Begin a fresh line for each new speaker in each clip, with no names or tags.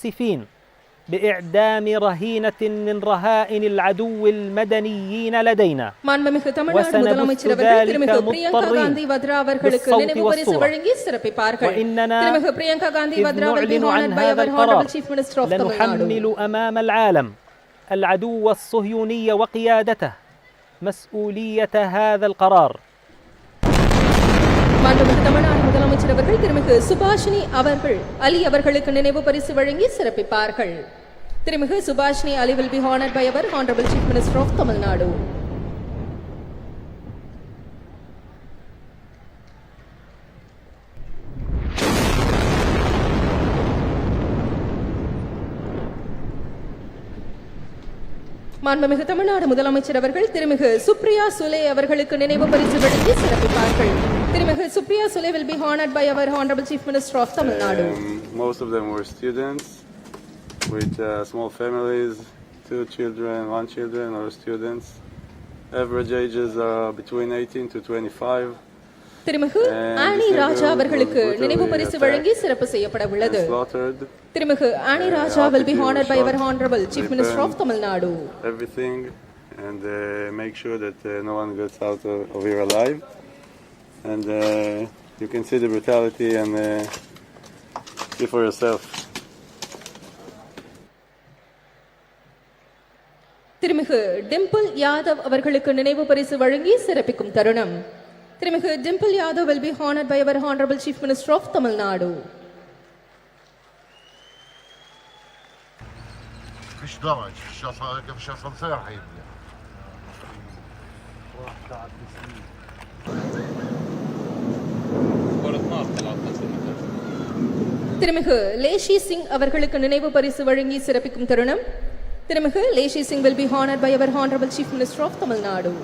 سفين بإعدام رهينة من رهائن العدو المدنيين لدينا وسنبث ذلك مضطرين بالصوت والصورة وإننا إذ نعلن عن هذا القرار لنحمل أمام العالم العدو الصهيوني وقيادته مسؤولية هذا القرار.
முதலமைச்சர் அவர்கள் திருமிகு சுபாஷினி அவர்கள் அலி அவர்களுக்கு நினைவு பரிசு வழங்கி சிறப்பிப்பார்கள். திருமிகு சுபாஷினி அலி will be honored by our Honorable Chief Minister of Tamil Nadu. மாண்புமிகு தமிழ்நாடு முதலமைச்சர் அவர்கள் திருமிகு சுப்ரியா சுலே அவர்களுக்கு நினைவு பரிசு வழங்கி சிறப்பிப்பார்கள். திருமிகு Supriya Sule will be honored by our Honorable Chief Minister of Tamil Nadu.
Most of them were students with small families, 2 children, 1 children, or students. Average ages are between 18 to 25.
திருமிகு ஆனி ராஜா அவர்களுக்கு நினைவு பரிசு வழங்கி சிறப்பு செய்யப்பட உள்ளது. திருமிகு ஆனி ராஜா will be honored by our Honorable Chief Minister of Tamil Nadu.
Everything and make sure that no one gets out of here alive. And you can see the brutality and see for yourself.
திருமிகு டிம்பிள் யாதவ் அவர்களுக்கு நினைவு பரிசு வழங்கி சிறப்பிக்கும் தருணம். திருமிகு Dimple Yadav will be honored by our Honorable Chief Minister of Tamil Nadu.
مش درج مش اسانسير حيبني
திருமிகு லேஷி சிங் அவர்களுக்கு நினைவு பரிசு வழங்கி சிறப்பிக்கும் தருணம். திருமிகு லேஷி Singh will be honored by our Honorable Chief Minister of Tamil Nadu.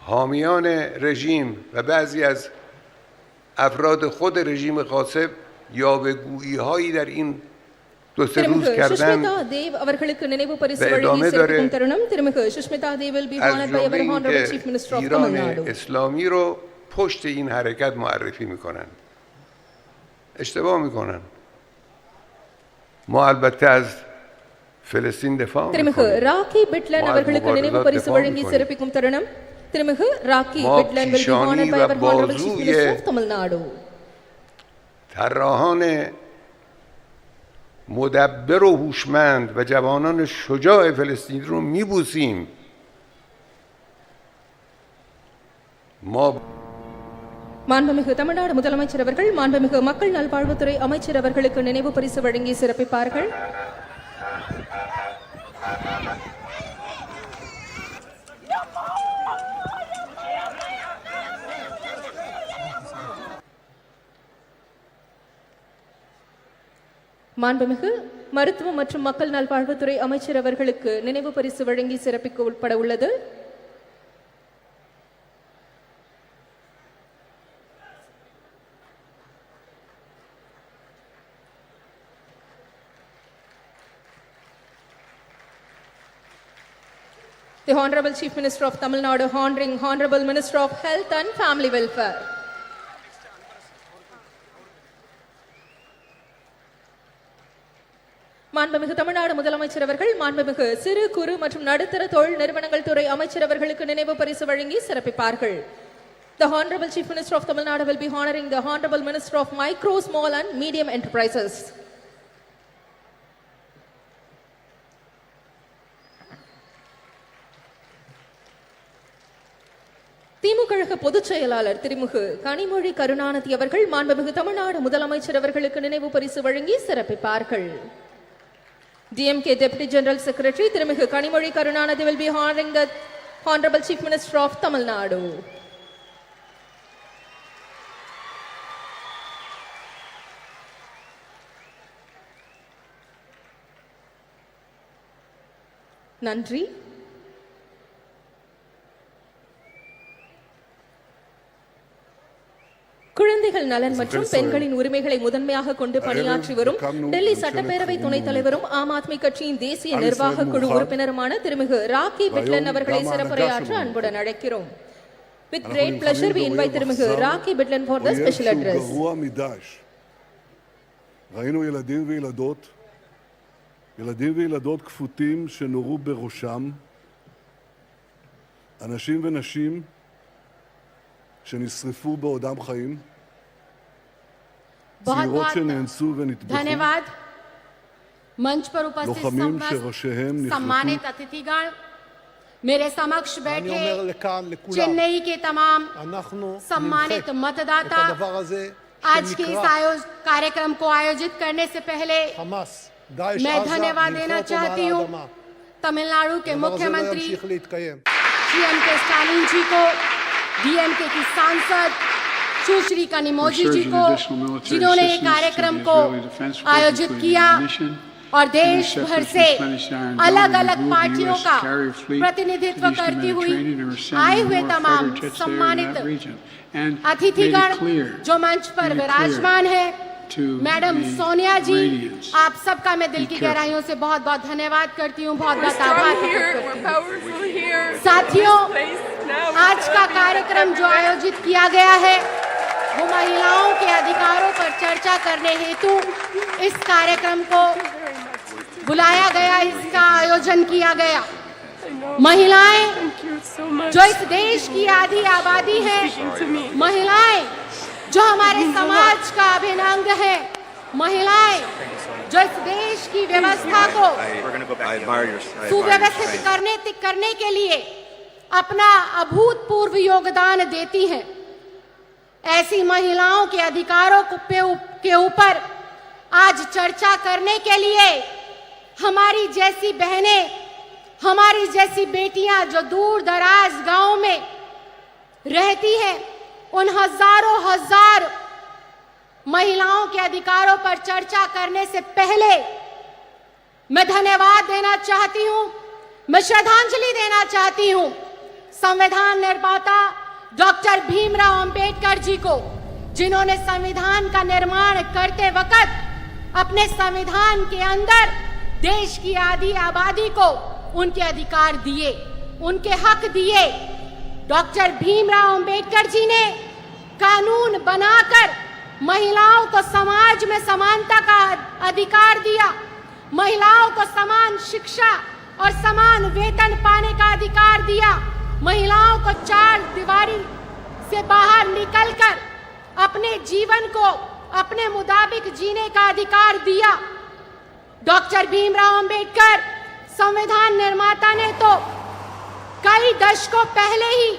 حامیان رژیم و بعضی از افراد خود رژیم غاصب یاوه‌گویی‌هایی در این 2-3 روز کردن
அவர்களுக்கு நினைவு பரிசு வழங்கி சிறப்பிக்கும் தருணம். திருமிகு Sushmita Dev will be honored by our Honorable Chief Minister of Tamil Nadu.
اسلامی رو پشت این حرکت معرفی میکنن. اشتباه میکنن. ما البته از فلسطین دفاع میکنیم.
திருமிகு ராக்கி பிட்லன் அவர்களுக்கு நினைவு பரிசு வழங்கி சிறப்பிக்கும் தருணம். திருமிகு rakhi பிட்லன் will be honored by our Honorable Chief Minister of Tamil Nadu.
طراحان مدبر و هوشمند و جوانان شجاع فلسطین رو میبوسیم. ما
மாண்புமிகு தமிழ்நாடு முதலமைச்சர் அவர்கள் மாண்புமிகு மக்கள் நல்வாழ்வுத்துறை அமைச்சர் அவர்களுக்கு நினைவு பரிசு வழங்கி சிறப்பிப்பார்கள். மாண்புமிகு மருத்துவ மற்றும் மக்கள் நல்வாழ்வுத்துறை அமைச்சர் அவர்களுக்கு நினைவு பரிசு வழங்கி சிறப்பிக்க உட்பட உள்ளது. The Honorable Chief Minister of Tamil Nadu honoring Honorable Minister of Health and Family Welfare. மாண்புமிகு தமிழ்நாடு முதலமைச்சர் அவர்கள் மாண்புமிகு சிறு குறு மற்றும் நடுத்தர தொழில் நிறுவனங்கள் துறை அமைச்சர் அவர்களுக்கு நினைவு பரிசு வழங்கி சிறப்பிப்பார்கள். The Honorable Chief Minister of Tamil Nadu will be honoring the Honorable Minister of Micro, Small and Medium Enterprises. திமுக பொதுச் செயலாளர் திருமிகு கனிமொழி கருணாநிதி அவர்கள் மாண்புமிகு தமிழ்நாடு முதலமைச்சர் அவர்களுக்கு நினைவு பரிசு வழங்கி சிறப்பிப்பார்கள். DMK Deputy General Secretary திருமிகு Kanimozhi Karunanidhi will be honoring the Honorable Chief Minister of Tamil Nadu. நன்றி. குழந்தைகள் நலன் மற்றும் பெண்களின் உரிமைகளை முதன்மையாக கொண்டு பணியாற்றி வரும் டெல்லி சட்டப்பேரவை துணைத் தலைவரும் ஆம் ஆத்மி கட்சியின் தேசிய நிர்வாக குழு உறுப்பினருமான திருமிகு ராக்கி பிட்லன் அவர்களை சிறப்புரையாற்ற அன்புடன் அழைக்கிறோம். With great pleasure, we invite Tirumugu Raki Bitlan for the special address.
ראינו ילדים וילדות כפותים שנורו בראשם, אנשים ונשים שנשרפו בעודם חיים, צעירות שנאנסו ונטבחו,
मंच पर उपस्थित
לוחמים שראשיהם
सम्मानित
נחרטו,
अतिथिगण, मेरे समक्ष बैठे चेन्नई के तमाम सम्मानित मतदाता, आज के इस कार्यक्रम को आयोजित करने से पहले मैं धन्यवाद देना चाहती हूँ तमिलनाडु के मुख्यमंत्री श्री M.K. स्टालिन जी को, DMK की सांसद सुश्री कनिमोझी जी को, जिन्होंने ये कार्यक्रम को आयोजित किया और देश भर से अलग अलग पार्टियों का प्रतिनिधित्व करती हुई आए हुए तमाम सम्मानित अतिथिगण जो मंच पर विराजमान है, मैडम सोनिया जी, आप सबका मैं दिल की गहराइयों से बहुत बहुत धन्यवाद करती हूँ, बहुत बहुत आभार करती हूँ। साथियों, आज का कार्यक्रम जो आयोजित किया गया है वो महिलाओं के अधिकारों पर चर्चा करने हेतु इस कार्यक्रम को बुलाया गया, इसका आयोजन किया गया। महिलाएं जो इस देश की आधी आबादी है, महिलाएं जो हमारे समाज का अभिन्न अंग है, महिलाएं जो इस देश की व्यवस्था को सुव्यवस्थित करने के लिए अपना अभूतपूर्व योगदान देती हैं, ऐसी महिलाओं के अधिकारों के ऊपर आज चर्चा करने के लिए हमारी जैसी बहनें, हमारी जैसी बेटियां जो दूर दराज गांव में रहती हैं, उन हजारों हजार महिलाओं के अधिकारों पर चर्चा करने से पहले मैं धन्यवाद देना चाहती हूं, मैं श्रद्धांजलि देना चाहती हूं संविधान निर्माता डॉक्टर भीमराव अंबेडकर जी को, जिन्होंने संविधान का निर्माण करते वक्त अपने संविधान के अंदर देश की आधी आबादी को उनके अधिकार दिए, उनके हक दिए। डॉक्टर भीमराव अंबेडकर जी ने कानून बनाकर महिलाओं को समाज में समानता का अधिकार दिया, महिलाओं को समान शिक्षा और समान वेतन पाने का अधिकार दिया, महिलाओं को चार दीवारी से बाहर निकलकर अपने जीवन को अपने मुताबिक जीने का अधिकार दिया। डॉक्टर भीमराव अंबेडकर संविधान निर्माता ने तो कई दशकों पहले ही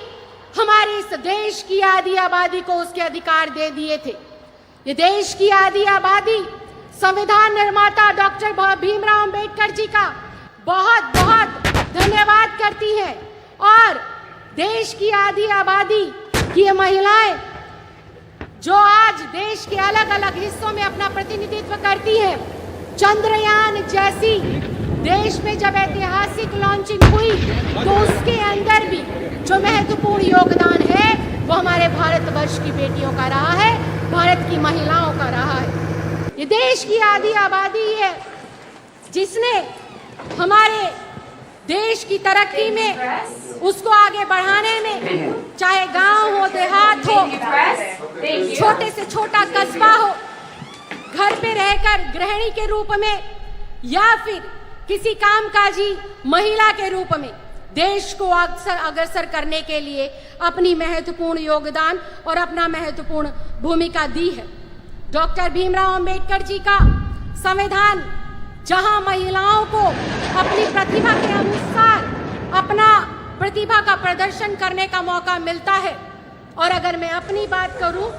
हमारे इस देश की आधी आबादी को उसके अधिकार दे दिए थे। ये देश की आधी आबादी संविधान निर्माता डॉक्टर भीमराव अंबेडकर जी का बहुत बहुत धन्यवाद करती है और देश की आधी आबादी की ये महिलाएं जो आज देश के अलग अलग हिस्सों में अपना प्रतिनिधित्व करती हैं, चंद्रयान जैसी देश में जब ऐतिहासिक लॉन्चिंग हुई तो उसके अंदर भी जो महत्वपूर्ण योगदान है वो हमारे भारतवर्ष की बेटियों का रहा है, भारत की महिलाओं का रहा है। ये देश की आधी आबादी है जिसने हमारे देश की तरक्की में, उसको आगे बढ़ाने में, चाहे गांव हो, देहात हो, छोटे से छोटा कस्बा हो, घर पे रहकर गृहिणी के रूप में या फिर किसी कामकाजी महिला के रूप में देश को अग्रसर करने के लिए अपनी महत्वपूर्ण योगदान और अपना महत्वपूर्ण भूमिका दी है। डॉक्टर भीमराव अंबेडकर जी का संविधान जहां महिलाओं को अपनी प्रतिभा के अनुसार अपना प्रतिभा का प्रदर्शन करने का मौका मिलता है, और अगर मैं अपनी बात करूं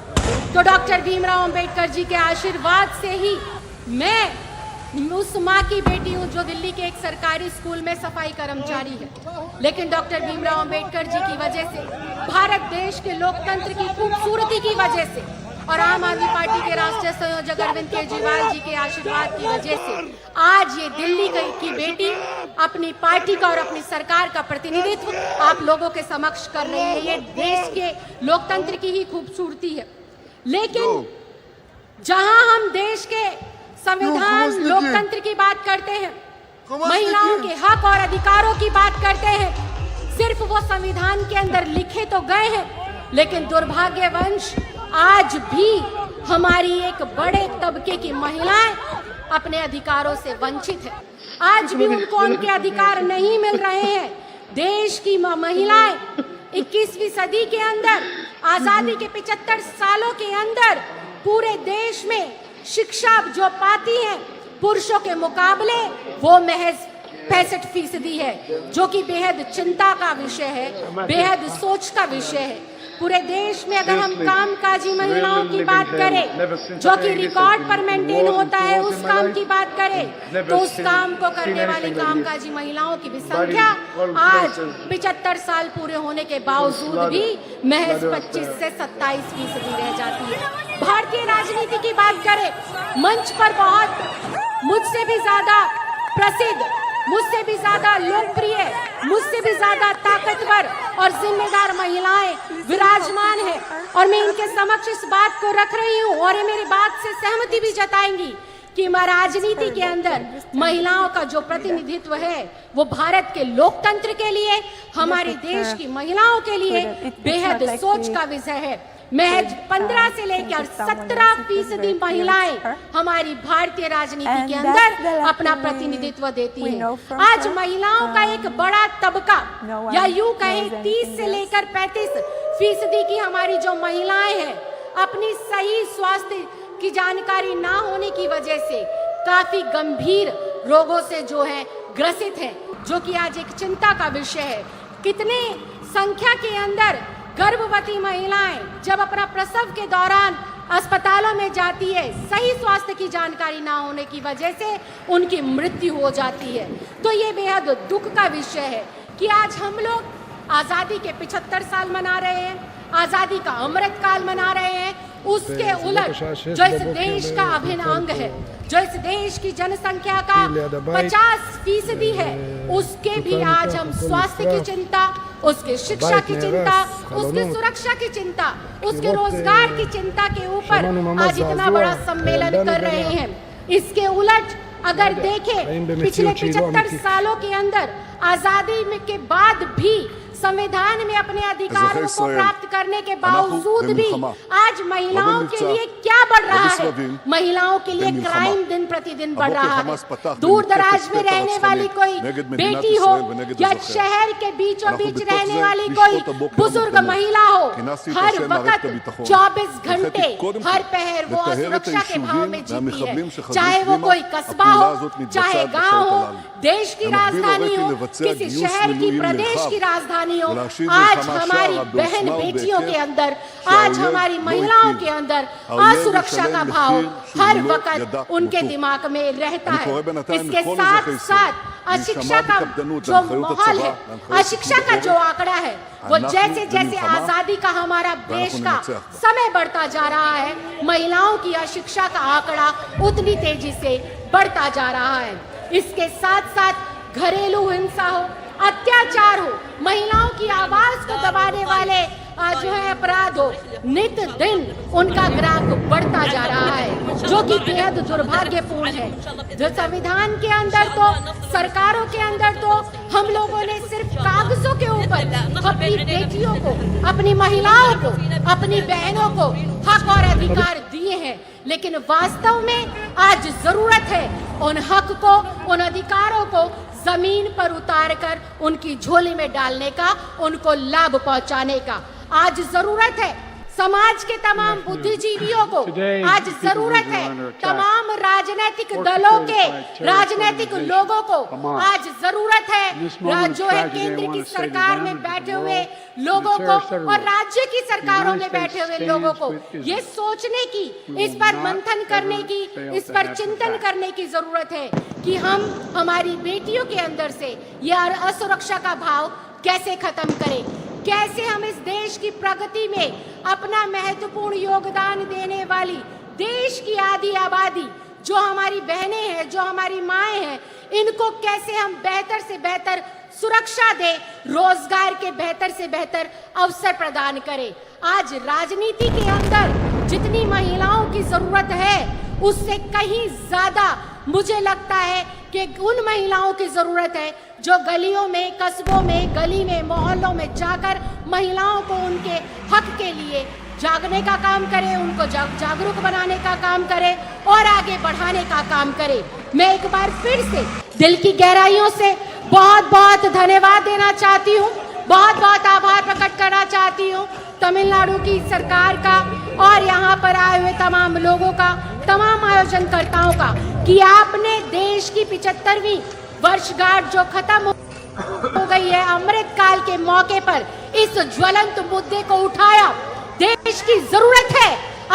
तो डॉक्टर भीमराव अंबेडकर जी के आशीर्वाद से ही मैं उस माँ की बेटी हूँ जो दिल्ली के एक सरकारी स्कूल में सफाई कर्मचारी है, लेकिन डॉक्टर भीमराव अंबेडकर जी की वजह से, भारत देश के लोकतंत्र की खूबसूरती की वजह से और आम आदमी पार्टी के राष्ट्रीय संयोजक अरविंद केजरीवाल जी के आशीर्वाद की वजह से आज ये दिल्ली की बेटी अपनी पार्टी का और अपनी सरकार का प्रतिनिधित्व आप लोगों के समक्ष कर रही है। ये देश के लोकतंत्र की ही खूबसूरती है। लेकिन जहां हम देश के संविधान लोकतंत्र की बात करते हैं, महिलाओं के हक और अधिकारों की बात करते हैं, सिर्फ वो संविधान के अंदर लिखे तो गए हैं लेकिन दुर्भाग्यवश आज भी हमारी एक बड़े तबके की महिलाएं अपने अधिकारों से वंचित है। आज भी उनको उनके अधिकार नहीं मिल रहे हैं। देश की महिलाएं 21वीं सदी के अंदर, आजादी के 75 सालों के अंदर पूरे देश में शिक्षा जो पाती हैं पुरुषों के मुकाबले वो महज 65% है, जो कि बेहद चिंता का विषय है, बेहद सोच का विषय है। पूरे देश में अगर हम कामकाजी महिलाओं की बात करें, जो कि रिकॉर्ड पर मेंटेन होता है, उस काम की बात करें तो उस काम को करने वाली कामकाजी महिलाओं की भी संख्या आज 75 साल पूरे होने के बावजूद भी महज 25 से 27% रह जाती है। भारतीय राजनीति की बात करें, मंच पर बहुत मुझसे भी ज्यादा प्रसिद्ध, मुझसे भी ज्यादा लोकप्रिय, मुझसे भी ज्यादा ताकतवर और जिम्मेदार महिलाएं विराजमान है और मैं इनके समक्ष इस बात को रख रही हूँ और ये मेरी बात से सहमति भी जताएंगी कि राजनीति के अंदर महिलाओं का जो प्रतिनिधित्व है वो भारत के लोकतंत्र के लिए, हमारे देश की महिलाओं के लिए बेहद सोच का विषय है। महज 15 से लेकर 17% महिलाएं हमारी भारतीय राजनीति के अंदर अपना प्रतिनिधित्व देती हैं। आज महिलाओं का एक बड़ा तबका, या यूं कहें 30 से लेकर 35% की हमारी जो महिलाएं हैं, अपनी सही स्वास्थ्य की जानकारी ना होने की वजह से काफी गंभीर रोगों से जो है ग्रसित है, जो कि आज एक चिंता का विषय है। कितने संख्या के अंदर गर्भवती महिलाएं जब अपना प्रसव के दौरान अस्पतालों में जाती है, सही स्वास्थ्य की जानकारी ना होने की वजह से उनकी मृत्यु हो जाती है। तो ये बेहद दुख का विषय है कि आज हम लोग आजादी के 75 साल मना रहे हैं, आजादी का अमृत काल मना रहे हैं, उसके उलट जो इस देश का अभिन्न अंग है, जो इस देश की जनसंख्या का 50% है, उसके भी आज हम स्वास्थ्य की चिंता, उसके शिक्षा की चिंता, उसकी सुरक्षा की चिंता, उसके रोजगार की चिंता के ऊपर आज इतना बड़ा सम्मेलन कर रहे हैं। इसके उलट अगर देखें पिछले 75 सालों के अंदर आजादी में के बाद भी संविधान में अपने अधिकारों को प्राप्त करने के बावजूद भी आज महिलाओं के लिए क्या बढ़ रहा है? महिलाओं के लिए क्राइम दिन प्रतिदिन बढ़ रहा है। दूर दराज में रहने वाली कोई बेटी हो या शहर के बीचों बीच रहने वाली कोई बुजुर्ग महिला हो, हर वक्त 24 घंटे हर पहर वो असुरक्षा के भाव में जीती है। चाहे वो कोई कस्बा हो, चाहे गाँव हो, देश की राजधानी हो, किसी शहर की, प्रदेश की राजधानी, आज हमारी बहन बेटियों के अंदर, आज हमारी महिलाओं के अंदर असुरक्षा का भाव हर वक्त उनके दिमाग में रहता है। इसके साथ साथ अशिक्षा का जो माहौल है, अशिक्षा का जो आंकड़ा है, वो जैसे जैसे आजादी का हमारा देश का समय बढ़ता जा रहा है, महिलाओं की अशिक्षा का आंकड़ा उतनी तेजी से बढ़ता जा रहा है। इसके साथ साथ घरेलू हिंसा हो, अत्याचार हो, महिलाओं की आवाज को दबाने वाले जो है अपराध हो, नित दिन उनका ग्राफ बढ़ता जा रहा है, जो कि बेहद दुर्भाग्यपूर्ण है। जो संविधान के अंदर तो, सरकारों के अंदर तो हम लोगों ने सिर्फ कागजों के ऊपर अपनी बेटियों को, अपनी महिलाओं को, अपनी बहनों को हक और अधिकार दिए हैं, लेकिन वास्तव में आज जरूरत है उन हक को, उन अधिकारों को जमीन पर उतारकर उनकी झोली में डालने का, उनको लाभ पहुंचाने का। आज जरूरत है समाज के तमाम बुद्धिजीवियों को, आज जरूरत है तमाम राजनीतिक दलों के राजनीतिक लोगों को, आज जरूरत है जो है केंद्र की सरकार में बैठे हुए लोगों को और राज्य की सरकारों में बैठे हुए लोगों को ये सोचने की, इस पर मंथन करने की, इस पर चिंतन करने की जरूरत है कि हम हमारी बेटियों के अंदर से यह असुरक्षा का भाव कैसे खत्म करें, कैसे हम इस देश की प्रगति में अपना महत्वपूर्ण योगदान देने वाली देश की आधी आबादी जो हमारी बहनें हैं, जो हमारी माएं हैं, इनको कैसे हम बेहतर से बेहतर सुरक्षा दें, रोजगार के बेहतर से बेहतर अवसर प्रदान करें। आज राजनीति के अंदर जितनी महिलाओं की जरूरत है, उससे कहीं ज्यादा मुझे लगता है कि उन महिलाओं की जरूरत है जो गलियों में, कस्बों में, गली में, मोहल्लों में जाकर महिलाओं को उनके हक के लिए जागने का काम करे, उनको जागरूक बनाने का काम करे और आगे बढ़ाने का काम करे। मैं एक बार फिर से दिल की गहराइयों से बहुत बहुत धन्यवाद देना चाहती हूँ, बहुत बहुत आभार प्रकट करना चाहती हूँ तमिलनाडु की सरकार का और यहाँ पर आए हुए तमाम लोगों का, तमाम आयोजनकर्ताओं का कि आपने देश की 75वीं वर्षगांठ जो खत्म हो गई है, अमृत काल के मौके पर इस ज्वलंत मुद्दे को उठाया। देश की जरूरत है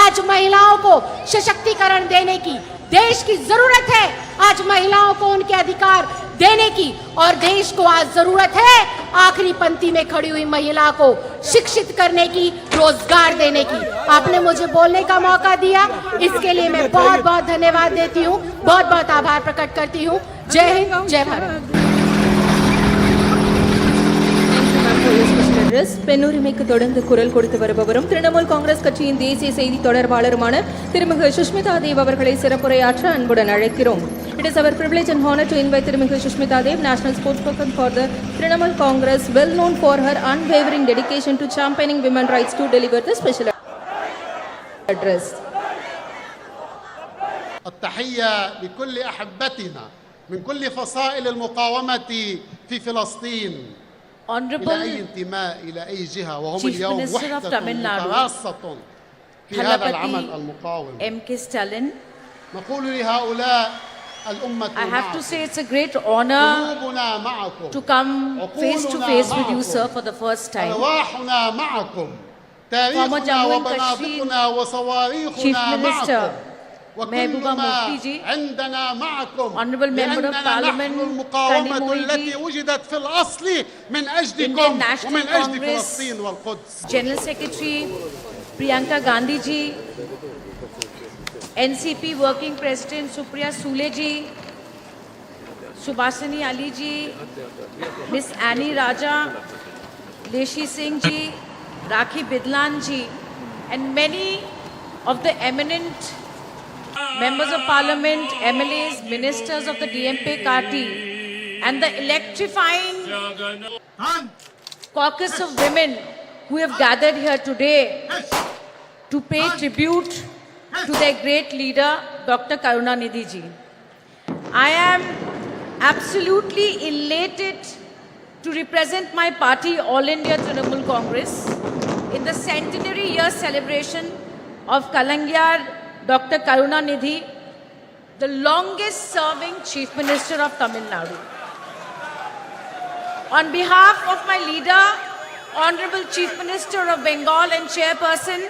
आज महिलाओं को सशक्तिकरण देने की, देश की जरूरत है आज महिलाओं को उनके अधिकार देने की, और देश को आज जरूरत है आखिरी पंक्ति में खड़ी हुई महिला को शिक्षित करने की, रोजगार देने की। आपने मुझे बोलने का मौका दिया, इसके लिए मैं बहुत बहुत धन्यवाद देती हूँ, बहुत बहुत आभार प्रकट करती हूँ। जय हिंद, जय भारत।
பெண்ணுரிமைக்கு தொடர்ந்து குரல் கொடுத்து வருபவரும் திரிணாமுல் காங்கிரஸ் கட்சியின் தேசிய செய்தி தொடர்பாளருமான திருமிகு சுஷ்மிதா தேவ் அவர்களை சிறப்புரையாற்ற அன்புடன் அழைக்கிறோம். It is our privilege and honor to invite திருமிகு Sushmita Dev, national spokesperson for the Trinamool Congress, well known for her unwavering dedication to championing women rights, to deliver the special address.
التحية لكل أحبتنا من كل فصائل المقاومة في فلسطين، إلى أي انتماء إلى أي جهة، وهم اليوم وحدة متراصة في هذا العمل المقاوم.
M.K. Stalin.
نقول لهؤلاء الأمة
I have to say it's a great honor to come face to face with you, sir, for the first time.
أرواحنا معكم، تاريخنا وبنادقنا وصواريخنا معكم، وكل ما عندنا معكم،
Honorable Member of Parliament
المقاومة التي وجدت في الأصل من أجلكم ومن أجل فلسطين والقدس.
General Secretary Priyanka Gandhi ji, NCP Working President Supriya Sule ji, Subhasini Ali ji, Miss Annie Raja, Leshi Singh ji, Rakhi Bidlan ji, and many of the eminent members of parliament, MLAs, ministers of the DMP party, and the electrifying caucus of women who have gathered here today to pay tribute to their great leader, Dr. Karunanidhi ji. I am absolutely elated to represent my party, All India Trinamool Congress, in the centenary year celebration of Kalangyar Dr. Karunanidhi, the longest serving Chief Minister of Tamil Nadu. On behalf of my leader, Honorable Chief Minister of Bengal and Chairperson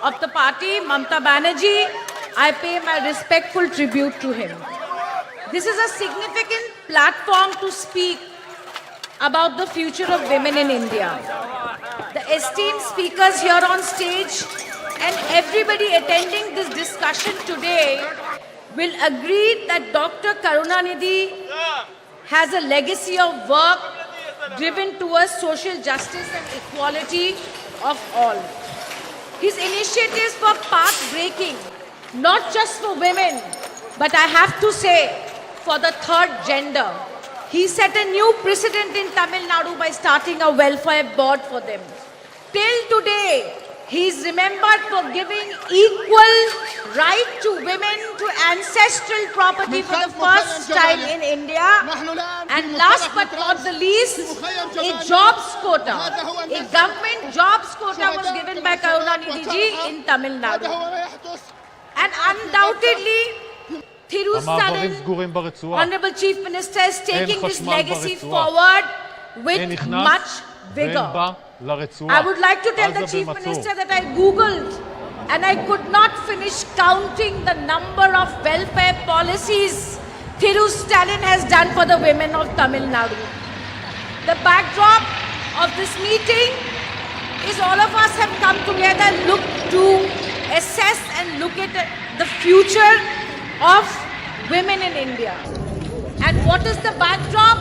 of the party, Mamata Banerjee, I pay my respectful tribute to him. This is a significant platform to speak about the future of women in India. The esteemed speakers here on stage and everybody attending this discussion today will agree that Dr. Karunanidhi has a legacy of work driven towards social justice and equality of all. His initiatives were path-breaking, not just for women, but I have to say, for the third gender. He set a new precedent in Tamil Nadu by starting a welfare board for them. Till today, he is remembered for giving equal right to women to ancestral property for the first time in India. And last but not the least, a jobs quota, a government jobs quota was given by Karunanidhi ji in Tamil Nadu. And undoubtedly, Thiru Stalin, Honorable Chief Minister, is taking this legacy forward with much vigor. I would like to tell the Chief Minister that I Googled and I could not finish counting the number of welfare policies Thiru Stalin has done for the women of Tamil Nadu. The backdrop of this meeting is all of us have come together to assess and look at the future of women in India. And what is the backdrop?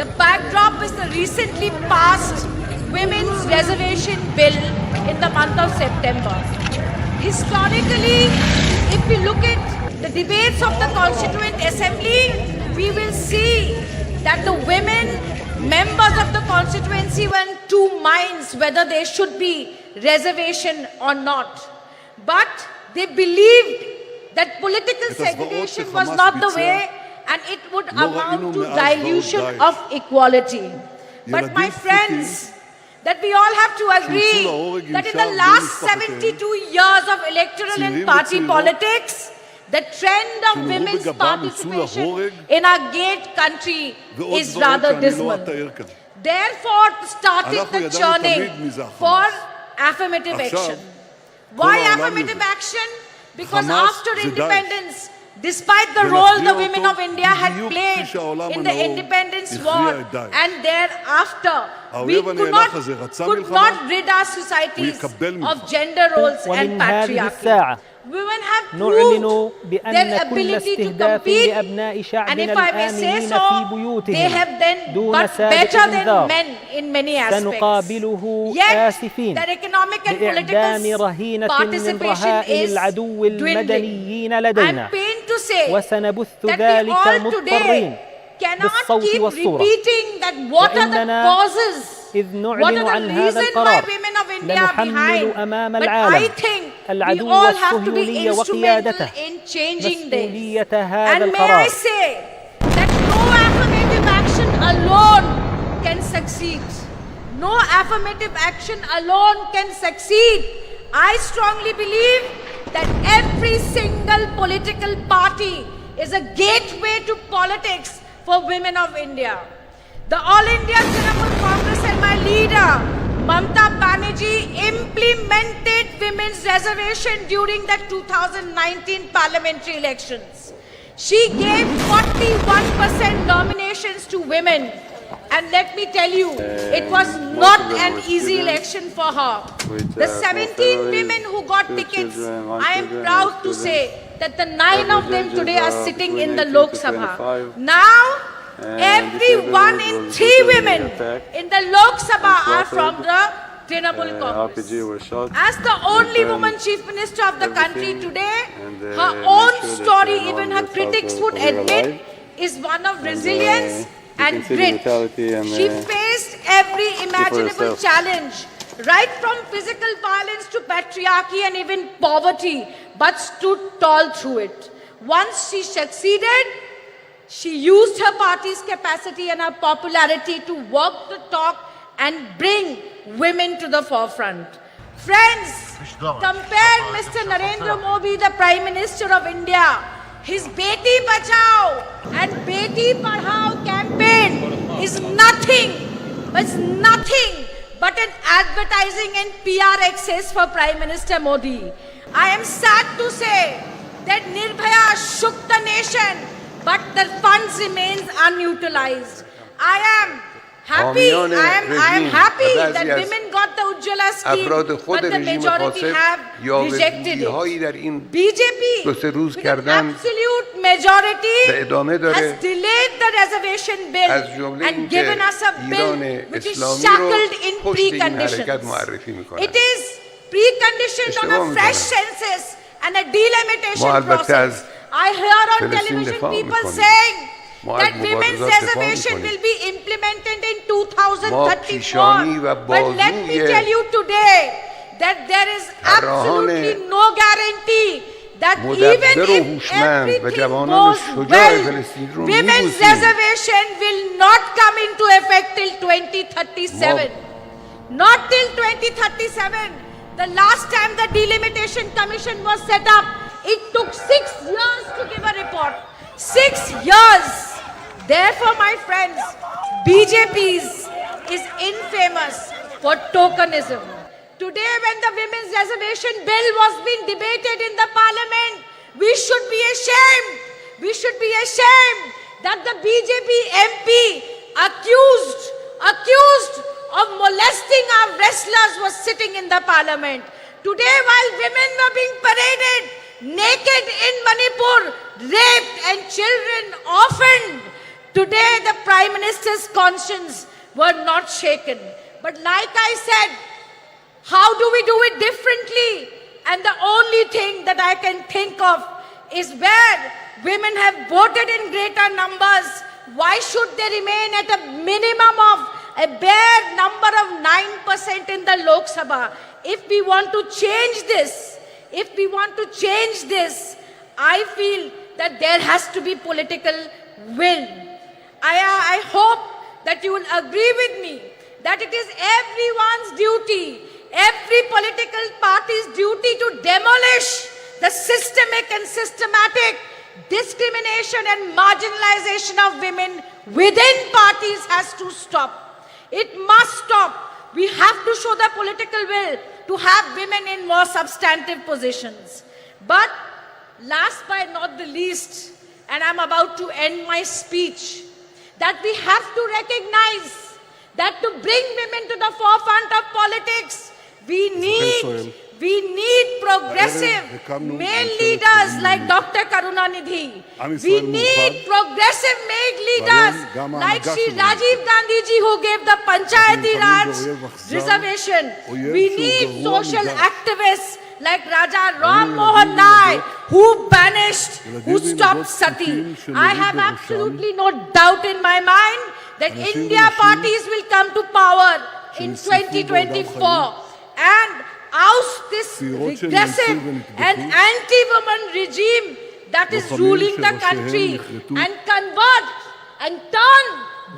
The backdrop is the recently passed Women's Reservation Bill in the month of September. Historically, if we look at the debates of the Constituent Assembly, we will see that the women members of the constituency were in two minds whether there should be reservation or not. But they believed that political segregation was not the way and it would amount to dilution of equality. But my friends, that we all have to agree that in the last 72 years of electoral and party politics, the trend of women's participation in our great country is rather dismal. Therefore, started the churning for affirmative action. Why affirmative action? Because after independence, despite the role the women of India had played in the independence war and thereafter, we could not rid our societies of gender roles and patriarchy. Women have proved their ability to compete, and if I may say so, they have then but better than men in many aspects. Yet, their economic and political participation is dwindling. I'm pained to say that we all today cannot keep repeating that what are the causes, what are the reasons why women of India are behind. But I think we all have to be instrumental in changing this. And may I say that no affirmative action alone can succeed. No affirmative action alone can succeed. I strongly believe that every single political party is a gateway to politics for women of India. The All India Trinamool Congress and my leader, Mamta Banerjee, implemented women's reservation during the 2019 parliamentary elections. She gave 41% nominations to women. And let me tell you, it was not an easy election for her. The 17 women who got tickets, I am proud to say that the 9 of them today are sitting in the Lok Sabha. Now, every 1 in 3 women in the Lok Sabha are from the Trinamool Congress. As the only woman chief minister of the country today, her own story, even her critics would admit, is one of resilience and grit. She faced every imaginable challenge, right from physical violence to patriarchy and even poverty, but stood tall through it. Once she succeeded, she used her party's capacity and her popularity to walk the talk and bring women to the forefront. Friends, compare Mr. Narendra Modi, the Prime Minister of India. His Beti Bachao and Beti Padhao campaign is nothing but an advertising and PR excess for Prime Minister Modi. I am sad to say that Nirbhaya shook the nation, but the funds remains unutilized. I am happy that women got the Ujjwala scheme, but the majority have rejected it. BJP, with an absolute majority, has delayed the reservation bill and given us a bill which is shackled in preconditions. It is preconditioned on a fresh census and a delimitation process. I hear on television people saying that women's reservation will be implemented in 2034. But let me tell you today that there is absolutely no guarantee that even if everything goes well, women's reservation will not come into effect till 2037. Not till 2037. The last time the Delimitation Commission was set up, it took 6 years to give a report. 6 years. Therefore, my friends, BJP is infamous for tokenism. Today, when the women's reservation bill was being debated in the parliament, we should be ashamed. We should be ashamed that the BJP MP accused of molesting our wrestlers was sitting in the parliament. Today, while women were being paraded naked in Manipur, raped and children orphaned, today the Prime Minister's conscience were not shaken. But like I said, how do we do it differently? And the only thing that I can think of is where women have voted in greater numbers. Why should they remain at a minimum of a bare number of 9% in the Lok Sabha? If we want to change this, I feel that there has to be political will. I hope that you will agree with me that it is everyone's duty, every political party's duty to demolish the systemic and systematic discrimination and marginalization of women within parties has to stop. It must stop. We have to show the political will to have women in more substantive positions. But last but not the least, and I'm about to end my speech, that we have to recognize that to bring women to the forefront of politics, we need progressive male leaders like Dr. Karunanidhi. We need progressive male leaders like Shri Rajiv Gandhi ji, who gave the Panchayati Raj reservation. We need social activists like Raja Ram Mohan Rai, who stopped sati. I have absolutely no doubt in my mind that India parties will come to power in 2024 and oust this regressive and anti-woman regime that is ruling the country and convert and turn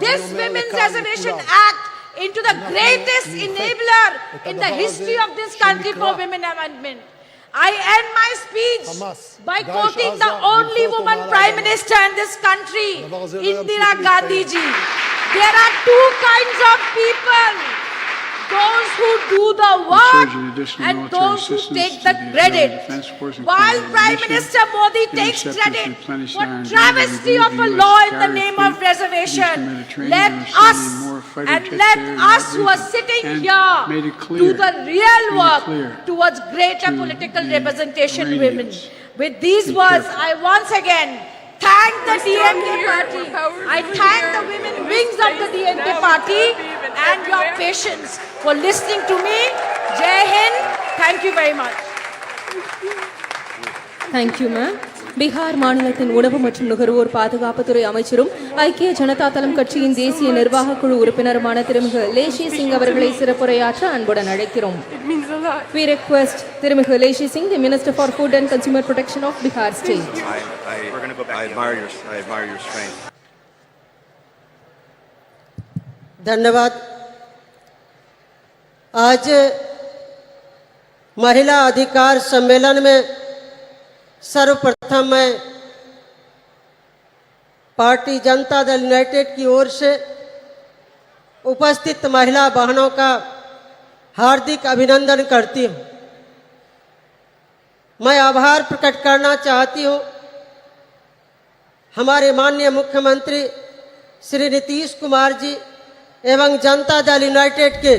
this Women's Reservation Act into the greatest enabler in the history of this country for women amendment. I end my speech by quoting the only woman Prime Minister in this country, Indira Gandhi ji. There are two kinds of people: those who do the work and those who take the credit. While Prime Minister Modi takes credit for travesty of a law in the name of reservation, let us who are sitting here do the real work towards greater political representation of women. With these words, I once again thank the DMK party. I thank the women wings of the DMK party and your patience for listening to me. Jai Hind. Thank you very much.
Thank you, ma'am. Bihar மாநிலத்தின் உணவு மற்றும் நுகர்வோர் பாதுகாப்புத்துறை அமைச்சரும் ஐக்கிய ஜனதா தளம் கட்சியின் தேசிய நிர்வாக குழு உறுப்பினருமான திருமிகு லேஷி சிங் அவர்களை சிறப்புரையாற்ற அன்புடன் அழைக்கிறோம். We request திருமிகு லேஷி Singh, the Minister for Food and Consumer Protection of Bihar State.
I admire your strength.
धन्यवाद. आज महिला अधिकार सम्मेलन में सर्वप्रथम मैं पार्टी जनता दल यूनाइटेड की ओर से उपस्थित महिला बहनों का हार्दिक अभिनंदन करती हूँ. मैं आभार प्रकट करना चाहती हूँ हमारे माननीय मुख्यमंत्री श्री नीतीश कुमार जी एवं जनता दल यूनाइटेड के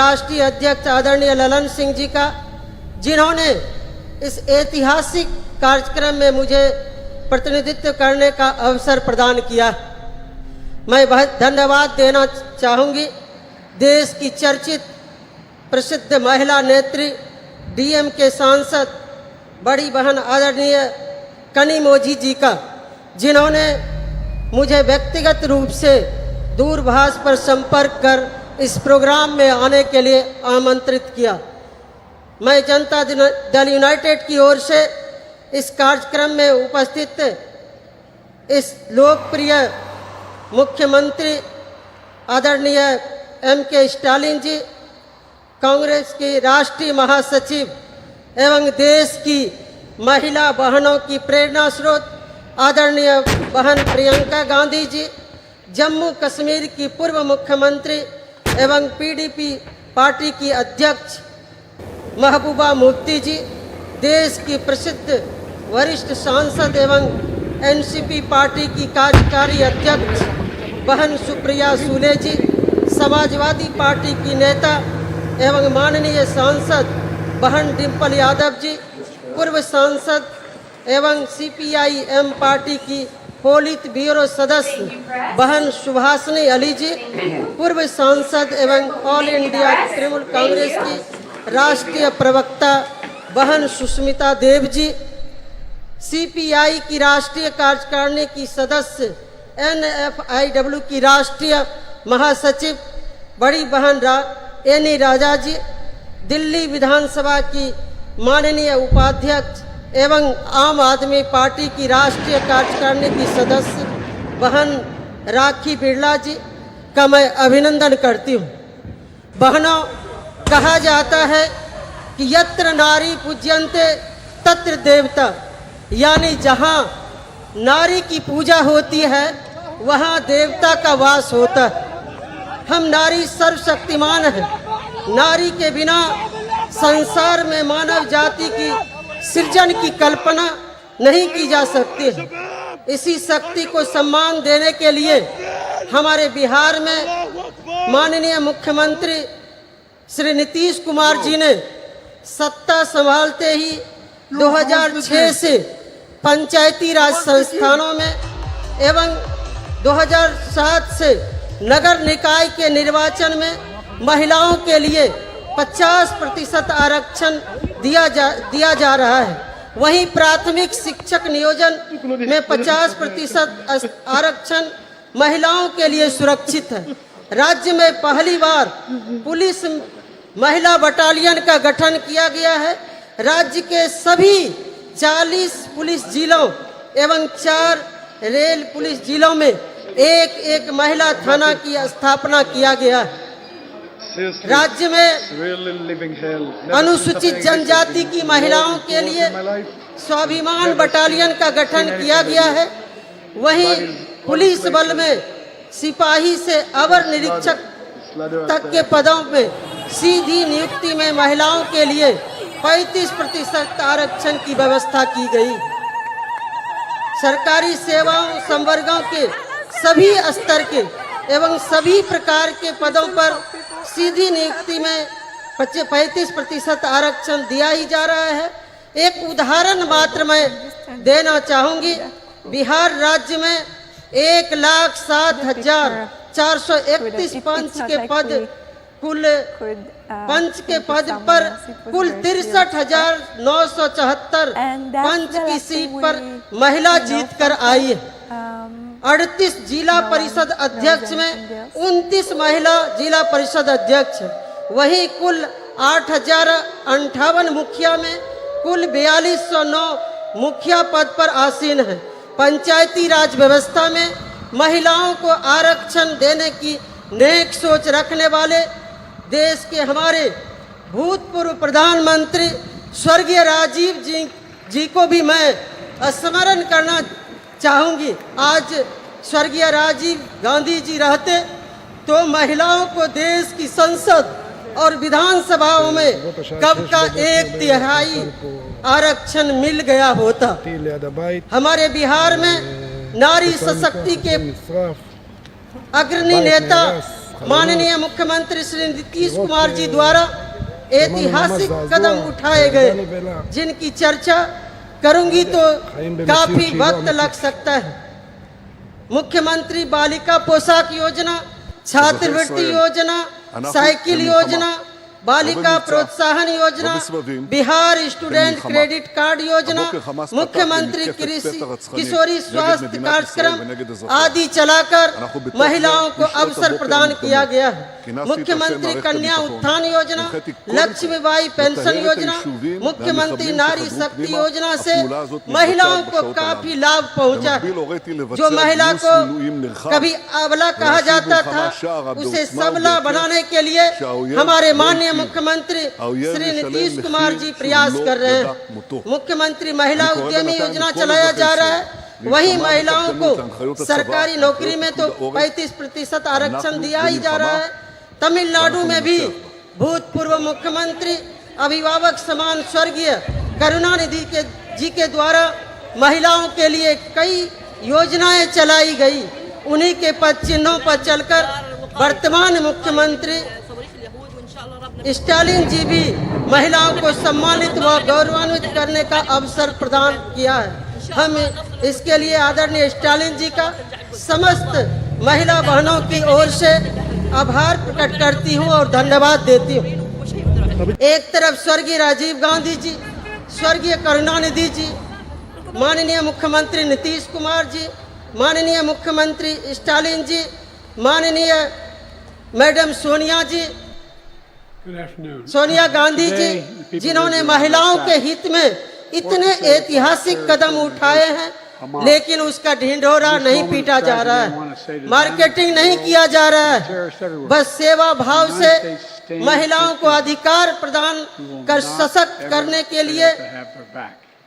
राष्ट्रीय अध्यक्ष आदरणीय ललन सिंह जी का, जिन्होंने इस ऐतिहासिक कार्यक्रम में मुझे प्रतिनिधित्व करने का अवसर प्रदान किया. मैं बहुत धन्यवाद देना चाहूँगी देश की चर्चित प्रसिद्ध महिला नेत्री डीएम के सांसद बड़ी बहन आदरणीय कनिमोझी जी का, जिन्होंने मुझे व्यक्तिगत रूप से दूरभाष पर संपर्क कर इस प्रोग्राम में आने के लिए आमंत्रित किया. मैं जनता दल यूनाइटेड की ओर से इस कार्यक्रम में उपस्थित इस लोकप्रिय मुख्यमंत्री आदरणीय M.K. स्टालिन जी, कांग्रेस की राष्ट्रीय महासचिव एवं देश की महिला बहनों की प्रेरणा स्रोत आदरणीय बहन प्रियंका गांधी जी, जम्मू कश्मीर की पूर्व मुख्यमंत्री एवं पीडीपी पार्टी की अध्यक्ष महबूबा मुफ्ती जी, देश की प्रसिद्ध वरिष्ठ सांसद एवं एनसीपी पार्टी की कार्यकारी अध्यक्ष बहन सुप्रिया सूले जी, समाजवादी पार्टी की नेता एवं माननीय सांसद बहन डिम्पल यादव जी, पूर्व सांसद एवं सीपीआई-एम पार्टी की पोलित ब्यूरो सदस्य बहन सुभाषिनी अली जी, पूर्व सांसद एवं ऑल इंडिया तृणमूल कांग्रेस की राष्ट्रीय प्रवक्ता बहन सुष्मिता देव जी, सीपीआई की राष्ट्रीय कार्यकारिणी की सदस्य, NFIW की राष्ट्रीय महासचिव बड़ी बहन एनी राजा जी, दिल्ली विधानसभा की माननीय उपाध्यक्ष एवं आम आदमी पार्टी की राष्ट्रीय कार्यकारिणी की सदस्य बहन राखी बिरला जी का मैं अभिनंदन करती हूँ। बहनों, कहा जाता है कि यत्र नारी पूज्यन्ते तत्र देवता, यानी जहाँ नारी की पूजा होती है वहाँ देवता का वास होता है। हम नारी सर्वशक्तिमान हैं। नारी के बिना संसार में मानव जाति की सृजन की कल्पना नहीं की जा सकती है। इसी शक्ति को सम्मान देने के लिए हमारे बिहार में माननीय मुख्यमंत्री श्री नीतीश कुमार जी ने सत्ता संभालते ही 2006 से पंचायती राज संस्थानों में एवं 2007 से नगर निकाय के निर्वाचन में महिलाओं के लिए 50% आरक्षण दिया जा रहा है। वहीं प्राथमिक शिक्षक नियोजन में 50% आरक्षण महिलाओं के लिए सुरक्षित है। राज्य में पहली बार पुलिस महिला बटालियन का गठन किया गया है। राज्य के सभी 40 पुलिस जिलों एवं 4 रेल पुलिस जिलों में एक महिला थाना की स्थापना किया गया है। राज्य में अनुसूचित जनजाति की महिलाओं के लिए स्वाभिमान बटालियन का गठन किया गया है। वहीं पुलिस बल में सिपाही से अवर निरीक्षक तक के पदों में सीधी नियुक्ति में महिलाओं के लिए 35% आरक्षण की व्यवस्था की गई। सरकारी सेवाओं संवर्गों के सभी स्तर के एवं सभी प्रकार के पदों पर सीधी नियुक्ति में 35% आरक्षण दिया ही जा रहा है। एक उदाहरण मात्र मैं देना चाहूंगी। बिहार राज्य में 1,07,431 पंच के पद पर कुल 63,974 पंच की सीट पर महिला जीतकर आई है। 38 जिला परिषद अध्यक्ष में 29 महिला जिला परिषद अध्यक्ष है। वहीं कुल 8,058 मुखिया में कुल 4209 मुखिया पद पर आसीन है। पंचायती राज व्यवस्था में महिलाओं को आरक्षण देने की नेक सोच रखने वाले देश के हमारे भूतपूर्व प्रधानमंत्री स्वर्गीय राजीव जी को भी मैं स्मरण करना चाहूँगी। आज स्वर्गीय राजीव गांधी जी रहते तो महिलाओं को देश की संसद और विधानसभाओं में कब का 1/3 आरक्षण मिल गया होता। हमारे बिहार में नारी सशक्ति के अग्रणी नेता माननीय मुख्यमंत्री श्री नीतीश कुमार जी द्वारा ऐतिहासिक कदम उठाए गए, जिनकी चर्चा करूंगी तो काफी वक्त लग सकता है। मुख्यमंत्री बालिका पोशाक योजना, छात्रवृत्ति योजना, साइकिल योजना, बालिका प्रोत्साहन योजना, बिहार स्टूडेंट क्रेडिट कार्ड योजना, मुख्यमंत्री किशोरी स्वास्थ्य कार्यक्रम आदि चलाकर महिलाओं को अवसर प्रदान किया गया है। मुख्यमंत्री कन्या उत्थान योजना, लक्ष्मी बाई पेंशन योजना, मुख्यमंत्री नारी शक्ति योजना से महिलाओं को काफी लाभ पहुंचा। जो महिला को कभी अबला कहा जाता था उसे सबला बनाने के लिए हमारे माननीय मुख्यमंत्री श्री नीतीश कुमार जी प्रयास कर रहे हैं। मुख्यमंत्री महिला उद्यमी योजना चलाया जा रहा है। वही महिलाओं को सरकारी नौकरी में तो 35% आरक्षण दिया ही जा रहा है। तमिलनाडु में भी भूतपूर्व मुख्यमंत्री अभिभावक समान स्वर्गीय करुणानिधि जी के द्वारा महिलाओं के लिए कई योजनाएं चलाई गई। उन्हीं के पद चिन्हों पर चलकर वर्तमान मुख्यमंत्री स्टालिन जी भी महिलाओं को सम्मानित व गौरवान्वित करने का अवसर प्रदान किया है। हम इसके लिए आदरणीय स्टालिन जी का समस्त महिला बहनों की ओर से आभार प्रकट करती हूं और धन्यवाद देती हूं। एक तरफ स्वर्गीय राजीव गांधी जी, स्वर्गीय करुणानिधि जी माननीय मुख्यमंत्री नीतीश कुमार जी, माननीय मुख्यमंत्री स्टालिन जी, माननीय मैडम सोनिया जी, सोनिया गांधी जी, जिन्होंने महिलाओं के हित में इतने ऐतिहासिक कदम उठाए हैं, लेकिन उसका ढिंढोरा नहीं पीटा जा रहा है, मार्केटिंग नहीं किया जा रहा है, बस सेवा भाव से महिलाओं को अधिकार प्रदान कर सशक्त करने के लिए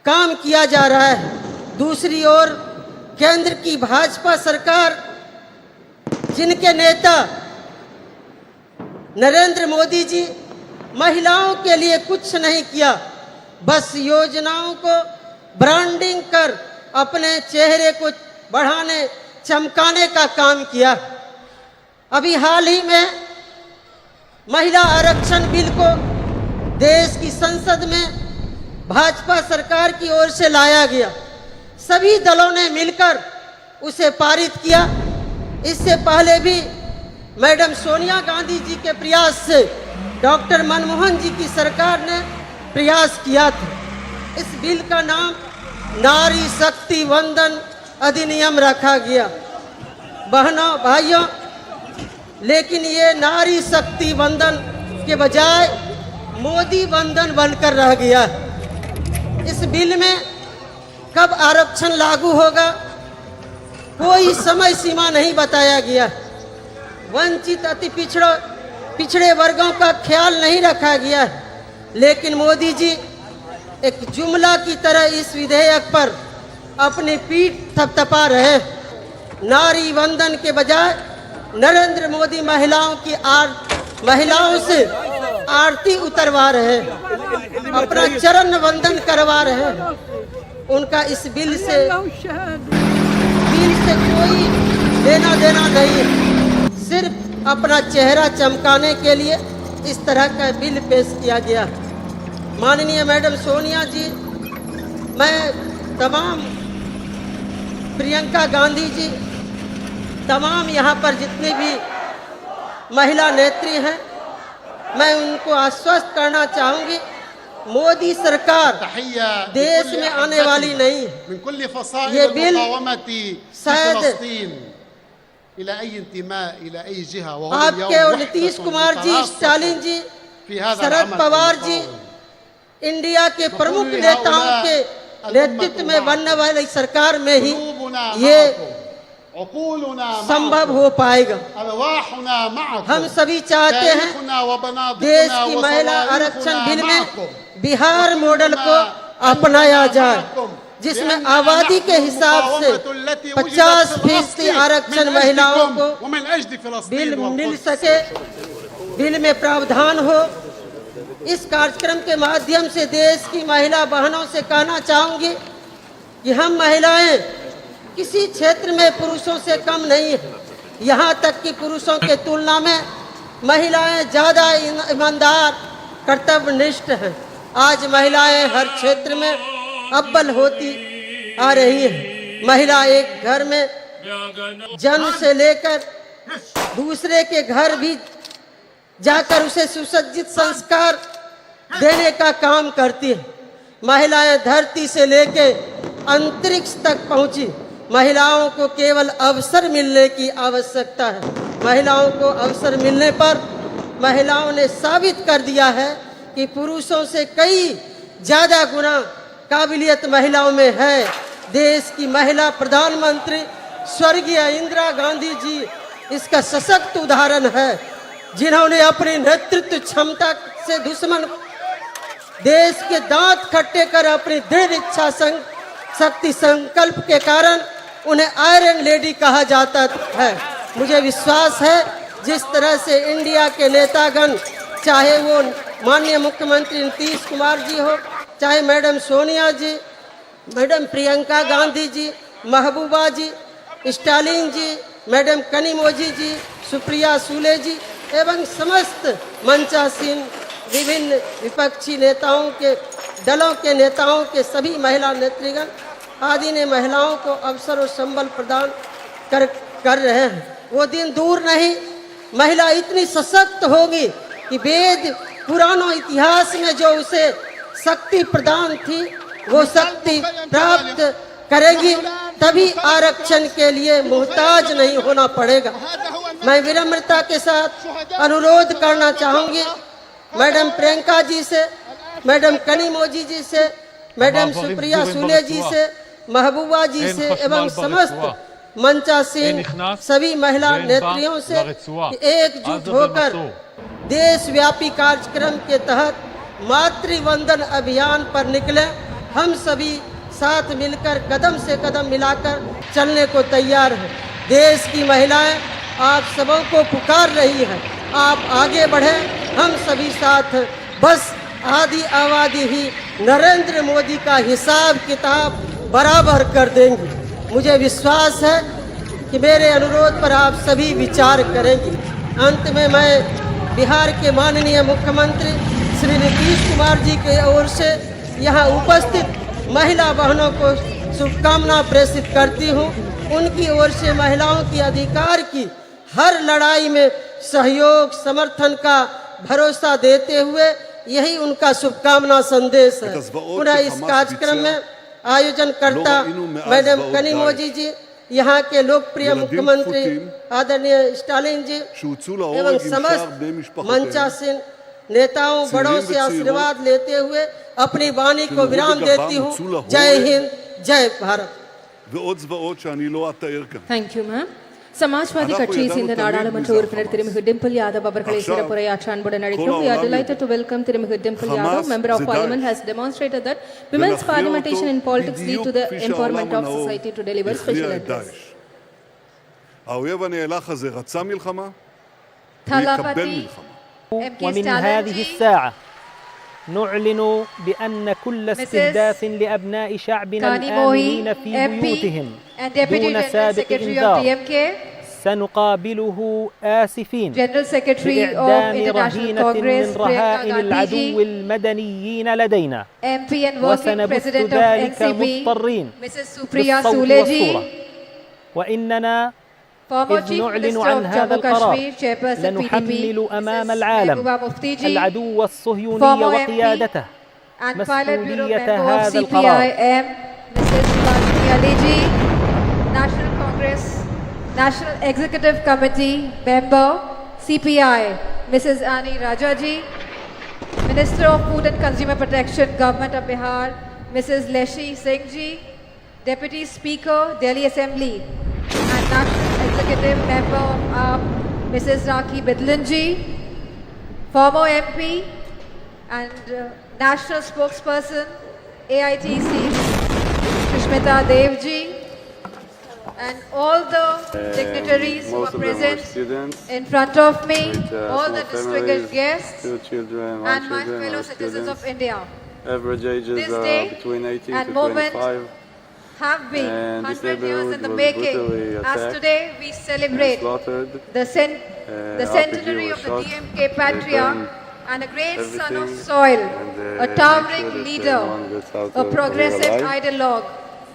काम किया जा रहा है। दूसरी ओर केंद्र की भाजपा सरकार, जिनके नेता नरेंद्र मोदी जी महिलाओं के लिए कुछ नहीं किया, बस योजनाओं को ब्रांडिंग कर अपने चेहरे को बढ़ाने चमकाने का काम किया। अभी हाल ही में महिला आरक्षण बिल को देश की संसद में भाजपा सरकार की ओर से लाया गया, सभी दलों ने मिलकर उसे पारित किया। इससे पहले भी मैडम सोनिया गांधी जी के प्रयास से डॉक्टर मनमोहन जी की सरकार ने प्रयास किया था। इस बिल का नाम नारी शक्ति वंदन अधिनियम रखा गया। बहनों भाइयों, लेकिन ये नारी शक्ति वंदन के बजाय मोदी वंदन बनकर रह गया। इस बिल में कब आरक्षण लागू होगा, कोई समय सीमा नहीं बताया गया। वंचित अति पिछड़े वर्गों का ख्याल नहीं रखा गया, लेकिन मोदी जी एक जुमला की तरह इस विधेयक पर अपनी पीठ थपथपा रहे। नारी वंदन के बजाय नरेंद्र मोदी महिलाओं से आरती उतरवा रहे, अपना चरण वंदन करवा रहे। उनका इस बिल से कोई लेना देना नहीं है, सिर्फ अपना चेहरा चमकाने के लिए इस तरह का बिल पेश किया गया। माननीय मैडम सोनिया जी, मैं तमाम प्रियंका गांधी जी, तमाम यहाँ पर जितने भी महिला नेत्री हैं, मैं उनको आश्वस्त करना चाहूँगी, मोदी सरकार देश में आने वाली नहीं है। ये बिल शायद आपके और नीतीश कुमार जी, स्टालिन जी, शरद पवार जी, इंडिया के प्रमुख नेताओं के नेतृत्व में बनने वाली सरकार में ही ये संभव हो पाएगा। हम सभी चाहते हैं देश की महिला आरक्षण बिल में बिहार मॉडल को अपनाया जाए, जिसमें आबादी के हिसाब से 50% आरक्षण महिलाओं को बिल मिल सके, बिल में प्रावधान हो। इस कार्यक्रम के माध्यम से देश की महिला बहनों से कहना चाहूंगी कि हम महिलाएं किसी क्षेत्र में पुरुषों से कम नहीं है। यहाँ तक कि पुरुषों के तुलना में महिलाएं ज़्यादा ईमानदार, कर्तव्यनिष्ठ हैं। आज महिलाएं हर क्षेत्र में अव्वल होती आ रही है। महिला एक घर में जन्म से लेकर दूसरे के घर भी जाकर उसे सुसज्जित संस्कार देने का काम करती है। महिलाएं धरती से लेकर अंतरिक्ष तक पहुंची। महिलाओं को केवल अवसर मिलने की आवश्यकता है। महिलाओं को अवसर मिलने पर महिलाओं ने साबित कर दिया है कि पुरुषों से कई ज़्यादा गुना काबिलियत महिलाओं में है। देश की महिला प्रधानमंत्री स्वर्गीय इंदिरा गांधी जी इसका सशक्त उदाहरण है, जिन्होंने अपनी नेतृत्व क्षमता से दुश्मन देश के दांत खट्टे कर अपनी दृढ़ इच्छा शक्ति संकल्प के कारण उन्हें आयरन लेडी कहा जाता है। मुझे विश्वास है जिस तरह से इंडिया के नेतागण, चाहे वो माननीय मुख्यमंत्री नीतीश कुमार जी हो, चाहे मैडम सोनिया जी, मैडम प्रियंका गांधी जी, महबूबा जी, स्टालिन जी, मैडम कनिमोझी जी, सुप्रिया सूले जी एवं समस्त मंचासीन विभिन्न विपक्षी नेताओं के दलों के नेताओं के सभी महिला नेतृगण आदि ने महिलाओं को अवसर और संबल प्रदान कर रहे हैं। वो दिन दूर नहीं, महिला इतनी सशक्त होगी कि वेद पुरानों इतिहास में जो उसे शक्ति प्रदान थी, वो शक्ति प्राप्त करेंगी, तभी आरक्षण के लिए मुहताज नहीं होना पड़ेगा। मैं विनम्रता के साथ अनुरोध करना चाहूंगी मैडम प्रियंका जी से, मैडम कनिमोजी जी से, मैडम सुप्रिया सुले जी से, महबूबा जी से एवं समस्त मंचासीन सभी महिला नेत्रियों से एकजुट होकर देशव्यापी कार्यक्रम के तहत मातृवंदन अभियान पर निकले। हम सभी साथ मिलकर कदम से कदम मिलाकर चलने को तैयार हैं। देश की महिलाएं आप सबों को पुकार रही हैं, आप आगे बढ़ें, हम सभी साथ हैं। बस आदि आबादी ही नरेंद्र मोदी का हिसाब किताब बराबर कर देंगे। मुझे विश्वास है कि मेरे अनुरोध पर आप सभी विचार करेंगे। अंत में मैं बिहार के माननीय मुख्यमंत्री श्री नीतीश कुमार जी की ओर से यहाँ उपस्थित महिला बहनों को शुभकामना प्रेषित करती हूँ। उनकी ओर से महिलाओं की अधिकार की हर लड़ाई में सहयोग समर्थन का भरोसा देते हुए यही उनका शुभकामना संदेश है। पुनः इस कार्यक्रम में आयोजनकर्ता मैडम कनिमोजी जी, यहाँ के लोकप्रिय मुख्यमंत्री आदरणीय स्टालिन जी एवं समस्त मंचासीन नेताओं बड़ों से आशीर्वाद लेते हुए अपनी वाणी को विराम देती हूँ। जय हिंद, जय Bharat.
Thank you, ma'am. Samajwadi கட்சியை சேர்ந்த நாடாளுமன்ற உறுப்பினர் திருமிகு டிம்பிள் யாதவ் அவர்களை சிறப்புரையாற்ற அன்புடன் அழைக்கிறோம். We are delighted to welcome திருமிகு Dimple Yadav. Member of Parliament has demonstrated that women's parliamentation in politics lead to the empowerment of society to deliver special address.
האויב הנאלח הזה רצה מלחמה,
יקבל
מלחמה.
ومن هذه الساعة نعلن بأن كل استهداف لأبناء شعبنا الآمنين في بيوتهم دون سابق إنذار سنقابله آسفين بإعدام رهينة من رهائن العدو المدنيين لدينا، وسنبث ذلك مضطرين بالصوت والصورة. وإننا إذ نعلن عن هذا القرار لنحمل أمام العالم العدو الصهيوني وقيادته مسؤولية هذا القرار.
National Congress, National Executive Committee Member, CPI, Mrs. Ani Rajaji, Minister of Food and Consumer Protection, Government of Bihar, Mrs. Leshi Singh Ji, Deputy Speaker, Delhi Assembly, and National Executive Member of Mrs. Rakhi Bidlan Ji, former MP and National Spokesperson, AITC, Krishmita Dev Ji, and all the dignitaries who are present in front of me, all the distinguished guests, and my fellow citizens of India.
Average ages
This
are
day
between 18
and
to
moment
25.
have been
And this
100 years in the
neighborhood was
making,
brutally
as
attacked
today we celebrate
slaughtered.
the centenary
RPG
of the
was
DMK
shot.
patriarch
They
and a great son of
everything,
soil,
and
a
make
towering
sure that
leader,
no one gets out
a
of
progressive
alive.
ideologue,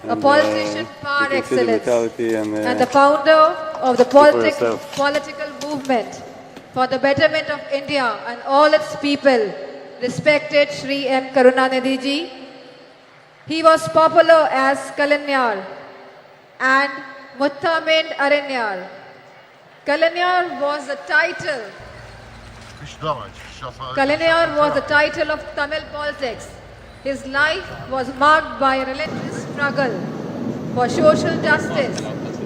a
And,
politician par
you can see the
excellence,
brutality
and the founder of the
yourself.
political movement for the betterment of India and all its people, respected Shri M. Karunanidhi Ji. He was popular as Kalanyar and Muttamind Aranyar. Kalanyar was the title. Kalanyar was the title of Tamil politics. His life was marked by a relentless struggle for social justice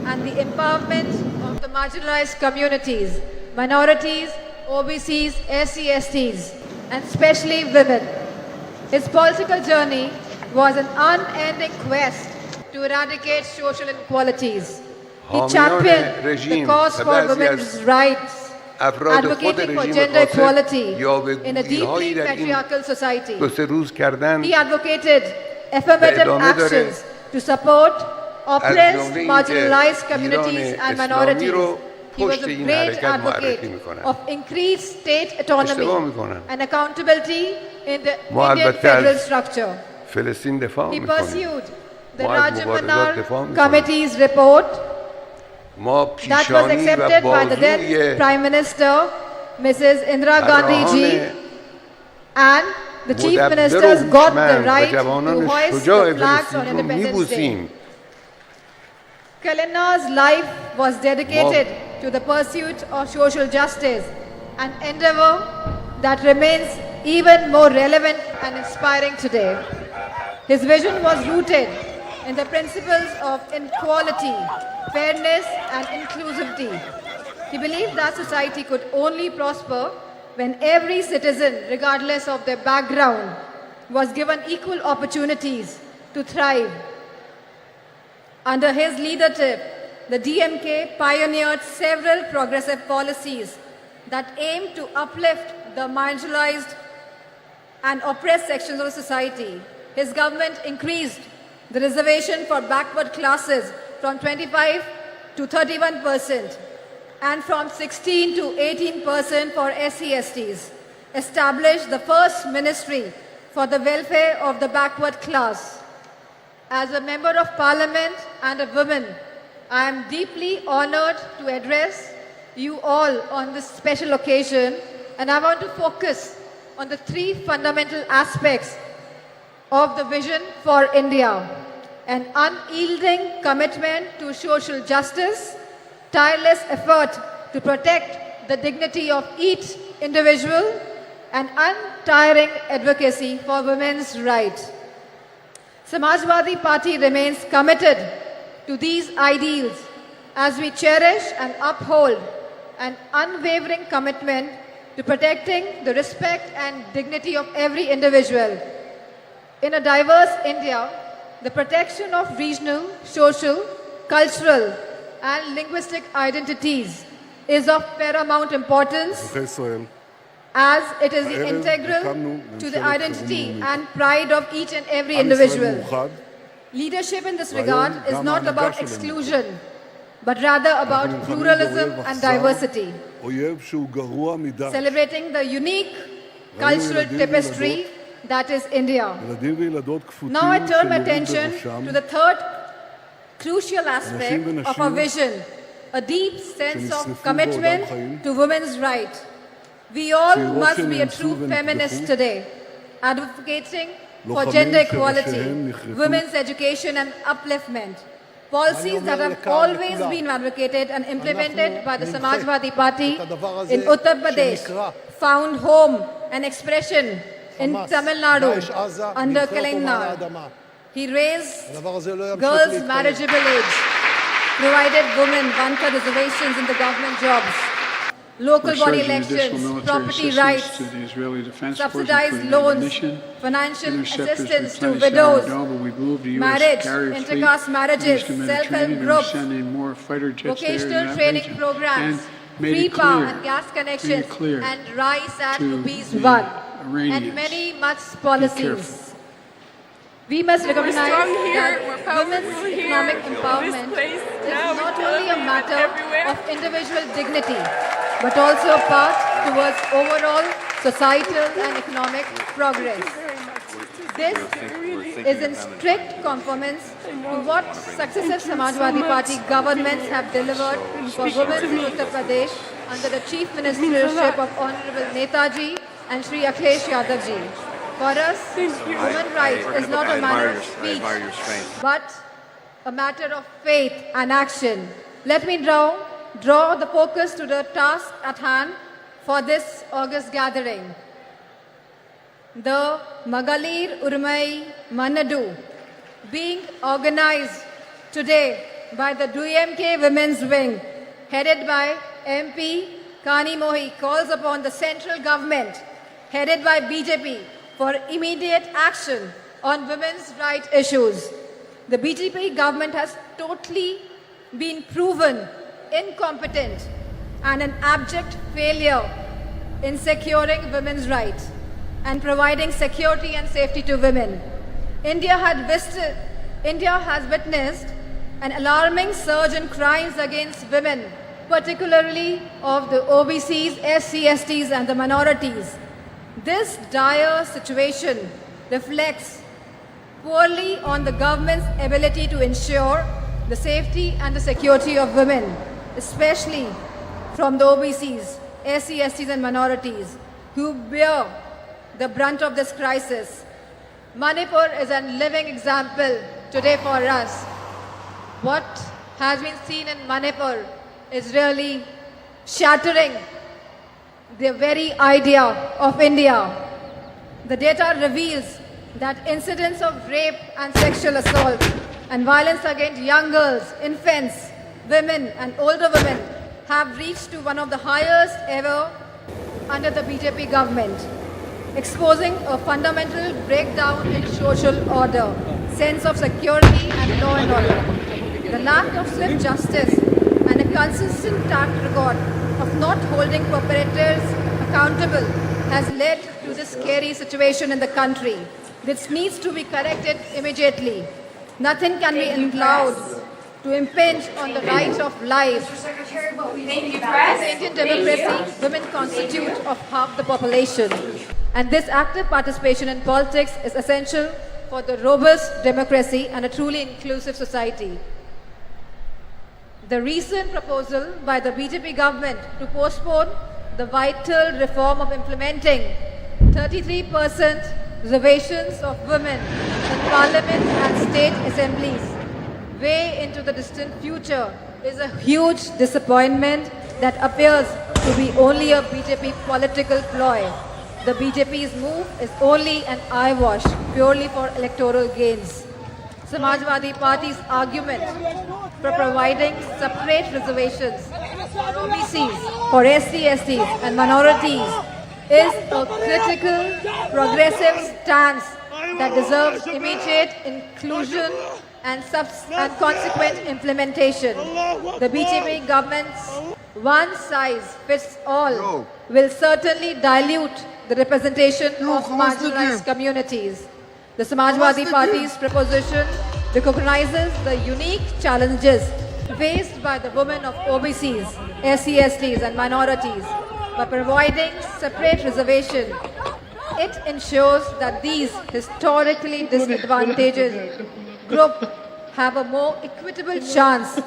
and the empowerment of the marginalized communities, minorities, OBCs, SC/STs, and especially women. His political journey was an unending quest to eradicate social inequalities. He championed the cause for women's rights, advocating for gender equality in a deeply patriarchal society. He advocated affirmative actions to support oppressed, marginalized communities and minorities. He was a great advocate of increased state autonomy and accountability in the Indian federal structure. He pursued the Rajamanar Committee's report that was accepted by the then Prime Minister, Mrs. Indira Gandhi Ji, and
the Chief Ministers got the right to hoist the flags on
رو
Independence Day.
میبوسیم.
Kalina's life was dedicated to the pursuit of social justice, an endeavor that remains even more relevant and inspiring today. His vision was rooted in the principles of equality, fairness, and inclusivity. He believed that society could only prosper when every citizen, regardless of their background, was given equal opportunities to thrive. Under his leadership, the DMK pioneered several progressive policies that aimed to uplift the marginalized and oppressed sections of society. His government increased the reservation for backward classes from 25 to 31% and from 16 to 18% for SC/STs, established the first ministry for the welfare of the backward class. As a member of parliament and a woman, I am deeply honored to address you all on this special occasion, and I want to focus on the three fundamental aspects of the vision for India: an unyielding commitment to social justice, tireless effort to protect the dignity of each individual, and untiring advocacy for women's rights. Samajwadi Party remains committed to these ideals as we cherish and uphold an unwavering commitment to protecting the respect and dignity of every individual. In a diverse India, the protection of regional, social, cultural, and linguistic identities is of paramount importance, as it is integral to the identity and pride of each and every individual. Leadership in this regard is not about exclusion, but rather about pluralism and diversity. Celebrating the unique cultural tapestry that is India. Now I turn my attention to the third crucial aspect of our vision, a deep sense of commitment to women's rights. We all must be a true feminist today, advocating for gender equality, women's education and upliftment. Policies that have always been advocated and implemented by the Samajwadi Party in Uttar Pradesh found home and expression in Tamil Nadu under Kalina. He raised girls' marriageable age, provided women one-third reservations in the government jobs, local body elections, property rights, subsidized loans, financial assistance to widows, marriage, intercaste marriages, self-help groups, vocational training programs, free power and gas connections, and rice at ₹1, and many much policies. We must recognize that women's economic empowerment is not only a matter of individual dignity, but also a path towards overall societal and economic progress. This is in strict conformance to what successive Samajwadi Party governments have delivered for women in Uttar Pradesh under the Chief Ministership of Honorable Netaji and Shri Akhilesh Yadav ji. For us, women's rights is not a matter of speech, but a matter of faith and action. Let me draw the focus to the task at hand for this August gathering. The Magalir Urmai Manadu, being organized today by the DMK Women's Wing, headed by MP Kani Mohi, calls upon the central government, headed by BJP, for immediate action on women's rights issues. The BJP government has totally been proven incompetent and an abject failure in securing women's rights and providing security and safety to women. India has witnessed an alarming surge in crimes against women, particularly of the OBCs, SC/STs and the minorities. This dire situation reflects poorly on the government's ability to ensure the safety and the security of women, especially from the OBCs, SC/STs and minorities, who bear
the brunt of this crisis. Manipur is a living example today for us. What has been seen in Manipur is really shattering the very idea of India. The data reveals that incidents of rape and sexual assault and violence against young girls, infants, women and older women have reached to one of the highest ever under the BJP government, exposing a fundamental breakdown in social order, sense of security and law and order. The lack of swift justice and a consistent track record of not holding perpetrators accountable has led to this scary situation in the country. This needs to be corrected immediately. Nothing can be allowed to impinge on the right of life. In Indian democracy, women constitute of half the population, and this active participation in politics is essential for the robust democracy and a truly inclusive society. The recent proposal by the BJP government to postpone the vital reform of implementing 33% reservations of women in parliament and state assemblies way into the distant future is a huge disappointment that appears to be only a BJP political ploy. The BJP's move is only an eyewash purely for electoral gains. Samajwadi Party's argument for providing separate reservations for OBCs, for SC/STs and minorities is a critical, progressive stance that deserves immediate inclusion and consequent implementation. The BJP government's one-size-fits-all will certainly dilute the representation of marginalized communities. The Samajwadi Party's proposition recognizes the unique challenges faced by the women of OBCs, SC/STs and minorities. By providing separate reservation, it ensures that these historically disadvantaged groups have a more equitable chance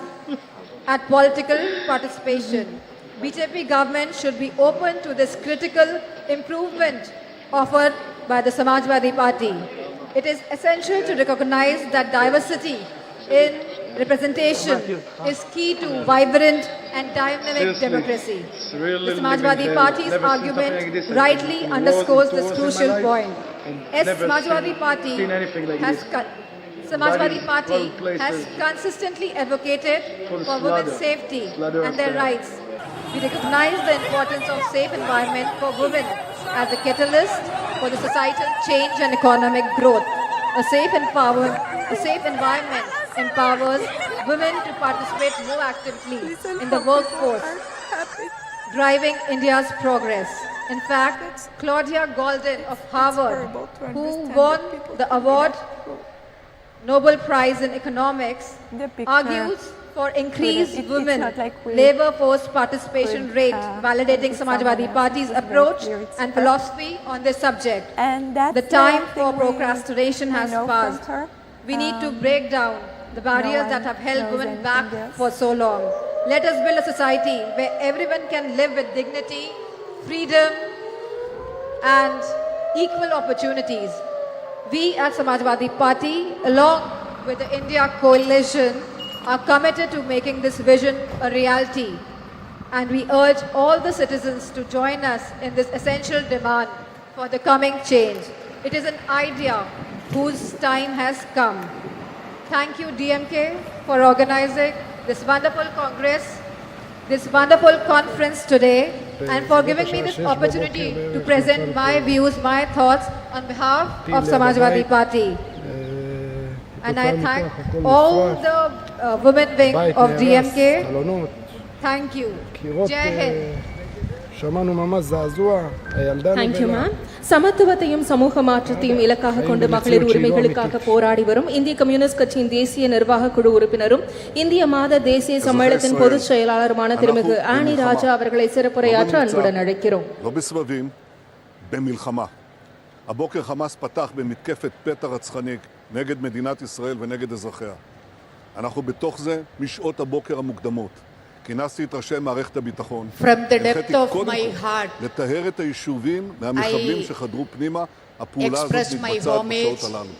at political participation. BJP government should be open to this critical improvement offered by the Samajwadi Party. It is essential to recognize that diversity in representation is key to vibrant and dynamic democracy. The Samajwadi Party's argument rightly underscores this crucial point. As Samajwadi Party has consistently advocated for women's safety and their rights. We recognize the importance of safe environment for women as a catalyst for the societal change and economic growth. A safe environment empowers women to participate more actively in the workforce, driving India's progress. In fact, Claudia Golden of Harvard, who won the Nobel Prize in Economics, argues for increased women labor force participation rate, validating Samajwadi Party's approach and philosophy on this subject. The time for procrastination has passed. We need to break down the barriers that have held women back for so long. Let us build a society where everyone can live with dignity, freedom, and equal opportunities. We at Samajwadi Party, along with the India Coalition, are committed to making this vision a reality. And we urge all the citizens to join us in this essential demand for the coming change. It is an idea whose time has come. Thank you, DMK, for organizing this wonderful Congress, this wonderful conference today, and for giving me this opportunity to present my views, my thoughts on behalf of Samajwadi Party. And I thank all the women wing of DMK. Thank you. Jai Hind.
Thank you, ma'am. சமத்துவத்தையும் சமூக மாற்றத்தையும் இலக்காக கொண்டு மகளிர் உரிமைகளுக்காக போராடி வரும் இந்திய communist கட்சியின் தேசிய நிர்வாக குழு உறுப்பினரும் இந்திய மாத தேசிய சம்மேளனத்தின் பொதுச் செயலாளருமான திருமிகு ஆனி ராஜா அவர்களை சிறப்புரையாற்ற அன்புடன் அழைக்கிறோம்.
במלחמה. הבוקר חמאס פתח במתקפת פתע רצחנית נגד מדינת ישראל ונגד אזרחיה. אנחנו בתוך זה משעות הבוקר המוקדמות. כינסתי את ראשי מערכת הביטחון.
From the depth of my heart,
לטהר את היישובים מהמחבלים שחדרו פנימה. הפעולה הזאת מתבצעת בשעות הללו.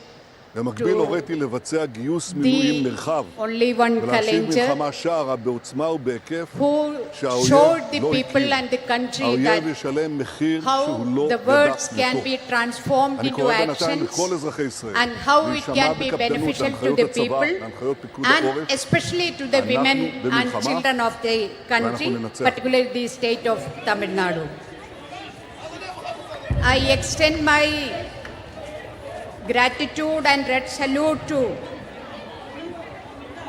במקביל הוריתי לבצע גיוס מילואים נרחב ולהשיב מלחמה שערה בעוצמה ובהיקף שהאויב לא הכיר. האויב ישלם מחיר שהוא לא ידע לתוך. אני קורא בינתיים לכל אזרחי ישראל להישמע בקפדנות להנחיות הצבא, להנחיות פיקוד העורף. אנחנו במלחמה ואנחנו ננצח.
I extend my gratitude and red salute to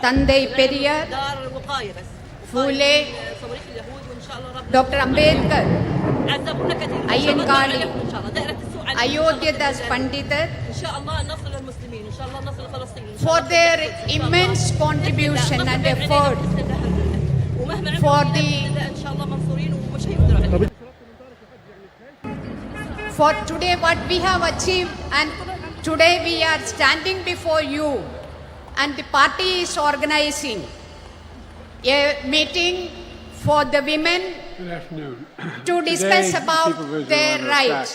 Tandai Periyar, Phule, Dr. Ambedkar, Ayyankali, Ayodhya Das Pandita, for their immense contribution and effort for today what we have achieved, and today we are standing before you and the party is organizing a meeting for the women to discuss about their rights.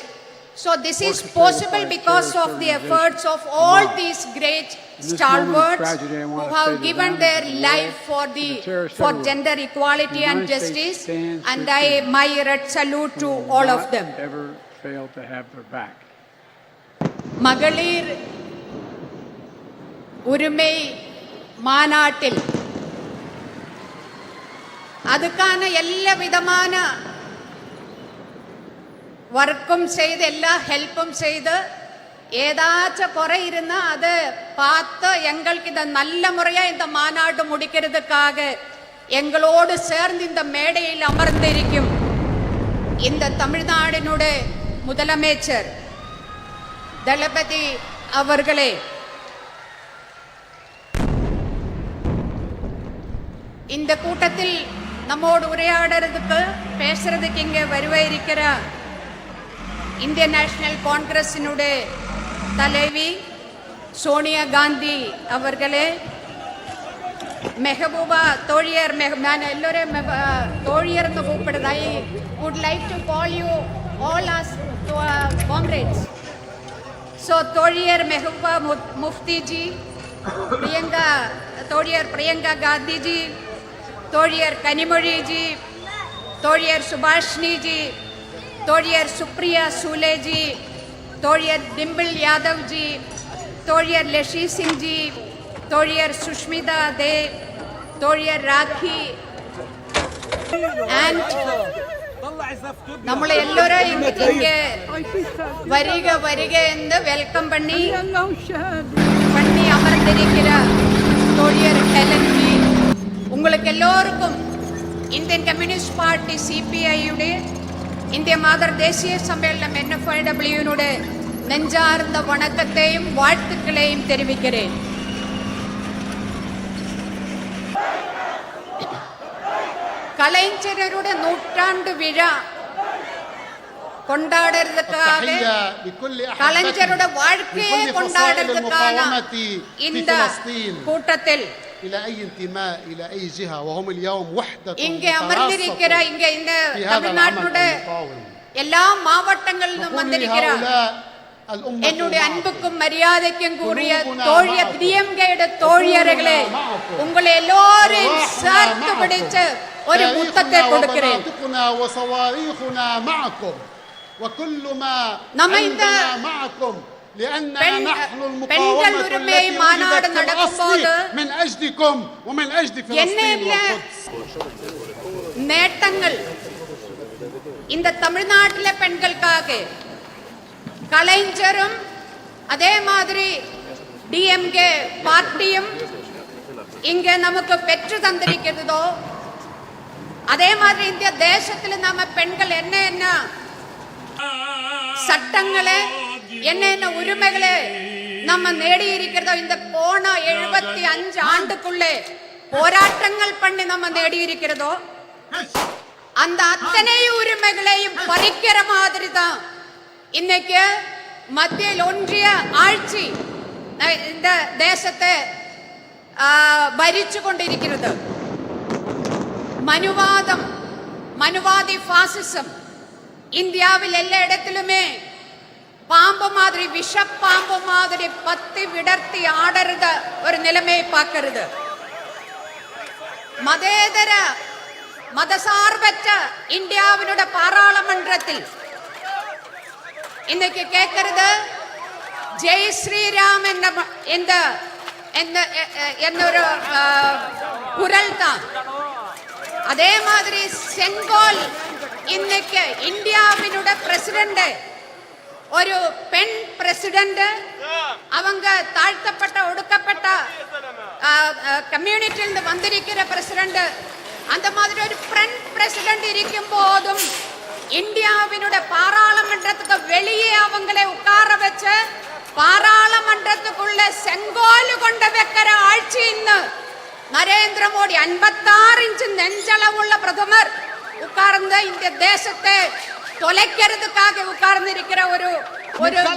So this is possible because of the efforts of all these great stalwarts who have given their life for gender equality and justice, and my red salute to all of them.
Fail to have their back.
மகளிர் உரிமை மாநாட்டில் அதுக்கான எல்லா விதமான வர்க்கும் செய்து எல்லா ஹெல்ப்பும் செய்து ஏதாச்சும் குறை இருந்தா அதை பார்த்து எங்களுக்கு இந்த நல்ல முறையா இந்த மாநாடு முடிக்கிறதுக்காக எங்களோடு சேர்ந்து இந்த மேடையில் அமர்ந்திருக்கும் இந்த தமிழ்நாடினுடைய முதலமைச்சர் தளபதி அவர்களே, இந்த கூட்டத்தில் நம்மோடு உரையாடுறதுக்கு பேசுறதுக்கு இங்கே வருவாயிருக்கிற இந்திய நேஷனல் காங்கிரஸினுடைய தலைவி சோனியா காந்தி அவர்களே, மெஹபூபா தோழியர், நான் எல்லோரும் தோழியர் கூப்பிடுறது. I would like to call you all as comrades. So தோழியர் மெஹபூபா முஃப்தி ஜி, பிரியங்கா தோழியர் பிரியங்கா காந்தி ஜி, தோழியர் கனிமொழி ஜி, தோழியர் சுபாஷினி ஜி, தோழியர் சுப்ரியா சூலே ஜி, தோழியர் டிம்பிள் யாதவ் ஜி, தோழியர் லஷி சிங் ஜி, தோழியர் சுஷ்மிதா தே, தோழியர் ராக்கி, and நம்மளை எல்லோரும் இங்கே வருக வருக என்று வெல்கம் பண்ணி அமர்ந்திருக்கிற தோழியர் ஹெலன் ஜி, உங்களுக்கு எல்லோருக்கும் இந்தியன் கம்யூனிஸ்ட் பார்ட்டி சிபிஐயுடைய இந்திய மாதர் தேசிய சம்மேளனம் NFIWனுடைய நெஞ்சார்ந்த வணக்கத்தையும் வாழ்த்துக்களையும் தெரிவிக்கிறேன். கலைஞருடைய நூற்றாண்டு விழா கொண்டாடுறதுக்காக, கலைஞருடைய வாழ்க்கையை கொண்டாடுறதுக்கான இந்த கூட்டத்தில் இங்கே அமர்ந்திருக்கிற இந்த தமிழ்நாட்டுடைய எல்லா மாவட்டங்களிலும் வந்திருக்கிறார் என்னுடைய அன்புக்கும் மரியாதைக்கும் கூறிய தோழியர் டிஎம்கேட தோழியர்களே, உங்களை எல்லோரையும் சேர்த்து பிடிச்ச ஒரு முத்தத்தை கொடுக்கிறேன். நம்ம இந்த பெண்கள் உரிமை மாநாடு நடக்கும்போது என்ன நேட்டங்கள் இந்த தமிழ்நாட்டில் பெண்களுக்காக கலைஞரும் அதே மாதிரி டிஎம்கே பார்ட்டியும் இங்க நமக்கு பெற்று தந்திருக்கிறதோ, அதே மாதிரி இந்திய தேசத்தில் நம்ம பெண்கள் என்ன சட்டங்களை என்ன உரிமைகளை நம்ம நேடி இருக்கிறதோ, இந்த போன 75 ஆண்டுக்குள்ளே போராட்டங்கள் பண்ணி நம்ம நேடி இருக்கிறதோ, அந்த அத்தனை உரிமைகளையும் பறிக்கிற மாதிரி தான் இன்னைக்கு மத்தியில் ஒன்றிய ஆட்சி இந்த தேசத்தை பறிச்சு கொண்டிருக்கிறது.
மனுவாதம், மனுவாதி பாசிசம் இந்தியாவில் எல்லா இடத்திலுமே பாம்பு மாதிரி, விஷப்பாம்பு மாதிரி பத்தி விடர்த்தி ஆடுறத ஒரு நிலைமையை பார்க்கிறது. மதேதர மதசார்பற்ற இந்தியாவினுடைய பாராளுமன்றத்தில் இன்னைக்கு கேட்கிறது ஜெய் ஸ்ரீராம் എന്നൊരു குரல் தான். அதே மாதிரி செங்கோல் இன்னைக்கு இந்தியாவினுடைய பிரசிடென்ட், ஒரு பெண் பிரசிடென்ட், அவங்க தாழ்த்தப்பட்ட ஒடுக்கப்பட்ட கம்யூனிட்டியிலிருந்து வந்திருக்கிற பிரசிடென்ட், அந்த மாதிரி ஒரு பெண் பிரசிடென்ட் இருக்கும் போதும் இந்தியாவினுடைய பாராளுமன்றத்துக்கு வெளியே அவங்களை உட்கார வச்சு பாராளுமன்றத்துக்குள்ள செங்கோல் கொண்டு வைக்கிற ஆட்சி இன்னும் நரேந்திர மோடி 56 இன்ச் நெஞ்சளவுள்ள பிரதமர் உட்கார்ந்த இந்த தேசத்தை தொலைக்கிறதுக்காக உட்கார்ந்து இருக்கிற ஒரு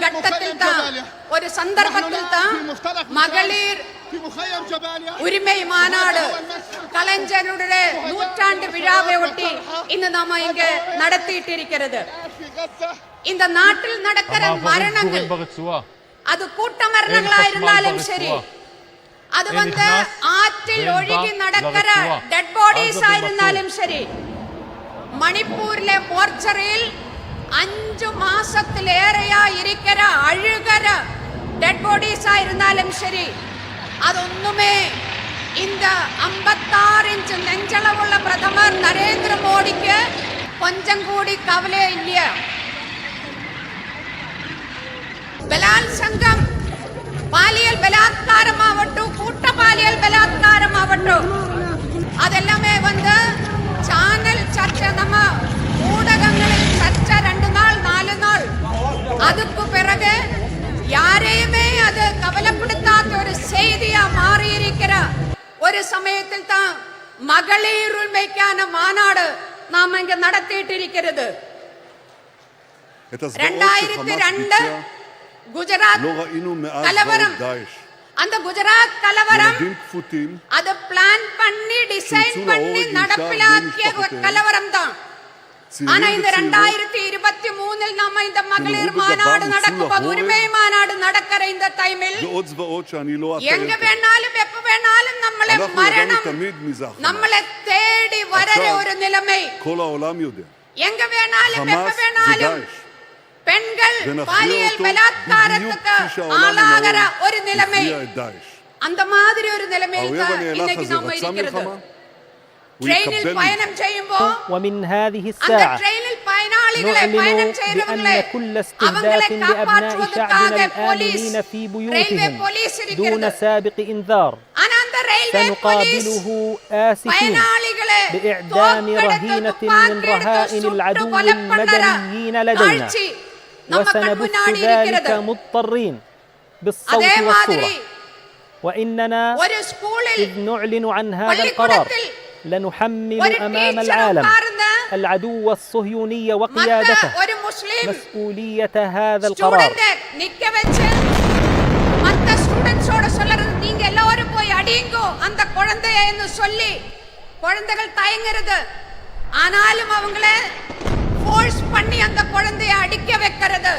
கட்டத்தில் தான், ஒரு சந்தர்ப்பத்தில் தான் மகளிர் உரிமை மாநாடு கலைஞருடைய 100ஆண்டு விழாவை ஒட்டி இന്ന് நாம இங்க நடத்திட்டு இருக்கிறது. இந்த நாட்டில் நடக்கிற மரணங்கள், அது கூட்ட மரணங்களா இருந்தாலும் சரி, அது ஆற்றில் ஒழுகி நடக்கிற டெட் பாடிஸ் ஆயிருந்தாலும் சரி, மணிப்பூரிലെ മോർച്ചറിയിൽ 5 മാസത്തിലേറെയാ ഇരിക്കற അഴുകற ഡെഡ് ബോഡീസ് ആയിരുന്നാലും ശരി, അതൊന്നുമേ இந்த 56 இன்ச் நெஞ்சளவுள்ள பிரதமர் நரேந்திர மோடிக்கு கொஞ்சம் கூடி கவலை இல்லையா? ബലാത്സംഗം, പാലിയൽ ബലാത്കാരമാവട്ടെ, കൂട്ട പാലിയൽ ബലാത്കാരമാവട്ടെ, അതെല്ലാമേ ചാനൽ ചർച്ച, നമ്മ ஊடகங்களில் சர்ச்சை 2 நாள் 4 நாள், அதுக்கு பிறகு யாரையுமே அது கவலைப்படுத்தாத ஒரு செய்தியா மாறி இருக்கிற ஒரு சமயத்தில் தான் மகளிர் உரிமைக்கான மாநாடு நாம இங்க நடத்திட்டு இருக்கிறது. 2002 குஜராத் கலவரம், அந்த குஜராத் கலவரம் அது பிளான் பண்ணி டிசைன் பண்ணி நடப்பிலாக்கிய கலவரம் தான். ஆனா இந்த 2023 நம்ம இந்த மகளிர் மாநாடு நடக்கும்போது, உரிமை மாநாடு நடக்கிற இந்த டைமில் எங்க வேணாலும் எப்ப வேணாலும் நம்மளை மரணம் நம்மளை தேடி வர ஒரு நிலைமை, எங்க வேணாலும் எப்ப வேணாலும் பெண்கள் பாலியல் பலாத்காரத்துக்கு ஆளாகிற ஒரு நிலைமை, அந்த மாதிரி ஒரு நிலைமையில் தான் இன்னைக்கு நாம இருக்கிறது. ட்ரெயினில் பயணம் செய்யும்போது
ومن هذه الساعة نعلن بأن كل استهداف لأبناء شعبنا الآمنين في بيوتهم دون سابق إنذار سنقابله آسفين بإعدام رهينة من رهائن العدو المدنيين لدينا، وسنبث ذلك مضطرين بالصوت والصورة. وإننا إذ نعلن عن هذا القرار لنحمل أمام العالم العدو الصهيوني وقيادته مسؤولية هذا القرار.
நீங்க எல்லாரும் போய் அடிங்கோ அந்த குழந்தைய என்று சொல்லி குழந்தைகள் தயங்குறது, ஆனாலும் அவங்கள ஃபோர்ஸ் பண்ணி அந்த குழந்தைய அடிக்க வைக்கிறது,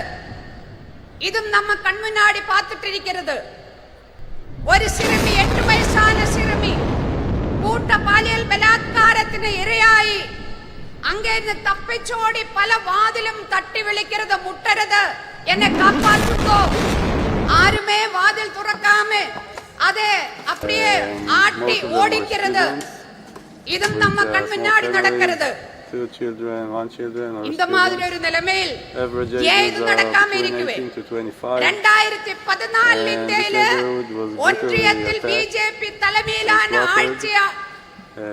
இது நம்ம கண் முன்னாடி பார்த்துட்டு இருக்கிறது. ஒரு சிறுமி, 8 வயசான சிறுமி கூட்ட பாலியல் பலாத்காரത്തിന് ഇരയായി அங்கிருந்து தப்பிச்சோடி பல வாதிலும் தட்டி விളിக்கிறது, முட்டறது, என்னை காப்பாற்றுங்கோ. ஆருமே வாதில் துறக்காம அதே அப்படியே ஆட்டி ஓடிக்கிறது, இதும் நம்ம கண் முன்னாடி நடக்கிறது. இந்த மாதிரி ஒரு நிலைமையில் ஏன் இது நடக்காம இருக்குவே? 2014 இந்தியில ஒன்றியத்தில் பிஜேபி தலைமையிலான ஆட்சி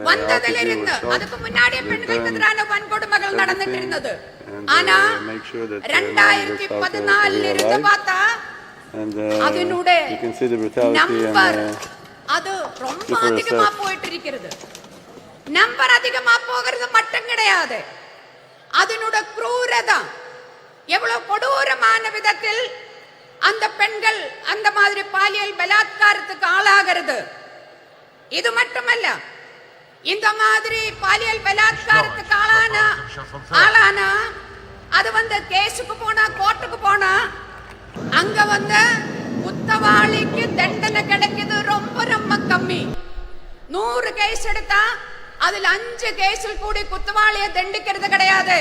வந்ததிலிருந்து அதுக்கு முன்னாடியே பெண்களுக்கு எதிரான வன்கொடுமைகள் நடந்துட்டு இருந்தது. ஆனா 2014 இருந்து பார்த்தா அதனுடைய நம்பர் அது ரொம்ப அதிகமா போயிட்டு இருக்கிறது. நம்பர் அதிகமா போகிறது மட்டும் கிடையாது, அதனுடைய க்ரூரதா எவ்வளவு கொடூரமான விதத்தில் அந்த பெண்கள் அந்த மாதிரி பாலியல் பலாத்காரத்துக்கு ஆளாகிறது. இது மட்டுமல்ல, இந்த மாதிரி பாலியல் பலாத்காரத்துக்கு ஆளானா அது வந்து கேஸுக்கு போனா கோர்ட்டுக்கு போனா அங்க வந்து குத்தவாளிக்கு தண்டனை கிடைக்குது ரொம்ப ரொம்ப கம்மி. 100 கேஸ் எடுத்தா அதுல 5 கேஸில் கூடி குத்தவாளியை தண்டிக்கிறது கிடையாது.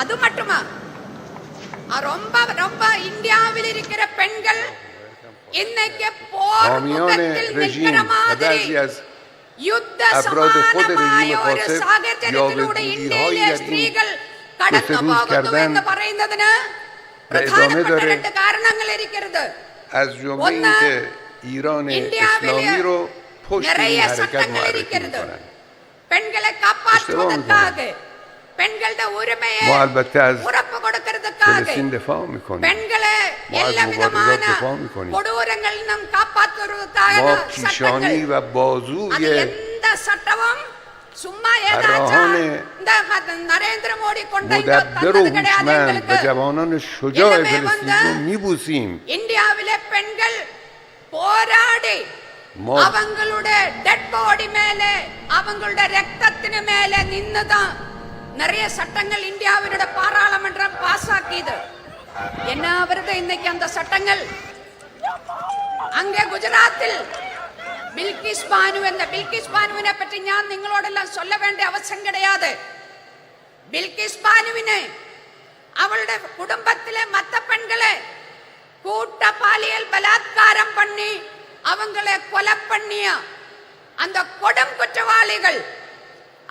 அது மட்டுமா ரொம்ப ரொம்ப இந்தியாவில் இருக்கிற பெண்கள் இன்னைக்கு போர் முகத்தில் நிற்கிற மாதிரி யுத்த சமானമായ ഒരു സാഹചര്യത്തിലൂടെ ഇന്ത്യയിലെ സ്ത്രീകൾ കടന്നു പോകുന്നു എന്ന് പറയുന്നതിന് പ്രധാനപ്പെട്ട 2 കാരണങ്ങൾ ഇരിക്കുന്നത്. ഒന്ന്, ഇന്ത്യയിലെ நிறைய சட்டங்கள் இருக்கிறது பெண்களை காப்பாற்றுவதற்காக, பெண்களுடைய உரிமையை உறப்பு கொடுக்கிறதுக்காக, பெண்களை எல்லா விதமான கொடூரங்களிலும் காப்பாற்றுவதற்காக சட்டங்கள். எந்த சட்டமும் சும்மா ஏதாச்சும் இந்த நரேந்திர மோடி கொண்டு தந்தது கிடையாது. இந்தியாவிலே பெண்கள் போராடி அவங்களுடைய டெட் பாடி மேல அவங்களுடைய ரத்தத்தின் மேல நின்னுதான் நிறைய சட்டங்கள் இந்தியாவினோட பாராளுமன்றம் பாஸ் ஆக்கியது. என்ன வருது இன்னைக்கு அந்த சட்டங்கள்? அங்கே குஜராத்தில் பில்கிஸ் பானு, இந்த பில்கிஸ் பானுவிനെ பற்றி நான் നിങ്ങളോടെല്ലാം சொல்ல வேண்டிய அவசியம் கிடையாது. பில்கிஸ் பானுவிനെ அவளுடைய குடும்பத்திலே மற்ற பெண்களை கூட்ட பாலியல் பலாத்காரம் பண்ணி அவங்களை கொலை பண்ணிய அந்த கொடும் குற்றவாளிகள்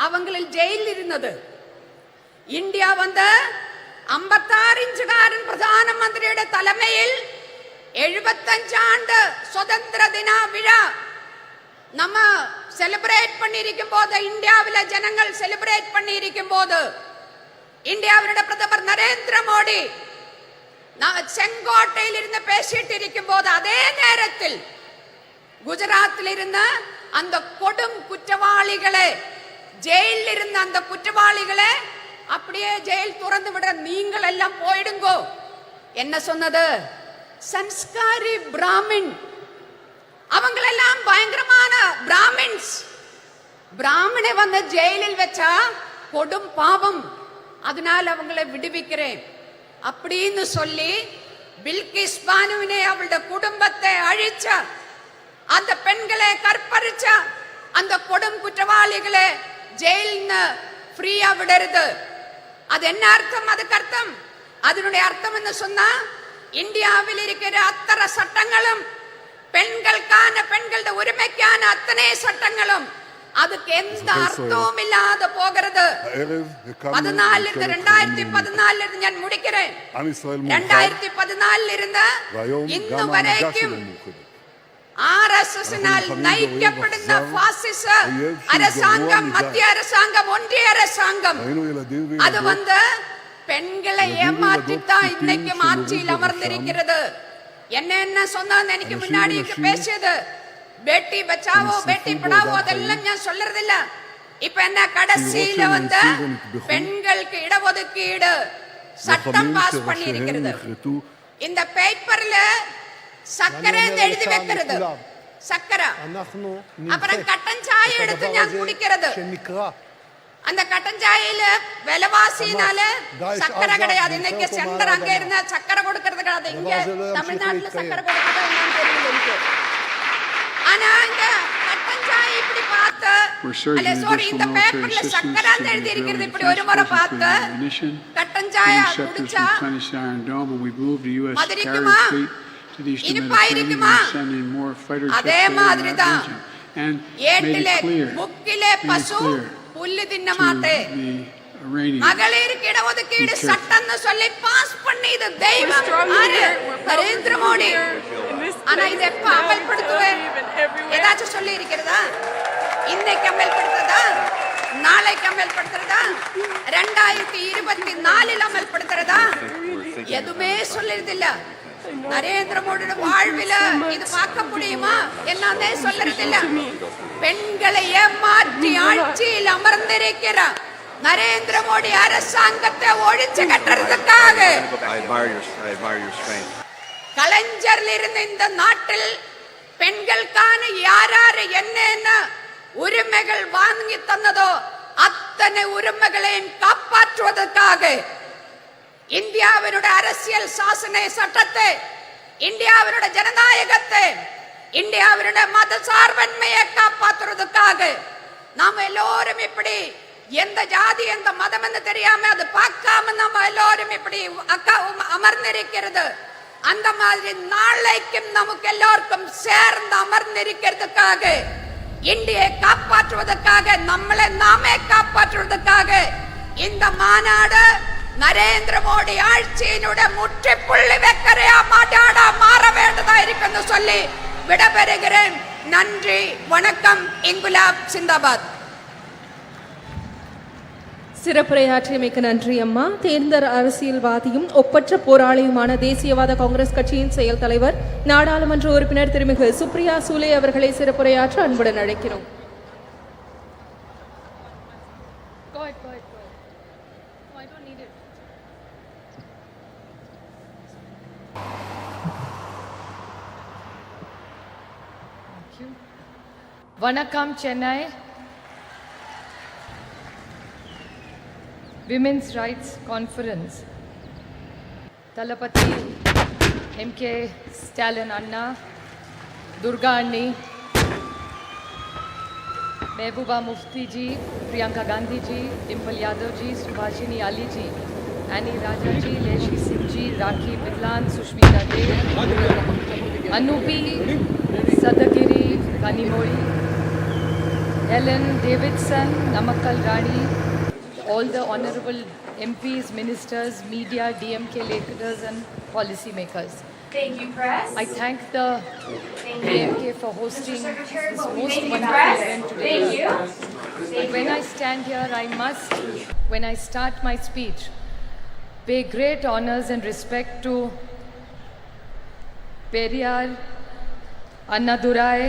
அவங்களில் ஜெயிலில் இருந்தது. இந்தியா வந்து 56 ഇഞ്ചുകാരൻ പ്രധാനമന്ത്രിയുടെ തലമയിൽ 75 ആണ്ട് சுதந்திர தின விழா நம்ம செலிப்ரேட் பண்ணியிருக்கும் போது, இந்தியாவில ஜனங்கள் செலிப்ரேட் பண்ணியிருக்கும் போது, இந்தியாவினுடைய பிரதமர் நரேந்திர மோடி செங்கோட்டையில் இருந்து பேசிட்டு இருக்கும் போது, அதே நேரத்தில் குஜராத்தில் இருந்த அந்த கொடும் குற்றவாளிகளை, ஜெயிலில் இருந்த அந்த குற்றவாளிகளை அப்படியே ஜெயில் துறந்து விட நீங்கள் எல்லாம் போயிடுங்கோ என்ன சொன்னது? சன்ஸ்காரி பிராமின், அவங்களெல்லாம் பயங்கரமான பிராமின்ஸ். பிராமணை வந்து ஜெயிலில் வச்சா கொடும் பாவம், அதனால அவங்களை விடுவிக்கிறேன் அப்படின்னு சொல்லி பில்கிஸ் பானுவினை அவளுடைய குடும்பத்தை அழிச்ச, அந்த பெண்களை கற்பழிச்ச அந்த கொடும் குற்றவாளிகளை ஜெயில்னு ஃப்ரீயா விடுறது. அது என்ன அர்த்தம்? அதுக்கு அர்த்தம், அதனுடைய அர்த்தம் என்ன சொன்னா, இந்தியாவில் இருக்கிற அத்தனை சட்டங்களும் பெண்களுக்கான, பெண்களுடைய உரிமைக்கான அத்தனை சட்டங்களும் அதுக்கு எந்த அர்த்தமும் இல்லாத போகிறது. 2014 ഞാൻ முடிக்கிறேன். 2014 இருந்து ഇന്ന് വരേക്കും RSSனால் நயிக்கப்படுന്ന பாசிச அரசாங்கம், மத்திய அரசாங்கம், ஒன்றிய அரசாங்கம், அது வந்து பெண்களை ஏமாற்றித்தான் இன்னைக்கு ஆட்சியில் அமர்ந்திருக்கிறது. என்ன சொன்னான்னு எனக்கு முன்னாடி பேசியது, பேட்டி பச்சாவோ பேட்டி படாவோ அதெல்லாம் நான் சொல்றதில்ல. இப்ப என்ன கடைசியில வந்து பெண்களுக்கு இடஒதுக்கீடு சட்டம் பாஸ் பண்ணி இருக்கிறது. இந்த பேப்பர்ல சக்கரை எழுதி வைக்கிறது, சக்கரை, அப்புறம் கட்டன் சாயை எடுத்து நான் குடிக்கிறது. அந்த கட்டன் சாயில விலைவாசினால சக்கரை கிடையாது. இன்னைக்கு சென்டர் அங்க இருந்த சக்கரை கொடுக்கறது கிடையாது. இங்க தமிழ்நாட்டுல சக்கரை கொடுக்கறது என்னன்னு தெரியல எனக்கு. ஆனா இங்க கட்டன் சாய் இப்படி பார்த்து, அல்ல சாரி, இந்த பேப்பர்ல சக்கரை எழுதி இருக்கிறது இப்படி ஒரு முறை பார்த்து கட்டன் சாய குடிச்சா மதுரைக்குமா இனிப்பாயிருக்குமா? அதே மாதிரிதான் ஏட்டிலே முக்கிலே பசு புல்லு தின்ன மாட்டே. மகளிருக்கு இடஒதுக்கீடு சட்டம் சொல்லி பாஸ் பண்ணி இது தெய்வம் நரேந்திர மோடி. ஆனா இதை எப்ப அமல்படுத்துவேன்? ஏதாச்சும் சொல்லி இருக்கிறதா? இன்னைக்கு அமல்படுத்துறதா? நாளைக்கு அமல்படுத்துறதா? 2024 அமல்படுத்துறதா? எதுவுமே சொல்லிருதில்ல. நரேந்திர மோடியோட வாழ்வில இது பார்க்க முடியுமா? என்னன்னே சொல்றதில்ல. பெண்களை ஏமாற்றி ஆட்சியில் அமர்ந்திருக்கிற நரேந்திர மோடி அரசாங்கத்தை ஒழிச்சு கட்டுறதுக்காக கலைஞர்ல இருந்த இந்த நாட்டில் பெண்களுக்கான யார் யாரு என்ன உரிமைகள் வாங்கி தந்ததோ அத்தனை உரிமைகளையும் காப்பாற்றுவதற்காக இந்தியாவினுடைய அரசியல் சாசன சட்டத்தை, இந்தியாவினுடைய ஜனநாயகத்தை, இந்தியாவினுடைய மத சார்பன்மையை காப்பாற்றுவதற்காக நாம் எல்லோரும் இப்படி எந்த ஜாதி எந்த மதம் என்று தெரியாம அது பார்க்காம நம்ம எல்லோரும் இப்படி அமர்ந்திருக்கிறது. அந்த மாதிரி நாளைக்கும் நமக்கு எல்லோருக்கும் சேர்ந்து அமர்ந்திருக்கிறதுக்காக, இந்தியை காப்பாற்றுவதற்காக, நம்மளை நாமே காப்பாற்றுவதற்காக இந்த மாநாடு நரேந்திர மோடி ஆட்சியினுடைய முற்றுப்புள்ளி வைக்கிற மாநாடா மாற வேண்டதா இருக்குன்னு சொல்லி விடைபெறுகிறேன். நன்றி, வணக்கம். இன்குலாப் சிந்தாபாத்.
சிறப்புரையாற்றியமைக்கு நன்றி அம்மா. தேர்ந்த அரசியல்வாதியும் ஒப்பற்ற போராளியுமான தேசியவாத காங்கிரஸ் கட்சியின் செயல் தலைவர் நாடாளுமன்ற உறுப்பினர் திருமிகு சுப்ரியா சூலே அவர்களை சிறப்புரையாற்ற அன்புடன் அழைக்கிறோம்.
Vanakkam Chennai. Women's Rights Conference. Talapati MK Stalin Anna, Durga Anni, Mehbooba Mufti ji, Priyanka Gandhi ji, Dimple Yadav ji, Subhashini Ali ji, Annie Raja ji, Leshi Singh ji, Rakhi Bidlan, Sushmita Dev, Anupi Sadagiri Kanimoli, Helen Davidson, Namakkal Rani, all the honorable MPs, ministers, media, DMK leaders and policy makers.
Thank you, press.
I thank the DMK for hosting this most wonderful event today.
Thank you.
When I stand here, I must, when I start my speech, pay great honors and respect to Periyar, Annadurai,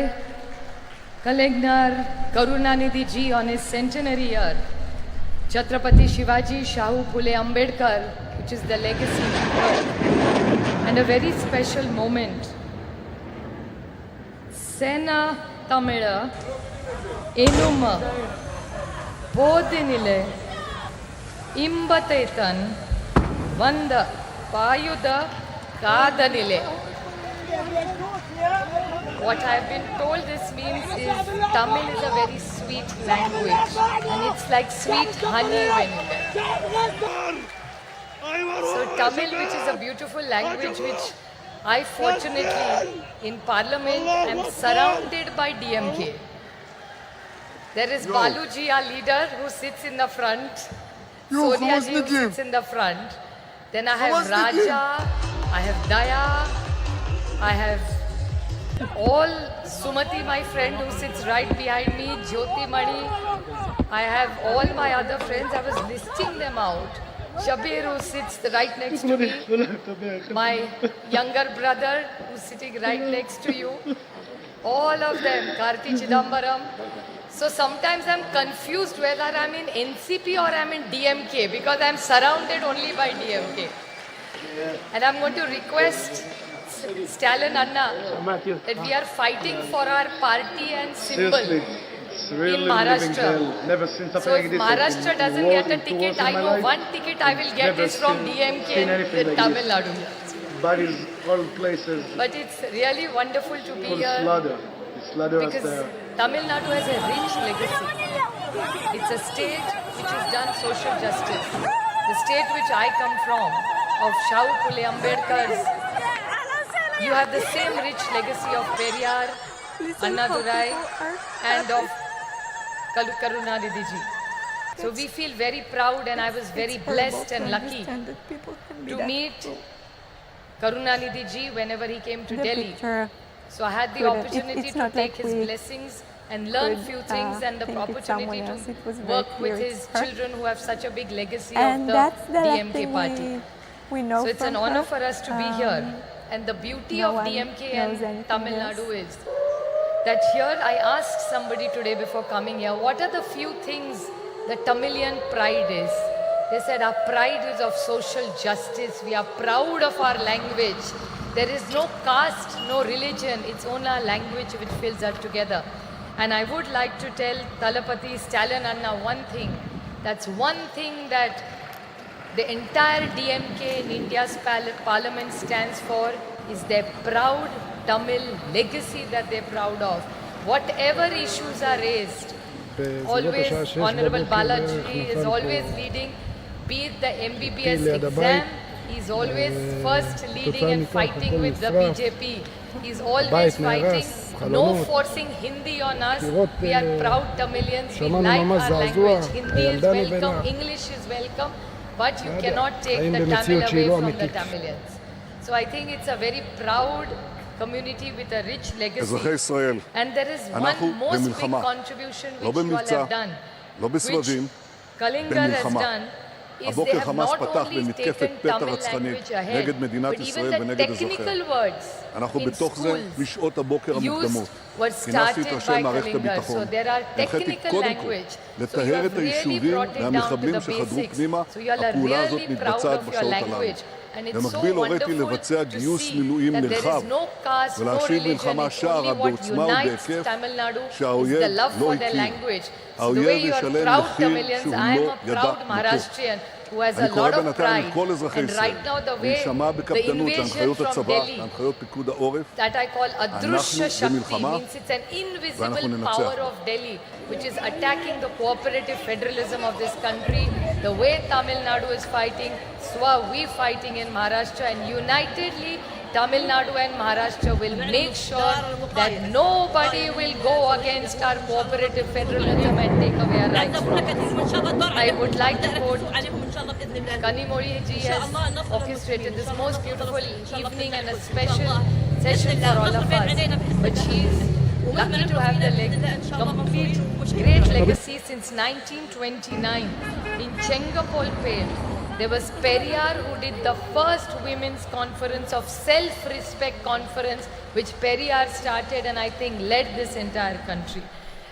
Kalingnar, Karunanidhi ji on his centenary year, Chhatrapati Shivaji Shahu Phule Ambedkar, which is the legacy and a very special moment. Sena Tamila Enuma Bodinile Imbatetan Vanda Payuda Kadanile. What I have been told this means is Tamil is a very sweet language and it's like sweet honey when you get. So Tamil, which is a beautiful language, which I fortunately in Parliament am surrounded by DMK. There is Baluji, our leader, who sits in the front. Sonia ji, who sits in the front. Then I have Raja, I have Daya, I have all Sumati, my friend, who sits right behind me, Jyoti Mani. I have all my other friends. I was listing them out. Shabir, who sits right next to me. My younger brother, who's sitting right next to you. All of them. Karti Chidambaram. So sometimes I'm confused whether I'm in NCP or I'm in DMK because I'm surrounded only by DMK. And I'm going to request Stalin Anna that we are fighting for our party and symbol in Maharashtra. So if Maharashtra doesn't get a ticket, I know one ticket I will get is from DMK in Tamil Nadu. But it's really wonderful to be here because Tamil Nadu has a rich legacy. It's a state which has done social justice. The state which I come from, of Shahu Phule Ambedkar's, you have the same rich legacy of Periyar, Annadurai and of Karunanidhi ji. So we feel very proud and I was very blessed and lucky to meet Karunanidhi ji whenever he came to Delhi. So I had the opportunity to take his blessings and learn few things and the opportunity to work with his children who have such a big legacy of the DMK party. So it's an honor for us to be here. And the beauty of DMK and Tamil Nadu is that here I asked somebody today before coming here, what are the few things the Tamilian pride is? They said our pride is of social justice. We are proud of our language. There is no caste, no religion. It's only our language which fills us together. And I would like to tell Talapati Stalin Anna one thing. That's one thing that the entire DMK in India's parliament stands for, is their proud Tamil legacy that they're proud of. Whatever issues are raised, always Honorable Balaji is always leading, be it the MBBS exam, he's always first leading and fighting with the BJP. He's always fighting, no forcing Hindi on us. We are proud Tamilians, we like our language. Hindi is welcome, English is welcome, but you cannot take the Tamil away from the Tamilians. So I think it's a very proud community with a rich legacy. And there is one most big contribution which you all have done, which Kalinga has done, is they have not only taken Tamil language ahead, but even the technical words in schools used were started by Kalinga. So there are technical language. So you have really brought it down to the basics. So you all are really proud of your language. And it's so wonderful to see that there is no caste, no religion, it's only what unites Tamil Nadu is the love for their language. So the way you are proud Tamilians, I am a proud Maharashtrian who has a lot of pride. And right now the way the invasion from Delhi, that I call Adrushya Shakti, means it's an invisible power of Delhi which is attacking the cooperative federalism of this country. The way Tamil Nadu is fighting, so are we fighting in Maharashtra, and unitedly Tamil Nadu and Maharashtra will make sure that nobody will go against our cooperative federalism and take away our rights from us. I would like to quote Kanimozhi ji has orchestrated this most beautiful evening and a special session for all of us. But she's lucky to have the complete great legacy since 1929 in Chengapolpet. There was Periyar who did the first women's conference of self-respect conference, which Periyar started and I think led this entire country.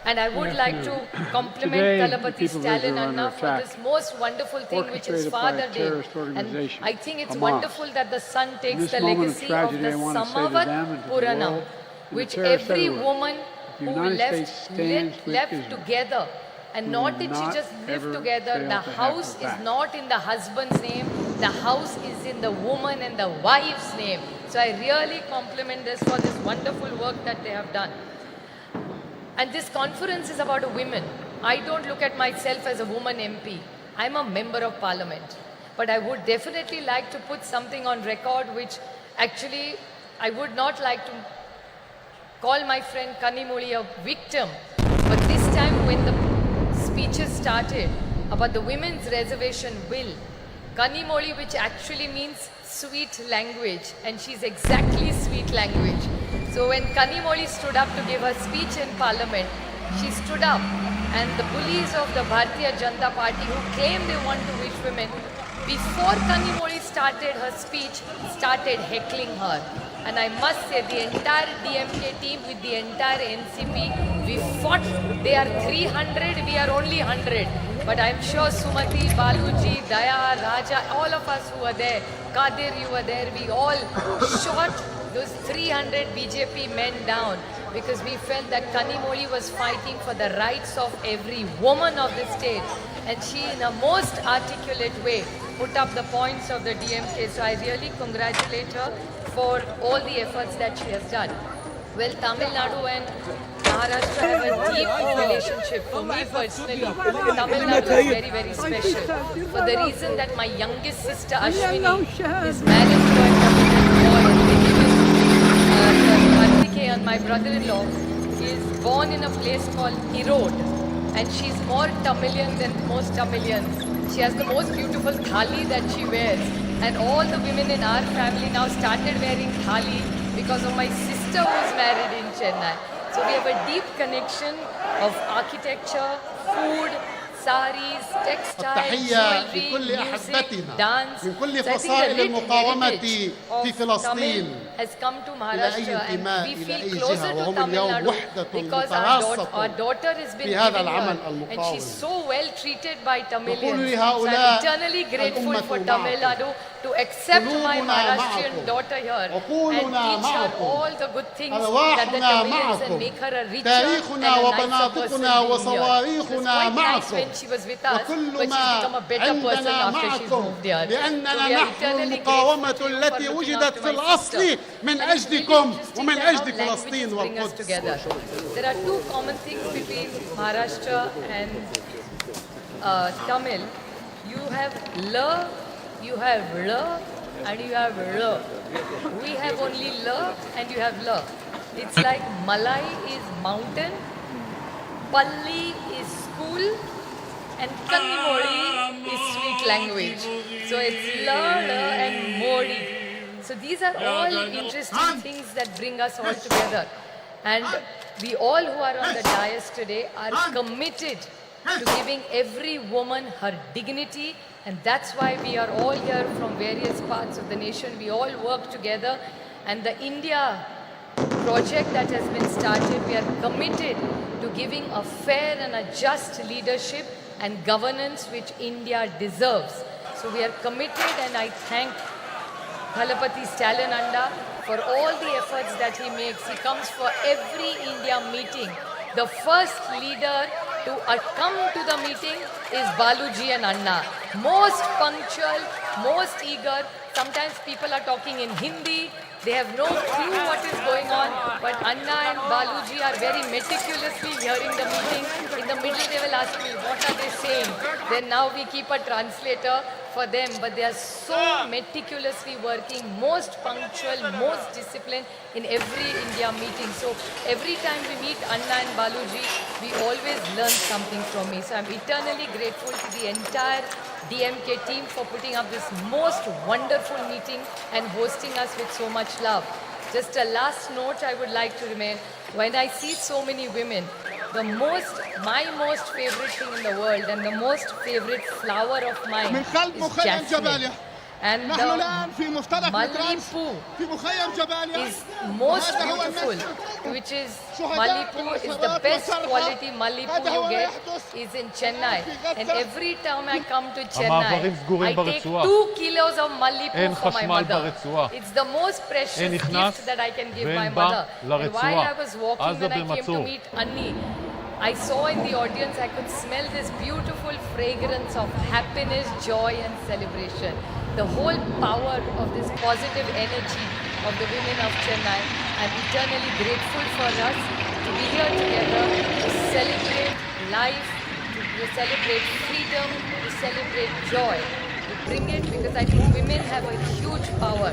And I would like to compliment Talapati Stalin Anna for this most wonderful thing which his father did. And I think it's wonderful that the son takes the legacy of the Samavat Puranam, which every woman who left together. And not that she just lived together, the house is not in the husband's name, the house is in the woman and the wife's name. So I really compliment this for this wonderful work that they have done. And this conference is about women. I don't look at myself as a woman MP. I'm a member of parliament. But I would definitely like to put something on record which actually I would not like to call my friend Kanimozhi a victim. But this time when the speeches started about the women's reservation bill, Kanimozhi, which actually means sweet language, and she's exactly sweet language. So when Kanimozhi stood up to give her speech in parliament, she stood up and the bullies of the Bharatiya Janata Party who claim they want to wish women, before Kanimozhi started her speech, started heckling her. And I must say the entire DMK team with the entire NCP, we fought. They are 300, we are only 100. But I'm sure Sumati, Baluji, Daya, Raja, all of us who were there, Kadir, you were there, we all shot those 300 BJP men down because we felt that Kanimozhi was fighting for the rights of every woman of the state. And she, in a most articulate way, put up the points of the DMK. So I really congratulate her for all the efforts that she has done. Well, Tamil Nadu and Maharashtra have a deep relationship. For me personally, Tamil Nadu is very, very special. For the reason that my youngest sister Ashwini is married to a Tamil boy. And my brother-in-law, is born in a place called Erode. And she's more Tamilian than most Tamilians. She has the most beautiful thali that she wears. And all the women in our family now started wearing thali because of my sister who's married in Chennai. So we have a deep connection of architecture, food, saris, textiles, jewelry, music, dance.
من كل فصائل المقاومة في فلسطين.
has come to Maharashtra and we feel
إلى أي
closer
جهة
to
وهم
Tamil
اليوم
Nadu
وحدة
because our daughter has been
في هذا
living
العمل
here and
المقاوم.
she's so well treated by
نقول
Tamilians. So
لهؤلاء
I'm eternally grateful
الأمة
for Tamil Nadu to accept my
قلوبنا
Maharashtrian
معكم.
daughter here and
عقولنا
teach her
معكم.
all the good things that the
أرواحنا
Tamilians and
معكم.
make her a richer and
تاريخنا
a nicer
وبنادقنا
person being here. It was
وصواريخنا
quite nice
معكم.
when she was with us,
وكل
but she's
ما
become a better person
عندنا
after she's
معكم
moved here. So
لأننا
we are
نحن
eternally
المقاومة
grateful to you for
التي
looking
وجدت
after
في
my
الأصل
sister.
من
And it's really
أجلكم
interesting
ومن
that how
أجل فلسطين
languages bring us
والقدس.
together. There are two common things between Maharashtra and Tamil. You have la, you have la, and you have la. We have only la and you have la. It's like Malai is mountain, Palli is school, and Kannimoli is sweet language. So it's la, la, and modi. So these are all interesting things that bring us all together. And we all who are on the dais today are committed to giving every woman her dignity, and that's why we are all here from various parts of the nation. We all work together, and the India project that has been started, we are committed to giving a fair and a just leadership and governance which India deserves. So we are committed, and I thank Thalapathy Stalinanda for all the efforts that he makes. He comes for every India meeting. The first leader to come to the meeting is Baluji and Anna. Most punctual, most eager. Sometimes people are talking in Hindi. They have no clue what is going on. But Anna and Baluji are very meticulously hearing the meeting. In the middle they will ask me, what are they saying? Then now we keep a translator for them. But they are so meticulously working, most punctual, most disciplined in every India meeting. So every time we meet Anna and Baluji, we always learn something from me. So I'm eternally grateful to the entire DMK team for putting up this most wonderful meeting and hosting us with so much love. Just a last note I would like to remain. When I see so many women, my most favorite thing in the world and the most favorite flower of mine is jasmine. And the Mallipu is most beautiful, which is Mallipu is the best quality Mallipu you get is in Chennai. And every time I come to Chennai, I take 2 kilos of Mallipu for my mother. It's the most precious gift that I can give my mother. And while I was walking when I came to meet Anni, I saw in the audience, I could smell this beautiful fragrance of happiness, joy and celebration. The whole power of this positive energy of the women of Chennai. I'm eternally grateful for us to be here together to celebrate life, to celebrate freedom, to celebrate joy. To bring it because I think women have a huge power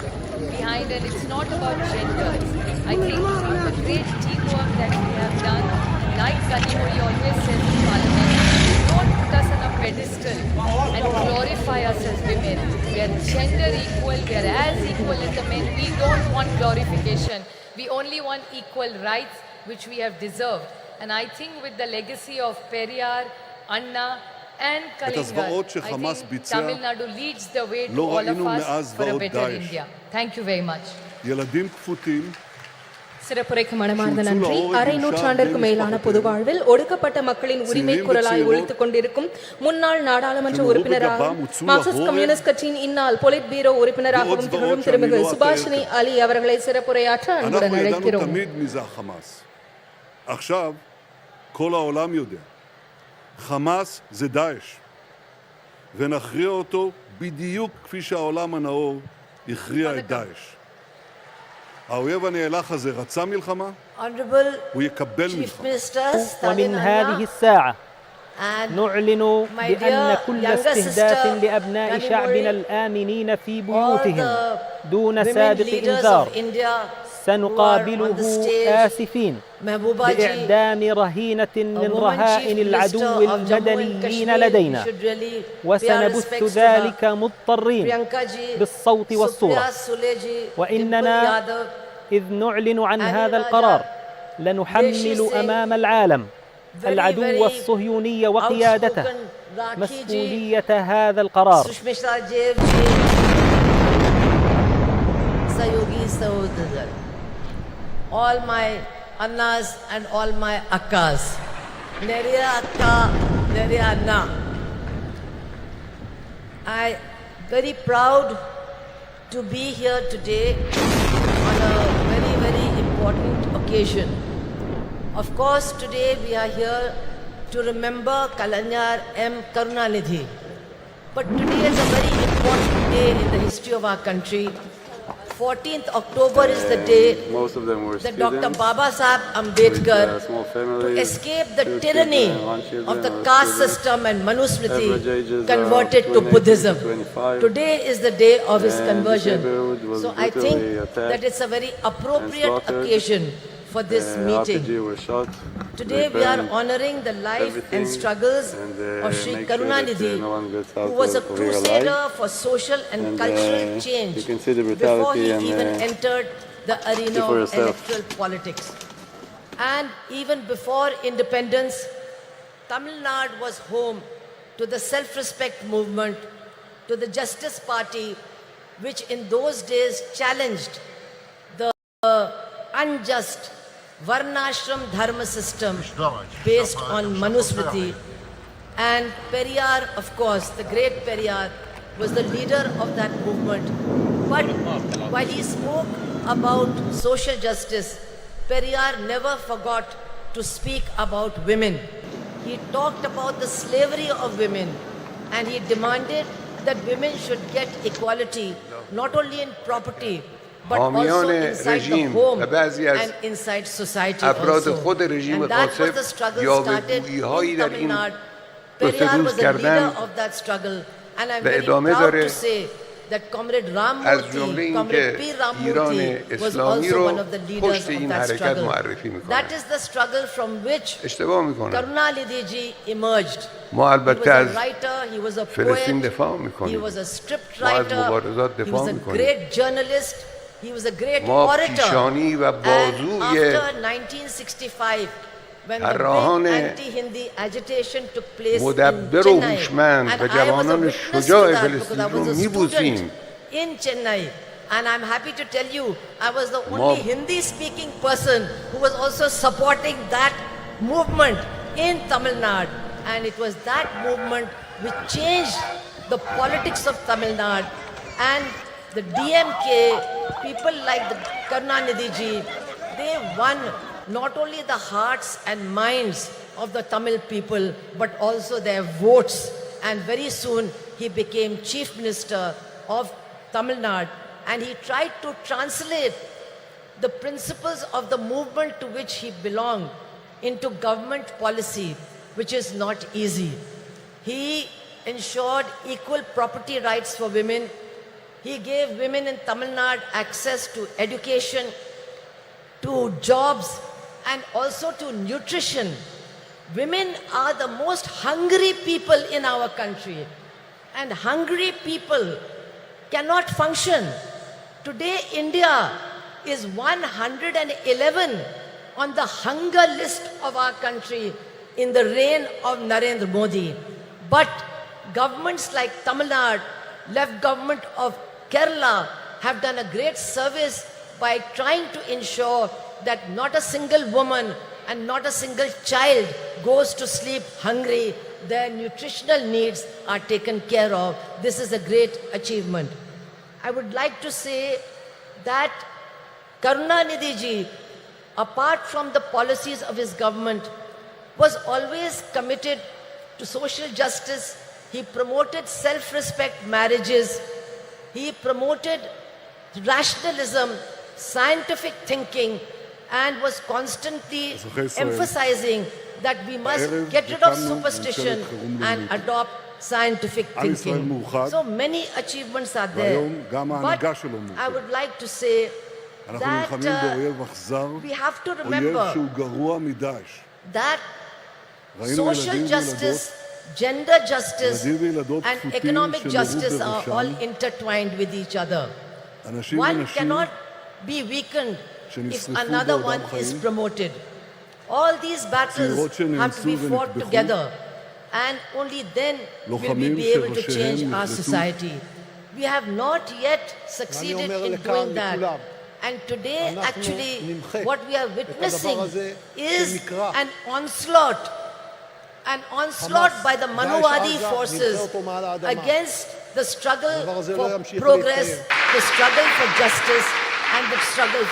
behind it. It's not about genders. I think the great teamwork that we have done, like Kanimori always says in Parliament, don't put us on a pedestal and glorify us as women. We are gender equal, we are as equal as the men. We don't want glorification. We only want equal rights, which we have deserved. And I think with the legacy of Periyar, Anna, and Kalinga, I think Tamil Nadu leads the way to all of us for a better India. Thank you very much.
ילדים כפותים
சிறப்புரைக்கு மனமார்ந்த நன்றி. அரை நூற்றாண்டிற்கு மேலான பொது வாழ்வில் ஒடுக்கப்பட்ட மக்களின் உரிமை குரலாய் ஒலித்துக் கொண்டிருக்கும் முன்னாள் நாடாளுமன்ற உறுப்பினராகவும் மார்க்சிஸ்ட் கம்யூனிஸ்ட் கட்சியின் இந்நாள் பொலிட் பீரோ உறுப்பினராகவும் திகழும் திருமிகு சுபாஷினி அலி அவர்களை சிறப்புரையாற்ற அன்புடன் அழைக்கிறோம்.
תמיד מי זה החמאס. עכשיו כל העולם יודע. חמאס זה דאעש. ונכריע אותו בדיוק כפי שהעולם הנאור הכריע את דאעש. האויב הנאלח הזה רצה מלחמה, הוא יקבל מלחמה.
ومن هذه الساعة نعلن بأن كل استهداف لأبناء شعبنا الآمنين في بيوتهم دون سابق إنذار سنقابله آسفين بإعدام رهينة من رهائن العدو المدنيين لدينا، وسنبث ذلك مضطرين بالصوت والصورة. وإننا إذ نعلن عن هذا القرار لنحمل أمام العالم العدو الصهيوني وقيادته مسؤولية هذا القرار.
Sayogi Sahodar, all my Annas and all my Akkas. Neriya Akka, Neriya Anna. I am very proud to be here today on a very, very important occasion. Of course, today we are here to remember Kalanyar M. Karunanidhi. But today is a very important day in the history of our country. 14th October is the day
most of them were
that
students,
Dr. Baba Sahib Ambedkar,
small
to
families,
escape the
2
tyranny
children, 1 children,
of the
or
caste
students.
system and
Average
Manusmriti,
ages
converted
are
to
18
Buddhism.
to 25.
Today is the day of his
And
conversion.
this neighborhood was
So I
brutally
think
attacked
that it's a very appropriate
slaughtered.
occasion for this meeting.
RPG were shot.
Today
They
we are
burned
honoring the life
everything
and struggles
and,
of Sri
make sure that,
Karunanidhi,
no one gets out
who was a
of here alive.
crusader for social and cultural
You
change
can see the
before he
brutality and
even entered the arena
for
of
yourself.
electoral politics. And even before independence, Tamil Nadu was home to the self-respect movement, to the Justice Party, which in those days challenged the unjust Varnashram Dharma system based on Manusmriti. And Periyar, of course, the great Periyar, was the leader of that movement. But while he spoke about social justice, Periyar never forgot to speak about women. He talked about the slavery of women, and he demanded that women should get equality, not only in property, but also inside the home and inside society also. And that was the struggle started in Tamil Nadu. Periyar was the leader of that struggle, and I'm very proud to say that Comrade Ramurthy, Comrade P. Ramurthy was also one of the leaders of that struggle. That is the struggle from which Karunanidhi ji emerged. He was a writer, he was a poet, he was a script writer, he was a great journalist, he was a great orator. And after 1965, when the big anti-Hindi agitation took place in Chennai, and I was a witness to that because I was a student in Chennai. And I'm happy to tell you, I was the only Hindi-speaking person who was also supporting that movement in Tamil Nadu. And it was that movement which changed the politics of Tamil Nadu. And the DMK, people like the Karunanidhi ji, they won not only the hearts and minds of the Tamil people, but also their votes. And very soon he became Chief Minister of Tamil Nadu, and he tried to translate the principles of the movement to which he belonged into government policy, which is not easy. He ensured equal property rights for women. He gave women in Tamil Nadu access to education, to jobs, and also to nutrition. Women are the most hungry people in our country, and hungry people cannot function. Today, India is 111 on the hunger list of our country in the reign of Narendra Modi. But governments like Tamil Nadu, left government of Kerala have done a great service by trying to ensure that not a single woman and not a single child goes to sleep hungry. Their nutritional needs are taken care of. This is a great achievement. I would like to say that Karunanidhi ji, apart from the policies of his government, was always committed to social justice. He promoted self-respect marriages. He promoted rationalism, scientific thinking, and was constantly emphasizing that we must get rid of superstition and adopt scientific thinking. So many achievements are there. But I would like to say that we have to remember that social justice, gender justice, and economic justice are all intertwined with each other. One cannot be weakened if another one is promoted. All these battles have to be fought together, and only then will we be able to change our society. We have not yet succeeded in doing that. And today, actually, what we are witnessing is an onslaught by the Manuwadi forces against the struggle for progress, the struggle for justice, and the struggle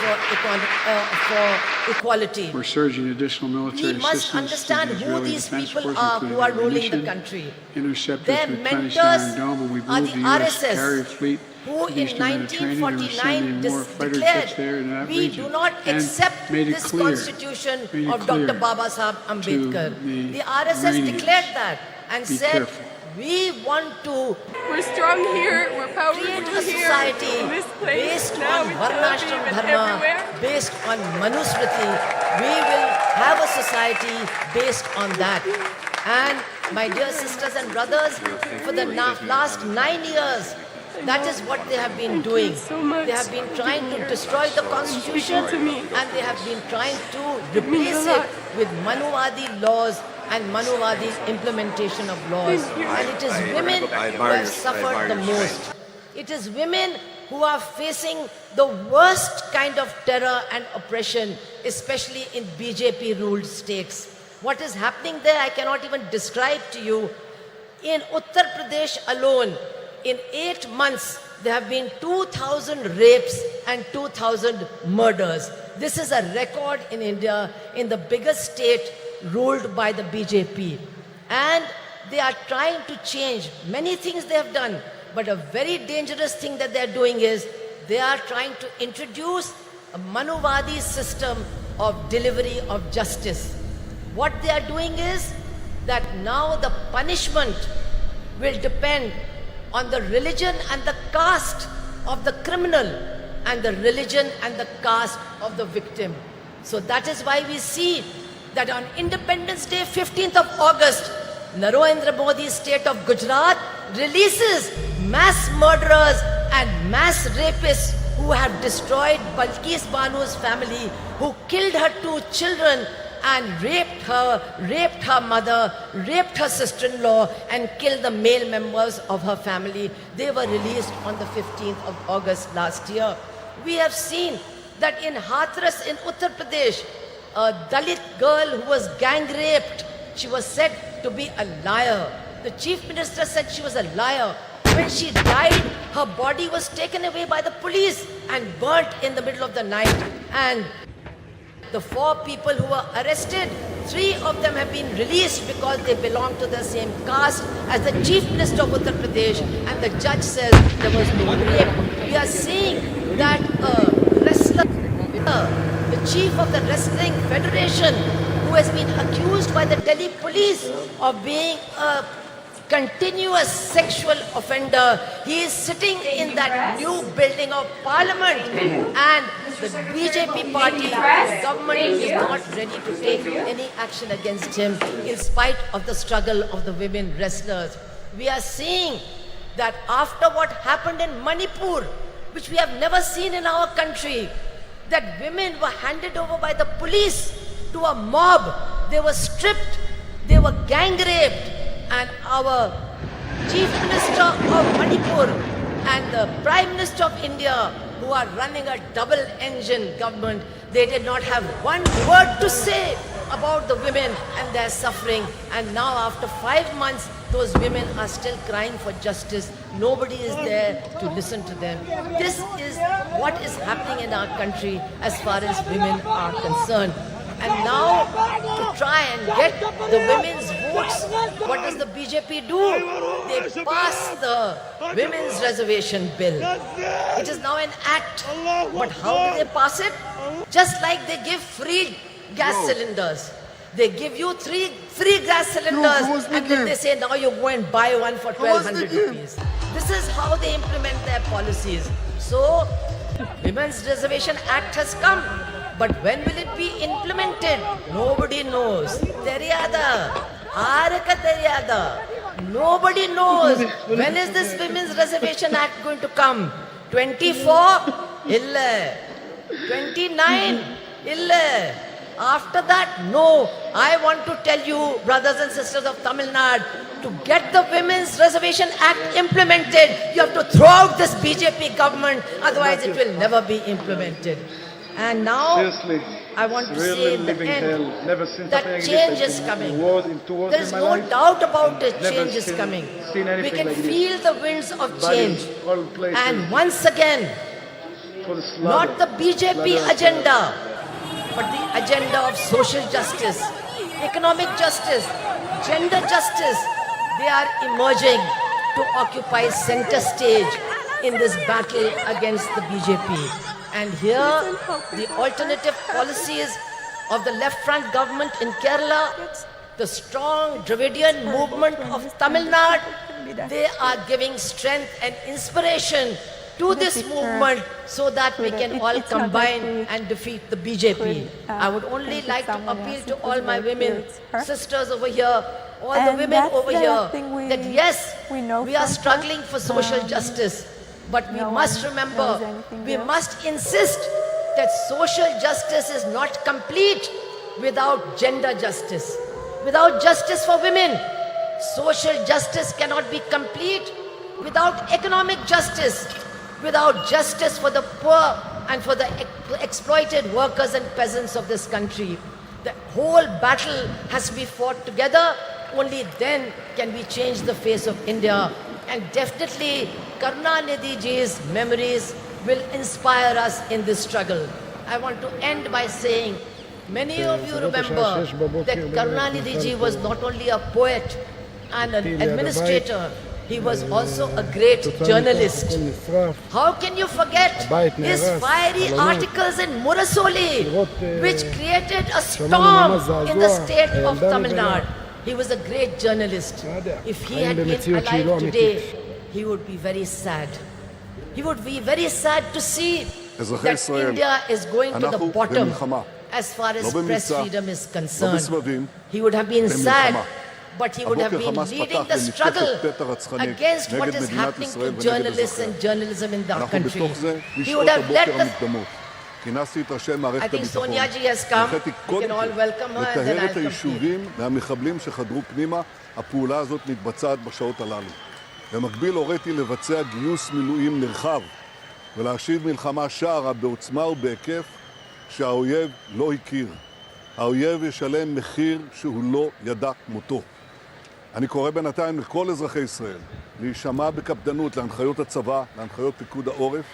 for equality.
We're surging additional military
We must
assistance
understand
to the
who
Israeli
these
Defense
people
Forces,
are who are
including
ruling the
ammunition,
country.
interceptors
Their
replenishing
mentors
Iron Dome, and we
are
moved
the
the U.S.
RSS,
carrier fleet
who
to the
in
Eastern Mediterranean, and we're sending
1949
more fighter
declared,
jets there in that
we
region.
do not
And
accept
made it
this
clear,
constitution
made it
of
clear
Dr. Baba Saheb Ambedkar.
the
The RSS
Iranians,
declared that and
be
said,
careful.
we want to
We're strong here, we're powerful
create
here,
a society
in this place,
based
now
on
in
Varnashram
Tel Aviv and
Dharma,
everywhere.
based on Manusmriti. We will have a society based on that. And my dear sisters and brothers, for the last 9 years, that is what they have been doing. They have been trying to destroy the constitution and they have been trying to replace it with Manuwadi laws and Manuwadi implementation of laws. And it is women who have suffered the most. It is women who are facing the worst kind of terror and oppression, especially in BJP-ruled states. What is happening there, I cannot even describe to you. In Uttar Pradesh alone, in 8 months, there have been 2,000 rapes and 2,000 murders. This is a record in India, in the biggest state ruled by the BJP. And they are trying to change many things they have done. But a very dangerous thing that they are doing is they are trying to introduce a Manuvadi system of delivery of justice. What they are doing is that now the punishment will depend on the religion and the caste of the criminal and the religion and the caste of the victim. So that is why we see that on Independence Day, 15th of August, Narendra Modi's state of Gujarat releases mass murderers and mass rapists who have destroyed Balkis Banu's family, who killed her 2 children and raped her mother, raped her sister-in-law and killed the male members of her family. They were released on the 15th of August last year. We have seen that in Hathras in Uttar Pradesh, a Dalit girl who was gang raped, she was said to be a liar. The chief minister said she was a liar. When she died, her body was taken away by the police and burnt in the middle of the night. And the 4 people who were arrested, 3 of them have been released because they belong to the same caste as the chief minister of Uttar Pradesh, and the judge says there was no rape. We are seeing that a wrestler, the chief of the Wrestling Federation, who has been accused by the Delhi police of being a continuous sexual offender, he is sitting in that new building of parliament, and the BJP party, the government is not ready to take any action against him in spite of the struggle of the women wrestlers. We are seeing that after what happened in Manipur, which we have never seen in our country, that women were handed over by the police to a mob. They were stripped, they were gang raped, and our Chief Minister of Manipur and the Prime Minister of India, who are running a double-engine government, they did not have one word to say about the women and their suffering. And now after 5 months, those women are still crying for justice. Nobody is there to listen to them. This is what is happening in our country as far as women are concerned. And now, to try and get the women's votes, what does the BJP do? They pass the Women's Reservation Bill. It is now an act. But how do they pass it? Just like they give free gas cylinders. They give you 3 free gas cylinders and then they say, now you go and buy one for 1,200 rupees. This is how they implement their policies. So, Women's Reservation Act has come. But when will it be implemented? Nobody knows. Teriyada. Araka teriyada. Nobody knows. When is this Women's Reservation Act going to come? 24? Illa. 29? Illa. After that, no. I want to tell you, brothers and sisters of Tamil Nadu, to get the Women's Reservation Act implemented, you have to throw out this BJP government, otherwise it will never be implemented. And now,
Seriously,
I want to
really
say in the
living
end
hell. Never seen
that
something like
change
this.
is coming.
There
is no doubt about it,
Never
change is
seen-
coming.
seen anything
We can
like this.
feel the winds of
Bodies,
change.
all places.
And once again,
For the slaughter.
not the BJP
Slaughter.
agenda, but the agenda of social justice, economic justice, gender justice, they are emerging to occupy center stage in this battle against the BJP. And here, the alternative policies of the left front government in Kerala, the strong Dravidian movement of Tamil Nadu, they are giving strength and inspiration to this movement so that we can all combine and defeat the BJP. I would only like to appeal to all my women, sisters over here, all the women over here, that yes, we are struggling for social justice, but we must remember, we must insist that social justice is not complete without gender justice, without justice for women. Social justice cannot be complete without economic justice, without justice for the poor and for the exploited workers and peasants of this country. The whole battle has to be fought together. Only then can we change the face of India. And definitely, Karunanidhi ji's memories will inspire us in this struggle. I want to end by saying, many of you remember that Karunanidhi ji was not only a poet and an administrator, he was also a great journalist. How can you forget his fiery articles in Murasoli, which created a storm in the state of Tamil Nadu? He was a great journalist. If he had been alive today, he would be very sad. He would be very sad to see that India is going to the bottom as far as press freedom is concerned. He would have been sad, but he would have been leading the struggle against what is happening to journalists and journalism in our country. He would have led the... I think Sonia ji has come. You can all welcome her and then
לטהר
I'll
את היישובים מהמחבלים שחדרו פנימה. הפעולה הזאת מתבצעת בשעות הללו. במקביל הוריתי לבצע גיוס מילואים נרחב ולהשיב מלחמה שערה בעוצמה ובהיקף שהאויב לא הכיר. האויב ישלם מחיר שהוא לא ידע מותו. אני קורא בינתיים לכל אזרחי ישראל להישמע בקפדנות להנחיות הצבא, להנחיות פיקוד העורף.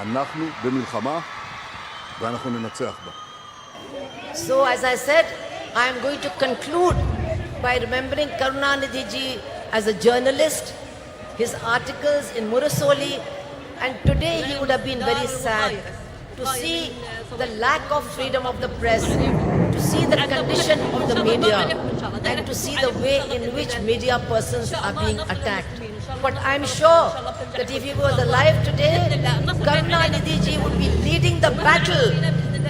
אנחנו במלחמה ואנחנו ננצח בה.
So as I said, I am going to conclude by remembering Karunanidhi ji as a journalist, his articles in Murasoli, and today he would have been very sad to see the lack of freedom of the press, to see the condition of the media, and to see the way in which media persons are being attacked. But I'm sure that if he was alive today, Karunanidhi ji would be leading the battle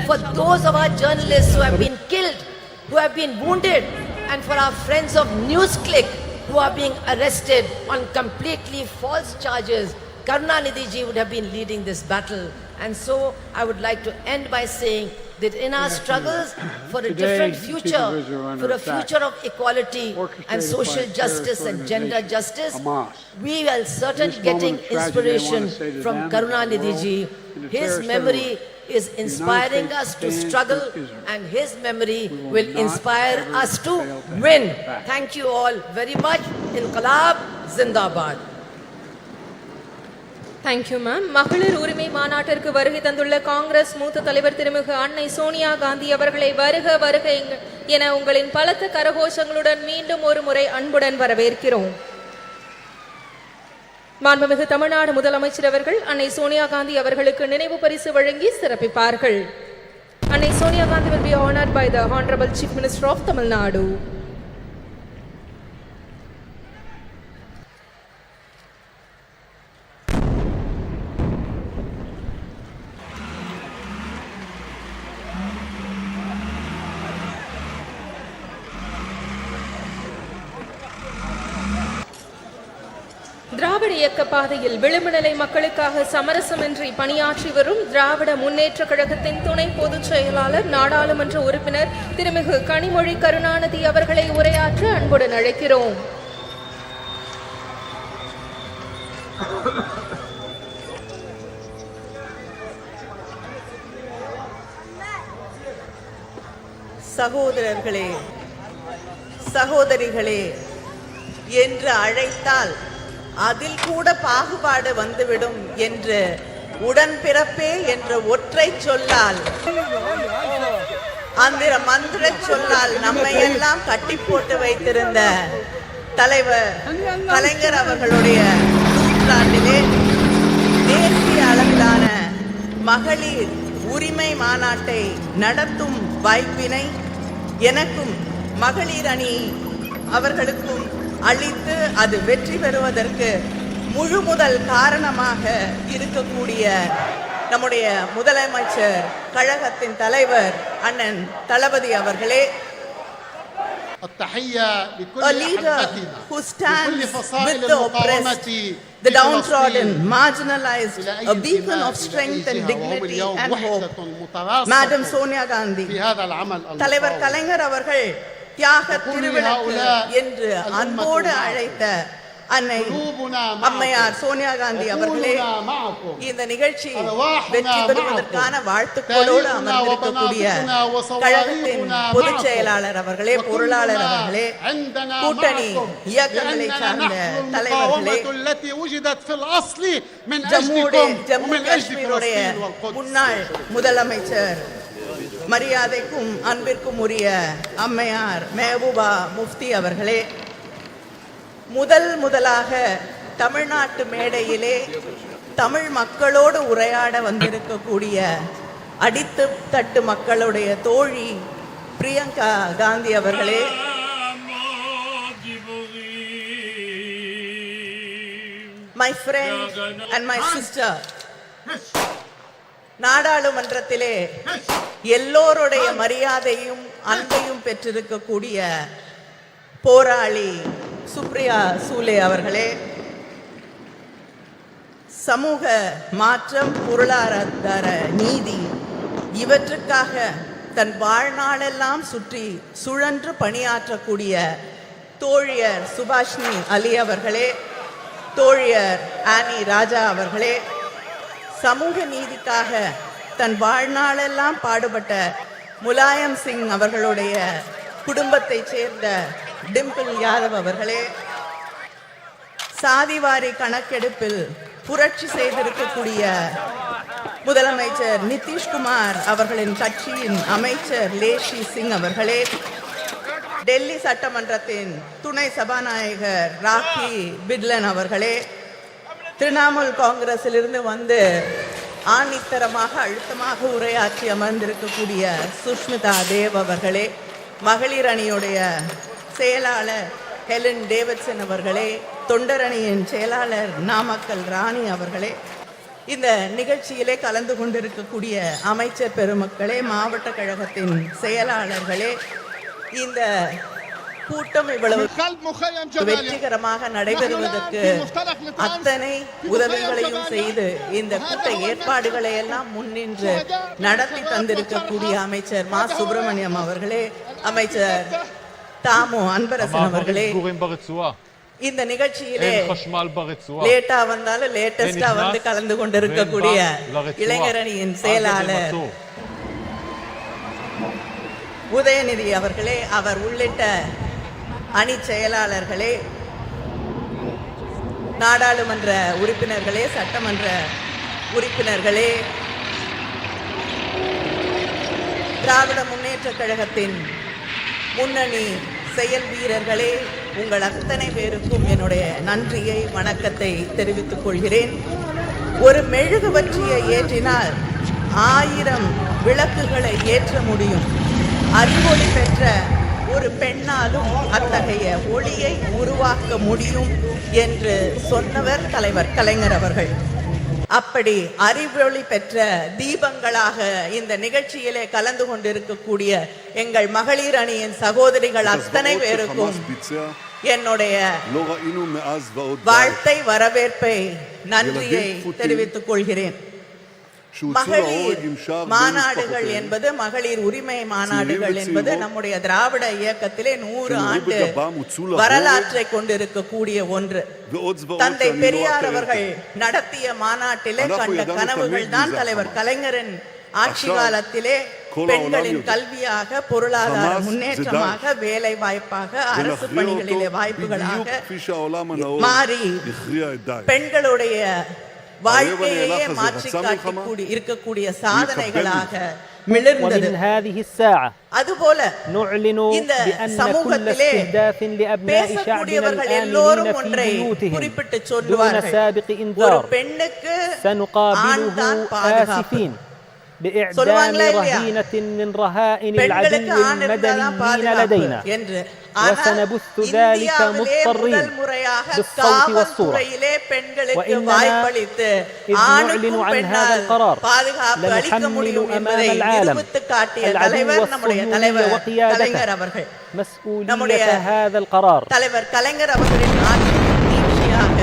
for those of our journalists who have been killed, who have been wounded, and for our friends of NewsClick who are being arrested on completely false charges. Karunanidhi ji would have been leading this battle. And so I would like to end by saying that in our struggles for a different future, for a future of equality and social justice and gender justice, we are certainly getting inspiration from Karunanidhi ji. His memory is inspiring us to struggle, and his memory will inspire us to win. Thank you all very much. Inqilab Zindabad.
Thank you, ma'am. மகளிர் உரிமை மாநாட்டிற்கு வருகை தந்துள்ள காங்கிரஸ் மூத்த தலைவர் திருமிகு அன்னை சோனியா காந்தி அவர்களை வருக வருக என உங்களின் பலத்த கரகோஷங்களுடன் மீண்டும் ஒரு முறை அன்புடன் வரவேற்கிறோம். மாண்புமிகு தமிழ்நாடு முதலமைச்சர் அவர்கள் அன்னை சோனியா காந்தி அவர்களுக்கு நினைவு பரிசு வழங்கி சிறப்பிப்பார்கள். அன்னை Sonia Gandhi will be honored by the Honorable Chief Minister of Tamil Nadu. திராவிட இயக்க பாதையில் விளிம்புநிலை மக்களுக்காக சமரசமின்றி பணியாற்றி வரும் திராவிட முன்னேற்ற கழகத்தின் துணை பொதுச் செயலாளர் நாடாளுமன்ற உறுப்பினர் திருமிகு கனிமொழி கருணாநிதி அவர்களை உரையாற்ற அன்புடன் அழைக்கிறோம்.
சகோதரர்களே, சகோதரிகளே என்று அழைத்தால் அதில் கூட பாகுபாடு வந்துவிடும் என்று உடன்பிறப்பே என்ற ஒற்றை சொல்லால், அந்த மந்திர சொல்லால் நம்மை எல்லாம் கட்டி போட்டு வைத்திருந்த தலைவர் கலைஞர் அவர்களுடைய நூற்றாண்டிலே தேசிய அளவிலான மகளிர் உரிமை மாநாட்டை நடத்தும் வாய்ப்பினை எனக்கும் மகளிர் அணி அவர்களுக்கும் அளித்து அது வெற்றி பெறுவதற்கு முழு முதல் காரணமாக இருக்கக்கூடிய நம்முடைய முதலமைச்சர் கழகத்தின் தலைவர் அண்ணன் தளபதி அவர்களே, a leader who stands with the oppressed, the downtrodden, marginalized, a beacon of strength and dignity and hope, Madam Sonia Gandhi. தலைவர் கலைஞர் அவர்கள் தியாக திருவிளக்கு என்று அன்போடு அழைத்த அன்னை அம்மையார் சோனியா காந்தி அவர்களே, இந்த நிகழ்ச்சி வெற்றி பெறுவதற்கான வாழ்த்துக்களோடு அமர்ந்திருக்கக்கூடிய கழகத்தின் பொதுச் செயலாளர் அவர்களே, பொருளாளர் அவர்களே, கூட்டணி இயக்கங்களை சார்ந்த தலைவர்களே, ஜம்மு காஷ்மீருடைய முன்னாள் முதலமைச்சர் மரியாதைக்கும் அன்பிற்கும் உரிய அம்மையார் மெஹபூபா முஃப்தி அவர்களே, முதலாக தமிழ்நாட்டு மேடையிலே தமிழ் மக்களோடு உரையாட வந்திருக்கக்கூடிய அடித்து தட்டு மக்களுடைய தோழி பிரியங்கா காந்தி அவர்களே, my friend and my sister, நாடாளுமன்றத்திலே எல்லோருடைய மரியாதையும் அன்பையும் பெற்றிருக்கக்கூடிய போராளி சுப்ரியா சூலே அவர்களே, சமூக மாற்றம், பொருளாதார நீதி இவற்றுக்காக தன் வாழ்நாளெல்லாம் சுழன்று பணியாற்றக்கூடிய தோழியர் சுபாஷினி அலி அவர்களே, தோழியர் ஆனி ராஜா அவர்களே, சமூக நீதிக்காக தன் வாழ்நாளெல்லாம் பாடுபட்ட முலாயம் சிங் அவர்களுடைய குடும்பத்தைச் சேர்ந்த டிம்பிள் யாதவ் அவர்களே, சாதிவாரி கணக்கெடுப்பில் புரட்சி செய்திருக்கக்கூடிய முதலமைச்சர் நிதிஷ்குமார் அவர்களின் கட்சியின் அமைச்சர் லேஷி சிங் அவர்களே, டெல்லி சட்டமன்றத்தின் துணை சபாநாயகர் ராக்கி பிட்லன் அவர்களே, திரிணாமுல் காங்கிரஸிலிருந்து வந்து ஆணித்தரமாக அழுத்தமாக உரையாற்றி அமர்ந்திருக்கக்கூடிய சுஷ்மிதா தேவ் அவர்களே, மகளிர் அணியுடைய செயலாளர் ஹெலன் டேவிட்சன் அவர்களே, தொண்டரணியின் செயலாளர் நாமக்கல் ராணி அவர்களே, இந்த நிகழ்ச்சியிலே கலந்து கொண்டிருக்கக்கூடிய அமைச்சர் பெருமக்களே, மாவட்ட கழகத்தின் செயலாளர்களே, இந்த கூட்டம் இவ்வளவு வெற்றிகரமாக நடைபெறுவதற்கு அத்தனை உதவிகளையும் செய்து இந்த கூட்ட ஏற்பாடுகளை எல்லாம் முன்னின்று நடத்தி தந்திருக்கக்கூடிய அமைச்சர் மா சுப்பிரமணியம் அவர்களே, அமைச்சர் தாமு அன்பரசன் அவர்களே, இந்த நிகழ்ச்சியிலே லேட்டா வந்தாலும் லேட்டஸ்டா வந்து கலந்து கொண்டிருக்கக்கூடிய இளைஞரணியின் செயலாளர் உதயநிதி அவர்களே, அவர் உள்ளிட்ட அணி செயலாளர்களே, நாடாளுமன்ற உறுப்பினர்களே, சட்டமன்ற உறுப்பினர்களே, திராவிட முன்னேற்ற கழகத்தின் முன்னணி செயல் வீரர்களே, உங்கள் அத்தனை பேருக்கும் என்னுடைய நன்றியை வணக்கத்தை தெரிவித்துக் கொள்கிறேன். ஒரு மெழுகுவர்த்தியை ஏற்றினால் 1000 விளக்குகளை ஏற்ற முடியும். அறிவொளி பெற்ற ஒரு பெண்ணாலும் அத்தகைய ஒளியை உருவாக்க முடியும் என்று சொன்னவர் தலைவர் கலைஞர் அவர்கள். அப்படி அறிவொளி பெற்ற தீபங்களாக இந்த நிகழ்ச்சியிலே கலந்து கொண்டிருக்கக்கூடிய எங்கள் மகளிர் அணியின் சகோதரிகள் அத்தனை பேருக்கும் என்னுடைய வாழ்த்தை வரவேற்பை நன்றியை தெரிவித்துக் கொள்கிறேன். மகளிர் மாநாடுகள் என்பது மகளிர் உரிமை மாநாடுகள் என்பது நம்முடைய திராவிட இயக்கத்திலே 100 ஆண்டு வரலாற்றை கொண்டிருக்கக்கூடிய ஒன்று. தந்தை பெரியார் அவர்கள் நடத்திய மாநாட்டிலே கண்ட கனவுகள் தான் தலைவர் கலைஞரின் ஆட்சி காலத்திலே பெண்களின் கல்வியாக, பொருளாதார முன்னேற்றமாக, வேலை வாய்ப்பாக, அரசு பணிகளிலே வாய்ப்புகளாக மாறி பெண்களுடைய வாழ்க்கையே மாற்றி காட்டக்கூடிய இருக்கக்கூடிய சாதனைகளாக மிளிர்ந்தது. அதுபோல இந்த சமூகத்திலே பேசக்கூடியவர்கள் எல்லோரும் ஒன்றை குறிப்பிட்டு சொல்லுவார்கள், ஒரு பெண்ணுக்கு ஆண் தான் பாதுகாப்பு.
بإعدام رهينة من رهائن العدو المدنيين لدينا وسنبث ذلك مضطرين بالصوت والصورة وإننا إذ نعلن عن هذا القرار لنحمل أمام العالم العدو الصهيوني وقيادته مسؤولية هذا القرار.
தலைவர் கலைஞர் அவர்களின் ஆட்சியாக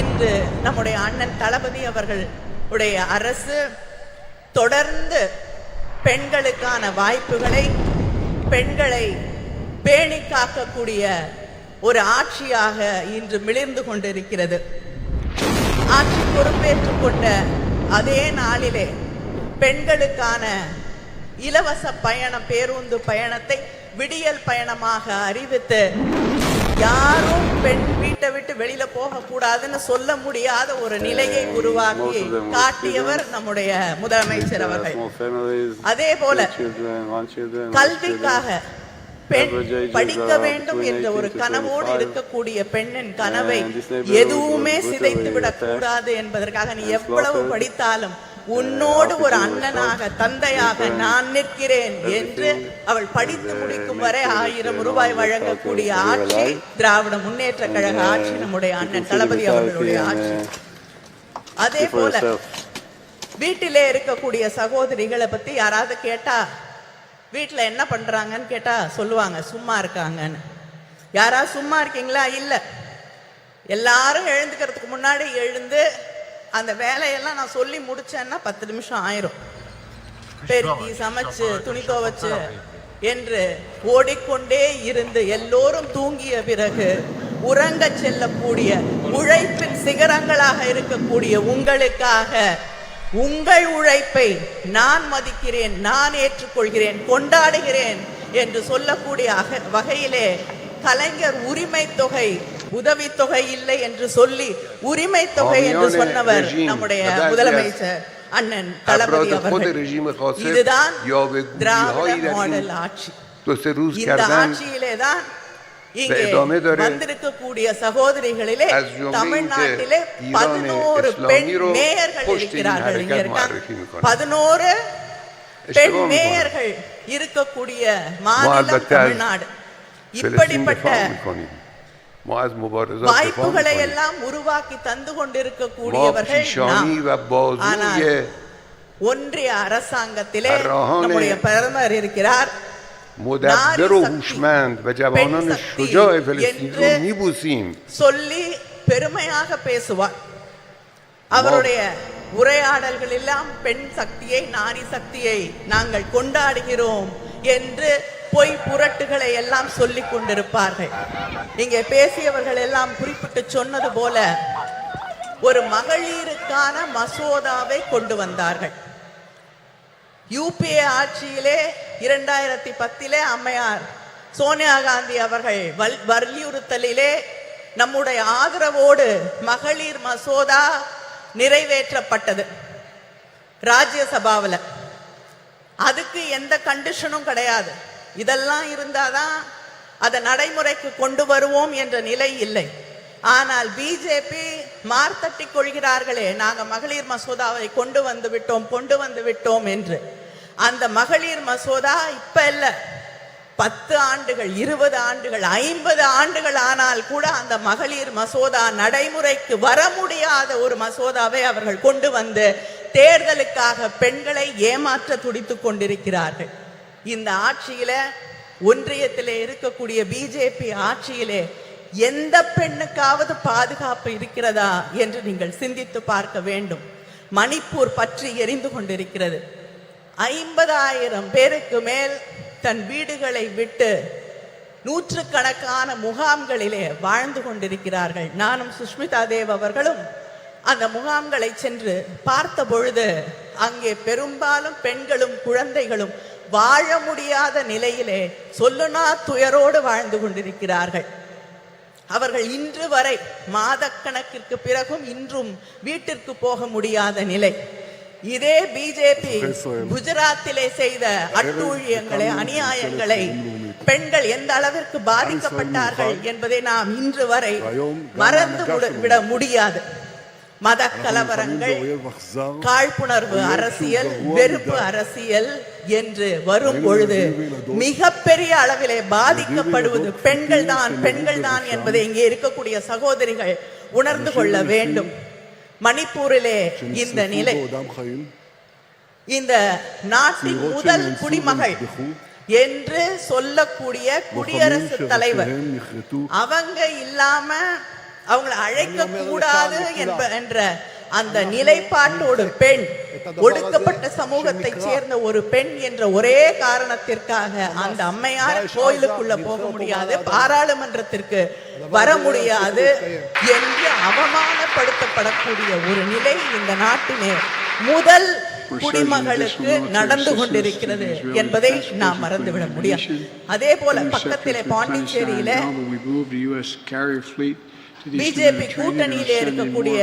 இன்று நம்முடைய அண்ணன் தளபதி அவர்களுடைய அரசு தொடர்ந்து பெண்களுக்கான வாய்ப்புகளை, பெண்களை பேணி காக்கக்கூடிய ஒரு ஆட்சியாக இன்று மிளிர்ந்து கொண்டிருக்கிறது. ஆட்சி பொறுப்பேற்றுக் கொண்ட அதே நாளிலே பெண்களுக்கான இலவச பயணம், பேருந்து பயணத்தை விடியல் பயணமாக அறிவித்து யாரும் பெண் வீட்டை விட்டு வெளியில போக கூடாதுன்னு சொல்ல முடியாத ஒரு நிலையை உருவாக்கி காட்டியவர் நம்முடைய முதலமைச்சர் அவர்கள். அதே போல கல்விக்காக பெண் படிக்க வேண்டும் என்ற ஒரு கனவோடு இருக்கக்கூடிய பெண்ணின் கனவை எதுவுமே சிதைத்து விடக் கூடாது என்பதற்காக நீ எவ்வளவு படித்தாலும் உன்னோடு ஒரு அண்ணனாக, தந்தையாக நான் நிற்கிறேன் என்று அவள் படித்து முடிக்கும் வரை 1000 ரூபாய் வழங்கக்கூடிய ஆட்சி திராவிட முன்னேற்ற கழக ஆட்சி, நம்முடைய அண்ணன் தளபதி அவர்களுடைய ஆட்சி. அதே போல வீட்டிலே இருக்கக்கூடிய சகோதரிகளை பத்தி யாராவது கேட்டா வீட்டுல என்ன பண்றாங்கன்னு கேட்டா சொல்லுவாங்க சும்மா இருக்காங்கன்னு. யாராவது சும்மா இருக்கீங்களா? இல்ல. எல்லாரும் எழுந்துக்கிறதுக்கு முன்னாடி எழுந்து அந்த வேலையெல்லாம் நான் சொல்லி முடிச்சேன்னா 10 நிமிஷம் ஆயிரும். பெருக்கி, சமைச்சு, துணி துவைச்சு என்று ஓடிக்கொண்டே இருந்து எல்லோரும் தூங்கிய பிறகு உறங்க செல்லக்கூடிய உழைப்பின் சிகரங்களாக இருக்கக்கூடிய உங்களுக்காக உங்கள் உழைப்பை நான் மதிக்கிறேன், நான் ஏற்றுக்கொள்கிறேன், கொண்டாடுகிறேன் என்று சொல்லக்கூடிய வகையிலே கலைஞர் உரிமை தொகை, உதவித்தொகை இல்லை என்று சொல்லி உரிமை தொகை என்று சொன்னவர் நம்முடைய முதலமைச்சர் அண்ணன் தளபதி அவர்கள். இதுதான் திராவிட மாடல் ஆட்சி. இந்த ஆட்சியிலே தான் இங்கே வந்திருக்கக்கூடிய சகோதரிகளிலே தமிழ்நாட்டிலே 11 பெண் மேயர்கள் இருக்கிறார்கள். இங்க இருக்காங்க 11 பெண் மேயர்கள் இருக்கக்கூடிய மாநிலம் தமிழ்நாடு. இப்படிப்பட்ட வாய்ப்புகளை எல்லாம் உருவாக்கி தந்து கொண்டிருக்கக்கூடியவர்கள் நாம். ஆனால் ஒன்றிய அரசாங்கத்திலே நம்முடைய பிரதமர் இருக்கிறார். சொல்லி பெருமையாக பேசுவார். அவருடைய உரையாடல்கள் எல்லாம் பெண் சக்தியை, நாரி சக்தியை நாங்கள் கொண்டாடுகிறோம் என்று பொய் புரட்டுகளை எல்லாம் சொல்லிக் கொண்டிருப்பார்கள். இங்கே பேசியவர்கள் எல்லாம் குறிப்பிட்டு சொன்னது போல ஒரு மகளிருக்கான மசோதாவை கொண்டு வந்தார்கள். யூபிஏ ஆட்சியிலே 2010 அம்மையார் சோனியா காந்தி அவர்கள் வலியுறுத்தலிலே நம்முடைய ஆதரவோடு மகளிர் மசோதா நிறைவேற்றப்பட்டது ராஜ்யசபாவில். அதுக்கு எந்த கண்டிஷனும் கிடையாது. இதெல்லாம் இருந்தாதான் அதை நடைமுறைக்கு கொண்டு வருவோம் என்ற நிலை இல்லை. ஆனால் பிஜேபி மார்த்தட்டி கொள்கிறார்களே, நாங்க மகளிர் மசோதாவை கொண்டு வந்து விட்டோம் என்று. அந்த மகளிர் மசோதா இப்ப இல்ல, 10 ஆண்டுகள் 20 ஆண்டுகள் 50 ஆண்டுகள் ஆனால் கூட அந்த மகளிர் மசோதா நடைமுறைக்கு வர முடியாத ஒரு மசோதாவை அவர்கள் கொண்டு வந்து தேர்தலுக்காக பெண்களை ஏமாற்ற துடித்துக் கொண்டிருக்கிறார்கள். இந்த ஆட்சியில ஒன்றியத்திலே இருக்கக்கூடிய பிஜேபி ஆட்சியிலே எந்த பெண்ணுக்காவது பாதுகாப்பு இருக்கிறதா என்று நீங்கள் சிந்தித்து பார்க்க வேண்டும். மணிப்பூர் பற்றி எரிந்து கொண்டிருக்கிறது. 50,000 பேருக்கு மேல் தன் வீடுகளை விட்டு நூற்றுக்கணக்கான முகாம்களிலே வாழ்ந்து கொண்டிருக்கிறார்கள். நானும் சுஷ்மிதா தேவ் அவர்களும் அந்த முகாம்களை சென்று பார்த்த பொழுது அங்கே பெரும்பாலும் பெண்களும் குழந்தைகளும் வாழ முடியாத நிலையிலே சொல்லுனா துயரோடு வாழ்ந்து கொண்டிருக்கிறார்கள். அவர்கள் இன்று வரை மாதக்கணக்கிற்கு பிறகும் இன்றும் வீட்டிற்கு போக முடியாத நிலை. இதே பிஜேபி குஜராத்திலே செய்த அட்டூழியங்களை அநியாயங்களை பெண்கள் எந்த அளவிற்கு பாதிக்கப்பட்டார்கள் என்பதை நாம் இன்று வரை மறந்து விட முடியாது. மத கலவரங்கள், காழ்ப்புணர்வு அரசியல், வெறுப்பு அரசியல் என்று வரும் பொழுது மிகப்பெரிய அளவிலே பாதிக்கப்படுவது பெண்கள் தான் என்பதை இங்கே இருக்கக்கூடிய சகோதரிகள் உணர்ந்து கொள்ள வேண்டும். மணிப்பூரிலே இந்த நிலை, இந்த நாட்டின் முதல் குடிமகள் என்று சொல்லக்கூடிய குடியரசுத் தலைவர் அவங்க இல்லாம அவங்களை அழைக்க கூடாது என்ற அந்த நிலைப்பாட்டோடு பெண், ஒடுக்கப்பட்ட சமூகத்தை சேர்ந்த ஒரு பெண் என்ற ஒரே காரணத்திற்காக அந்த அம்மையார் கோயிலுக்குள்ள போக முடியாது, பாராளுமன்றத்திற்கு வர முடியாது என்று அவமானப்படுத்தப்படக்கூடிய ஒரு நிலை இந்த நாட்டிலே முதல் குடிமகளுக்கு நடந்து கொண்டிருக்கிறது என்பதை நாம் மறந்துவிட முடியாது. அதே போல பக்கத்திலே பாண்டிச்சேரியில பிஜேபி கூட்டணியிலே இருக்கக்கூடிய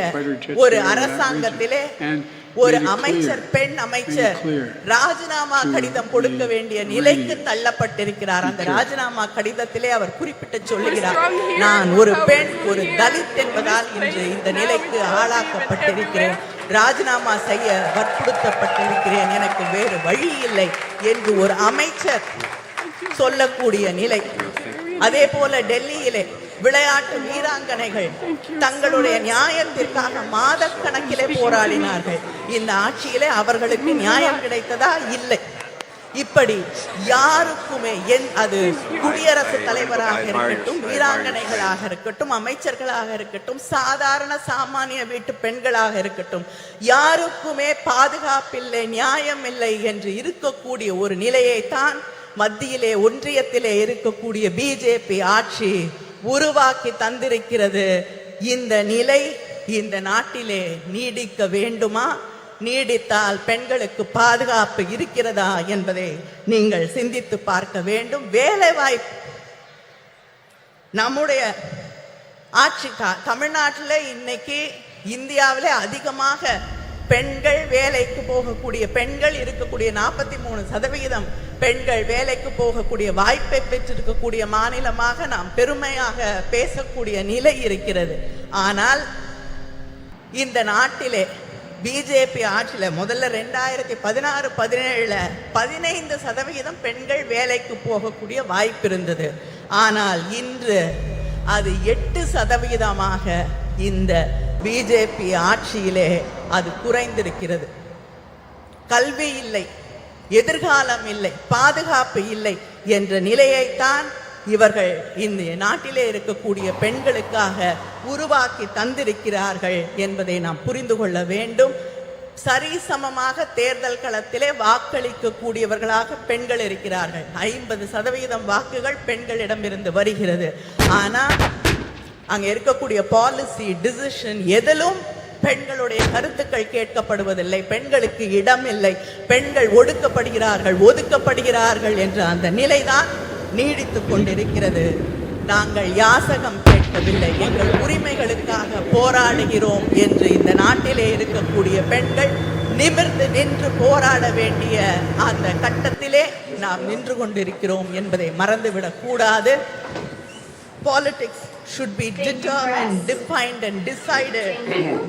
ஒரு அரசாங்கத்திலே ஒரு அமைச்சர், பெண் அமைச்சர் ராஜினாமா கடிதம் கொடுக்க வேண்டிய நிலைக்கு தள்ளப்பட்டிருக்கிறார். அந்த ராஜினாமா கடிதத்திலே அவர் குறிப்பிட்டு சொல்லுகிறார், நான் ஒரு பெண், ஒரு தலித் என்பதால் இன்று இந்த நிலைக்கு ஆளாக்கப்பட்டிருக்கிறேன், ராஜினாமா செய்ய வற்புறுத்தப்பட்டிருக்கிறேன், எனக்கு வேறு வழி இல்லை என்று ஒரு அமைச்சர் சொல்லக்கூடிய நிலை. அதே போல டெல்லியிலே விளையாட்டு வீராங்கனைகள் தங்களுடைய நியாயத்திற்காக மாதக்கணக்கிலே போராடினார்கள். இந்த ஆட்சியிலே அவர்களுக்கு நியாயம் கிடைத்ததா? இல்லை. இப்படி யாருக்குமே, அது குடியரசுத் தலைவராக இருக்கட்டும், வீராங்கனைகளாக இருக்கட்டும், அமைச்சர்களாக இருக்கட்டும், சாதாரண சாமானிய வீட்டு பெண்களாக இருக்கட்டும், யாருக்குமே பாதுகாப்பில்லை, நியாயம் இல்லை என்று இருக்கக்கூடிய ஒரு நிலையைத்தான் மத்தியிலே ஒன்றியத்திலே இருக்கக்கூடிய பிஜேபி ஆட்சி உருவாக்கி தந்திருக்கிறது. இந்த நிலை இந்த நாட்டிலே நீடிக்க வேண்டுமா? நீடித்தால் பெண்களுக்கு பாதுகாப்பு இருக்கிறதா என்பதை நீங்கள் சிந்தித்து பார்க்க வேண்டும். வேலை வாய்ப்பு, நம்முடைய ஆட்சி தமிழ்நாட்டில் இன்னைக்கு இந்தியாவிலே அதிகமாக பெண்கள் வேலைக்கு போகக்கூடிய பெண்கள் இருக்கக்கூடிய 43% பெண்கள் வேலைக்கு போகக்கூடிய வாய்ப்பை பெற்றிருக்கக்கூடிய மாநிலமாக நாம் பெருமையாக பேசக்கூடிய நிலை இருக்கிறது. ஆனால் இந்த நாட்டிலே பிஜேபி ஆட்சியில் முதல்ல 2016-17 15% பெண்கள் வேலைக்கு போகக்கூடிய வாய்ப்பு இருந்தது. ஆனால் இன்று அது 8% இந்த பிஜேபி ஆட்சியிலே அது குறைந்திருக்கிறது. கல்வி இல்லை, எதிர்காலம் இல்லை, பாதுகாப்பு இல்லை என்ற நிலையைத்தான் இவர்கள் இந்த நாட்டிலே இருக்கக்கூடிய பெண்களுக்காக உருவாக்கி தந்திருக்கிறார்கள் என்பதை நாம் புரிந்து கொள்ள வேண்டும். சரிசமமாக தேர்தல் களத்திலே வாக்களிக்க கூடியவர்களாக பெண்கள் இருக்கிறார்கள். 50% வாக்குகள் பெண்களிடமிருந்து வருகிறது. ஆனால் அங்க இருக்கக்கூடிய பாலிசி டிசிஷன் எதிலும் பெண்களுடைய கருத்துக்கள் கேட்கப்படுவதில்லை. பெண்களுக்கு இடம் இல்லை, பெண்கள் ஒதுக்கப்படுகிறார்கள் என்ற அந்த நிலைதான் நீடித்துக் கொண்டிருக்கிறது. நாங்கள் யாசகம் கேட்கவில்லை, எங்கள் உரிமைகளுக்காக போராடுகிறோம் என்று இந்த நாட்டிலே இருக்கக்கூடிய பெண்கள் நிமிர்ந்து நின்று போராட வேண்டிய அந்த கட்டத்திலே நாம் நின்று கொண்டிருக்கிறோம் என்பதை மறந்துவிடக் கூடாது. Politics should be determined, defined and decided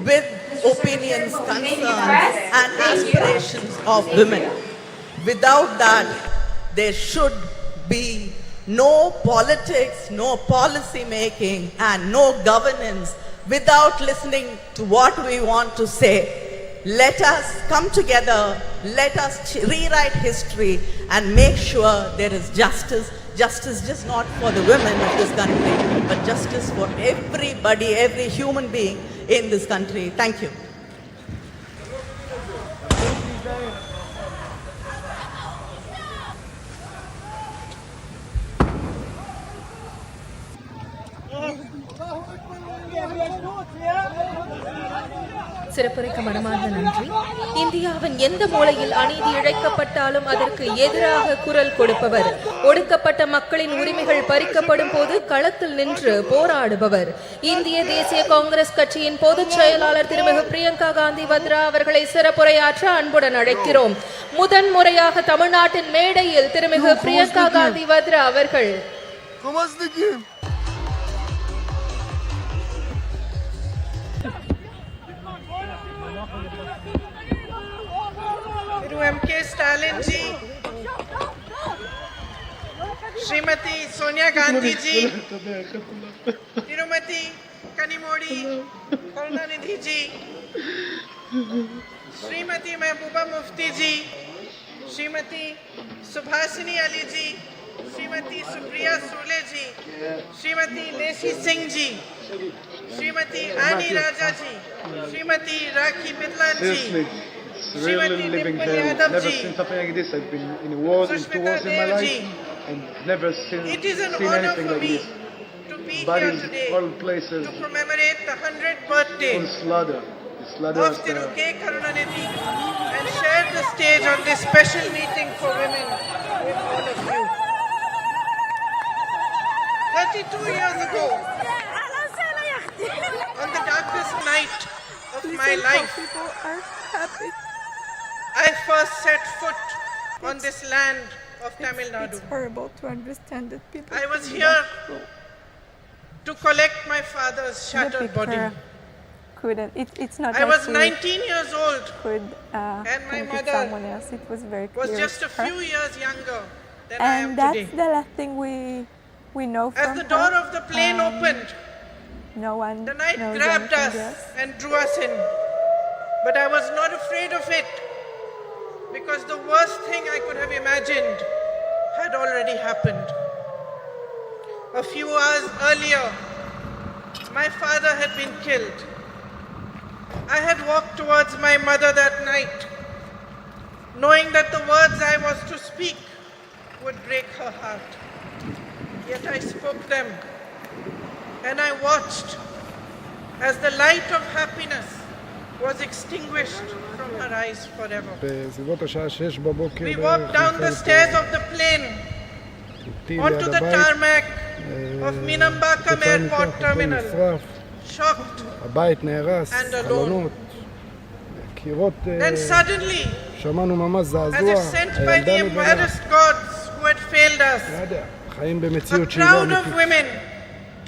with opinions, concerns and aspirations of women. Without that, there should be no politics, no policy making, and no governance without listening to what we want to say. Let us come together, let us rewrite history and make sure there is justice. Justice just not for the women of this country, but justice for everybody, every human being in this country. Thank you.
சிறப்புரைக்க மனமார்ந்த நன்றி. இந்தியாவின் எந்த மூலையில் அநீதி இழைக்கப்பட்டாலும் அதற்கு எதிராக குரல் கொடுப்பவர், ஒடுக்கப்பட்ட மக்களின் உரிமைகள் பறிக்கப்படும் போது களத்தில் நின்று போராடுபவர், இந்திய தேசிய காங்கிரஸ் கட்சியின் பொதுச் செயலாளர் திருமிகு பிரியங்கா காந்தி வத்ரா அவர்களை சிறப்புரையாற்ற அன்புடன் அழைக்கிறோம். முதன்முறையாக தமிழ்நாட்டின் மேடையில் திருமிகு பிரியங்கா காந்தி வத்ரா அவர்கள்.
M.K. Stalin ji, Srimati Sonia Gandhi ji, Tirumati Kanimodi Karunanidhi ji, Srimati Mehbooba Mufti ji, Srimati Subhasini Ali ji, Srimati Supriya Sule ji, Srimati Leshi Singh ji, Srimati Ani Raja ji, Srimati Rakhi Midlan ji,
Really living hell. Never seen something like this. I've been in wars, in 2 wars in my life, and never seen anything like this. Bodies all places.
To commemorate the 100th birthday
full slaughter.
Of Thiru K. Karunanidhi and share the stage on this special meeting for women with all of you. 32 years ago, on the darkest night of my life, I first set foot on this land of Tamil Nadu.
It's horrible to understand that people.
I was here to collect my father's shattered body.
It's not.
I was 19 years old, and my mother
it was very
was just a few years younger than I am
and that's
today.
the last thing we know from
As the door of the plane opened,
no one
the night
knows
grabbed us
else.
and drew us in. But I was not afraid of it, because the worst thing I could have imagined had already happened. A few hours earlier, my father had been killed. I had walked towards my mother that night, knowing that the words I was to speak would break her heart. Yet I spoke them, and I watched as the light of happiness was extinguished from her eyes forever. We walked down the stairs of the plane onto the tarmac of Minambakam Airport Terminal, shocked and alone. Then suddenly, as if sent by the embarrassed gods who had failed us, a crowd of women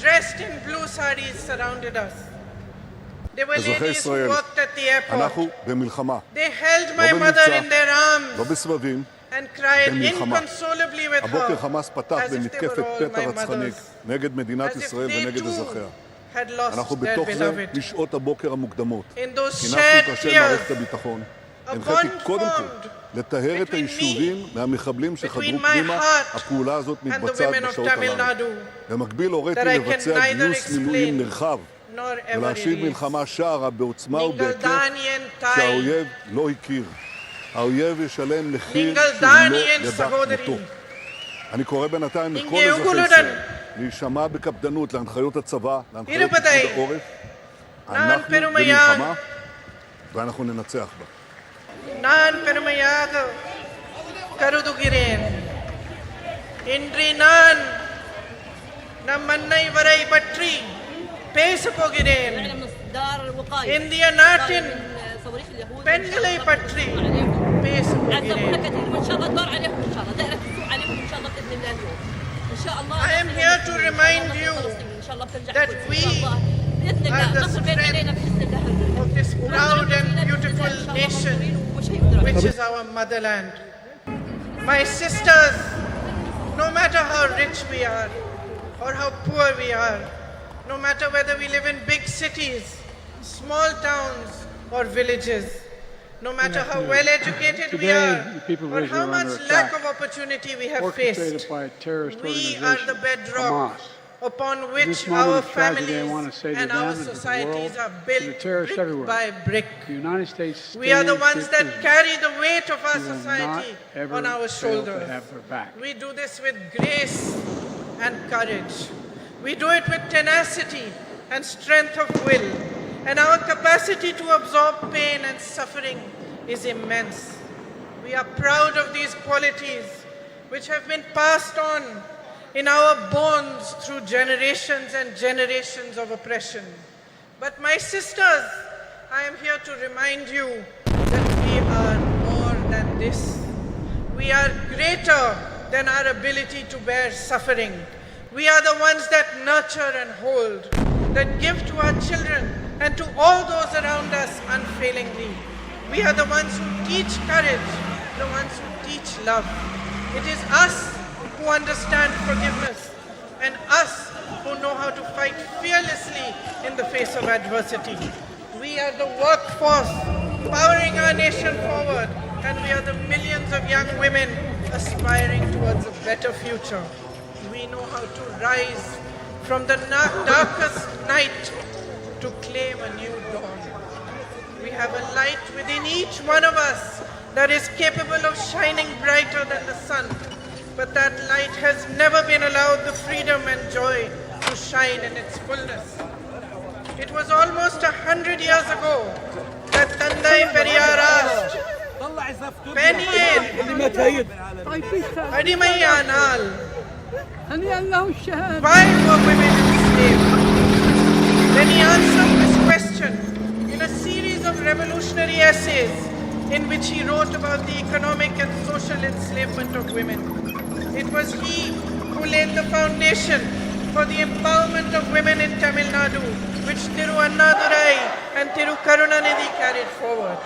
dressed in blue saris surrounded us. They were ladies who worked at the airport. They held my mother in their arms and cried inconsolably with her, as if they were all my mothers, as if they too had lost their beloved. In those shared tears, a bond formed between my heart and the women of Tamil Nadu that I can neither explain nor ever release. Ningal Danian Sahodari.
אני קורא בינתיים לכל אזרחי ישראל להישמע בקפדנות להנחיות הצבא, להנחיות פיקוד העורף. אנחנו במלחמה ואנחנו ננצח בה.
நான் பெருமையாக கருதுகிறேன். இன்று நான் நம் மண்ணை வரை பற்றி பேசப் போகிறேன். இந்திய நாட்டின் பெண்களை பற்றி பேசப் போகிறேன். I am here to remind you that we are the strength of this proud and beautiful nation, which is our motherland. My sisters, no matter how rich we are or how poor we are, no matter whether we live in big cities, small towns or villages, no matter how well educated we are or how much lack of opportunity we have faced, we are the bedrock upon which our families and our societies are built brick by brick. We are the ones that carry the weight of our society on our shoulders. We do this with grace and courage. We do it with tenacity and strength of will, and our capacity to absorb pain and suffering is immense. We are proud of these qualities which have been passed on in our bones through generations and generations of oppression. But my sisters, I am here to remind you that we are more than this. We are greater than our ability to bear suffering. We are the ones that nurture and hold, that give to our children and to all those around us unfailingly. We are the ones who teach courage, the ones who teach love. It is us who understand forgiveness and us who know how to fight fearlessly in the face of adversity. We are the workforce powering our nation forward, and we are the millions of young women aspiring towards a better future. We know how to rise from the darkest night to claim a new dawn. We have a light within each one of us that is capable of shining brighter than the sun. But that light has never been allowed the freedom and joy to shine in its fullness. It was almost 100 years ago that Gandhi Periyar asked, Peniyen, Adimayanal, why were women enslaved? Then he answered this question in a series of revolutionary essays in which he wrote about the economic and social enslavement of women. It was he who laid the foundation for the empowerment of women in Tamil Nadu, which Thiru Annadurai and Thiru Karunanidhi carried forward.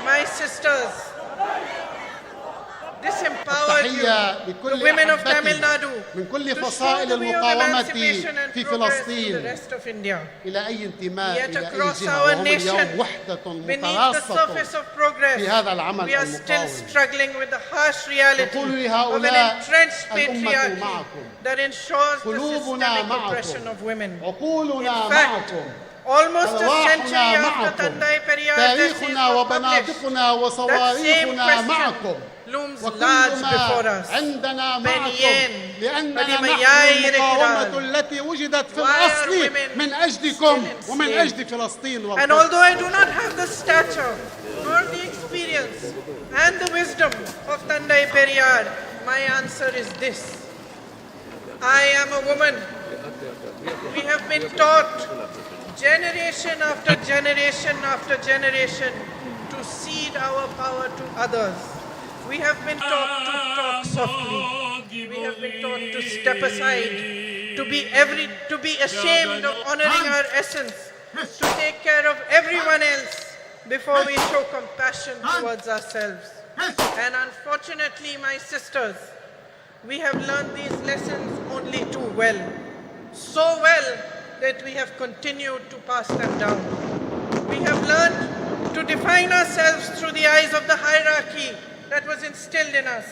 My sisters, this empowered you, the women of Tamil Nadu, to show the way of emancipation and progress to the rest of India. Yet across our nation, beneath the surface of progress, we are still struggling with the harsh reality of an entrenched patriarchy that ensures the systemic oppression of women. In fact, almost a century after Gandhi Priyanka Gandhi was published, that same question looms large before us.
لأننا نحن المقاومة التي وجدت في الأصل من أجلكم ومن أجل فلسطين.
And although I do not have the stature nor the experience and the wisdom of Gandhi Periyar, my answer is this. I am a woman. We have been taught generation after generation after generation to cede our power to others. We have been taught to talk softly. We have been taught to step aside, to be ashamed of honoring our essence, to take care of everyone else before we show compassion towards ourselves. And unfortunately, my sisters, we have learned these lessons only too well. So well that we have continued to pass them down. We have learned to define ourselves through the eyes of the hierarchy that was instilled in us.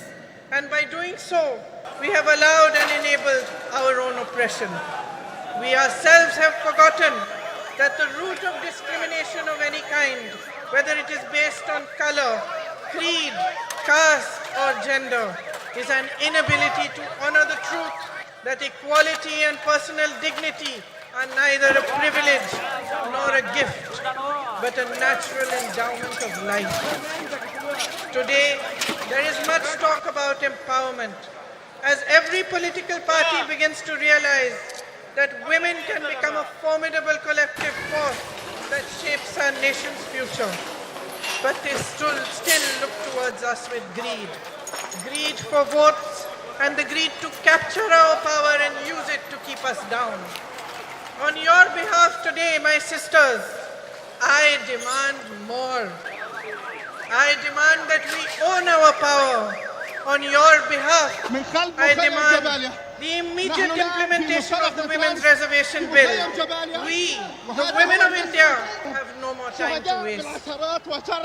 And by doing so, we have allowed and enabled our own oppression. We ourselves have forgotten that the root of discrimination of any kind, whether it is based on color, creed, caste, or gender, is an inability to honor the truth that equality and personal dignity are neither a privilege nor a gift, but a natural endowment of life. Today, there is much talk about empowerment, as every political party begins to realize that women can become a formidable collective force that shapes our nation's future. But they still look towards us with greed. Greed for votes and the greed to capture our power and use it to keep us down. On your behalf today, my sisters, I demand more. I demand that we own our power, on your behalf, I demand the immediate implementation of the Women's Reservation Bill. We, the women of India, have no more time to waste.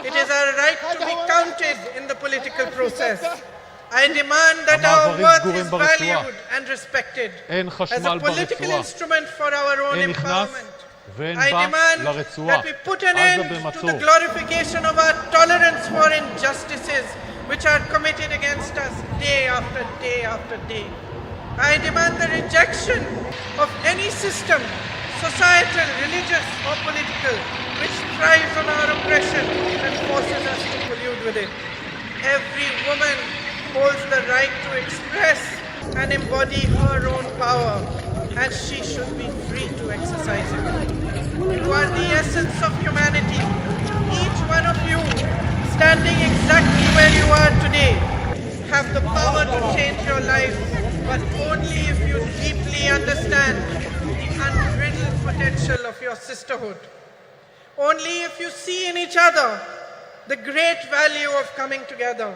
It is our right to be counted in the political process. I demand that our worth is valued and respected as a political instrument for our own empowerment. I demand that we put an end to the glorification of our tolerance for injustices which are committed against us day after day after day. I demand the rejection of any system, societal, religious or political, which thrives on our oppression and forces us to collude with it. Every woman holds the right to express and embody her own power, and she should be free to exercise it. You are the essence of humanity. Each one of you, standing exactly where you are today, have the power to change your life, but only if you deeply understand the unbridled potential of your sisterhood. Only if you see in each other the great value of coming together,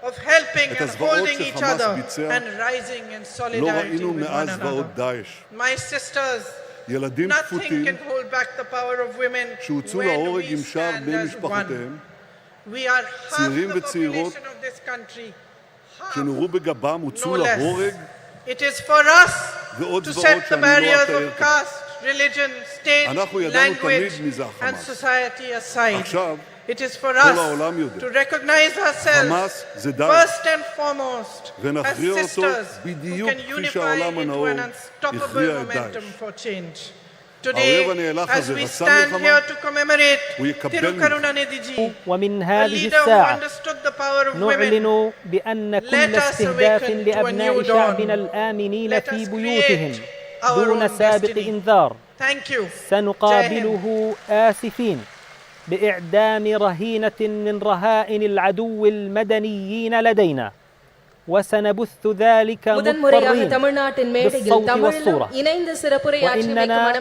of helping and holding each other and rising in solidarity with one another. My sisters, nothing can hold back the power of women when we stand as one. We are half the population of this country, no less. It is for us to set the barriers of caste, religion, state, language and society aside. It is for us to recognize ourselves first and foremost as sisters who can unify into an unstoppable momentum for change. Today, as we stand here to commemorate Thirukarunanidhi ji, a leader who understood the power of women, let us awaken to a new dawn. Let us create our own destiny. Thank you.
سنقابله آسفين بإعدام رهينة من رهائن العدو المدنيين لدينا وسنبث ذلك مضطرين بالصوت والصورة وإننا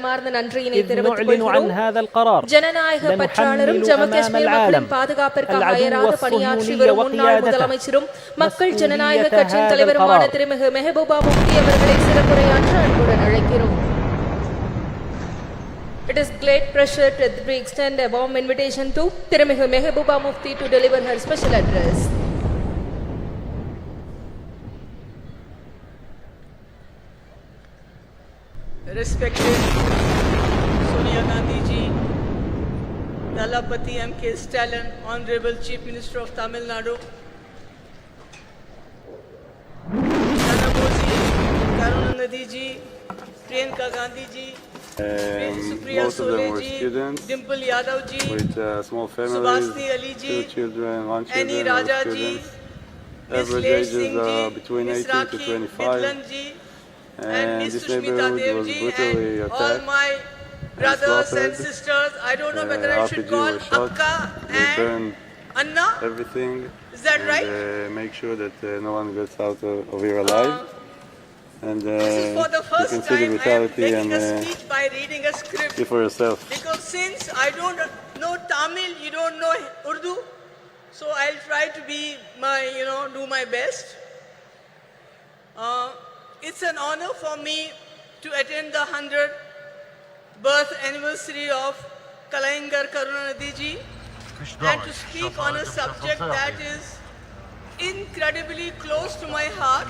إذ نعلن عن هذا القرار لنحمل أمام العالم العدو الصهيوني وقيادته مسؤولية هذا القرار.
It is great pleasure to extend a warm invitation to Tiramihu Mehebuba Mufti to deliver her special address.
Respected Sonia Gandhi ji, Dalapati M.K. Stalin, Honorable Chief Minister of Tamil Nadu, Nanamoji Karunanidhi ji, Priyanka Gandhi ji,
Most of them were students
Dimple Yadav ji,
with small families,
Subhasni Ali ji,
2 children, 1 child,
Annie Raja ji,
average ages between 18 to 25. And this neighborhood was brutally attacked.
All my brothers and sisters, I don't know whether I should call Akka and Anna.
Everything.
Is that right?
Make sure that no one gets out of here alive. And
this is for the first
you can see the brutality
I am making
and
a speech by reading a script.
see for yourself.
Because since I don't know Tamil, you don't know Urdu, so I'll try to be do my best. It's an honor for me to attend the 100th birth anniversary of Kalaingar Karunanidhi ji and to speak on a subject that is incredibly close to my heart,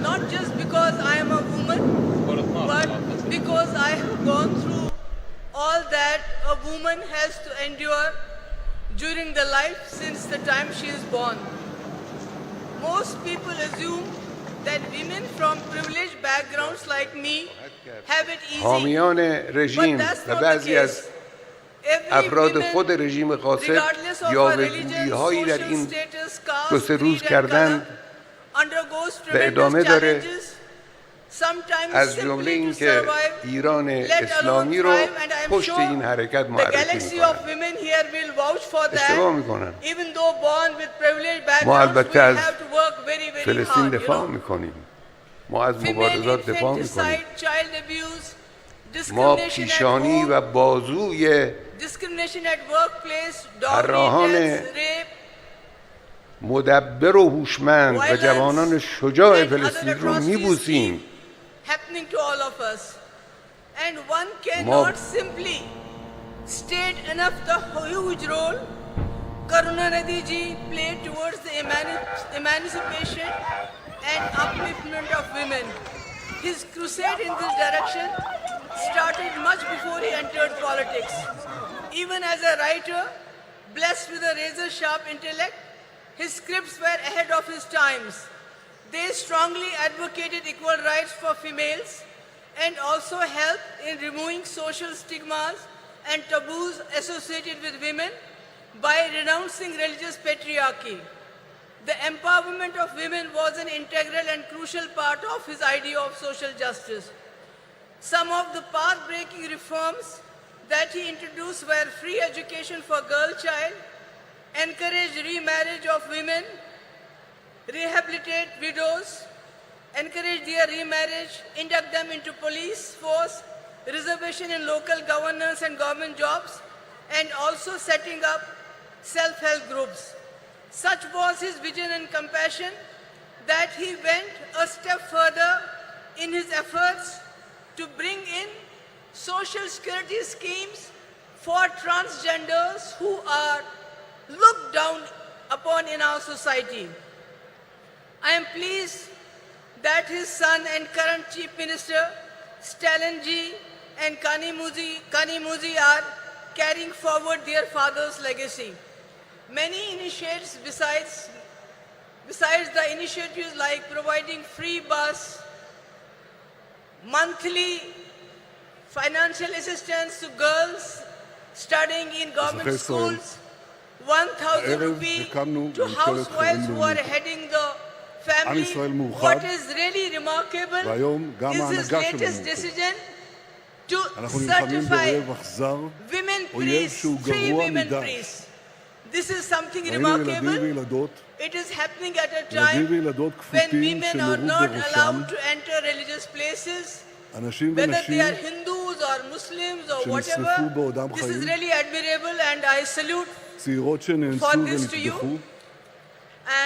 not just because I am a woman, but because I have gone through all that a woman has to endure during the life since the time she is born. Most people assume that women from privileged backgrounds like me have it easy.
حامیان رژیم و بعضی از افراد خود رژیم غاصب یاوه‌گویی‌هایی در این 2-3 روز کردند و ادامه داره، از جمله این که ایران اسلامی رو پشت این حرکت معرفی میکنن. اشتباه میکنن. ما البته از فلسطین دفاع میکنیم، ما از مبارزات دفاع میکنیم، ما پیشانی و بازوی طراحان مدبر و هوشمند و جوانان شجاع فلسطین رو میبوسیم.
Happening to all of us, and one cannot simply state enough the huge role Karunanidhi ji played towards the emancipation and upliftment of women. His crusade in this direction started much before he entered politics. Even as a writer, blessed with a razor-sharp intellect, his scripts were ahead of his times. They strongly advocated equal rights for females and also helped in removing social stigmas and taboos associated with women by renouncing religious patriarchy. The empowerment of women was an integral and crucial part of his idea of social justice. Some of the path-breaking reforms that he introduced were free education for girl child, encourage remarriage of women, rehabilitate widows, encourage their remarriage, induct them into police force, reservation in local governance and government jobs, and also setting up self-help groups. Such was his vision and compassion that he went a step further in his efforts to bring in social security schemes for transgenders who are looked down upon in our society. I am pleased that his son and current Chief Minister, Stalinji and Kanimuzi are carrying forward their father's legacy. Many initiatives besides the initiatives like providing free bus, monthly financial assistance to girls studying in government schools, 1,000 rupees to housewives who are heading the family. What is really remarkable is his latest decision to certify women priests, 3 women priests. This is something remarkable. It is happening at a time when women are not allowed to enter religious places, whether they are Hindus or Muslims or whatever. This is really admirable, and I salute for this to you.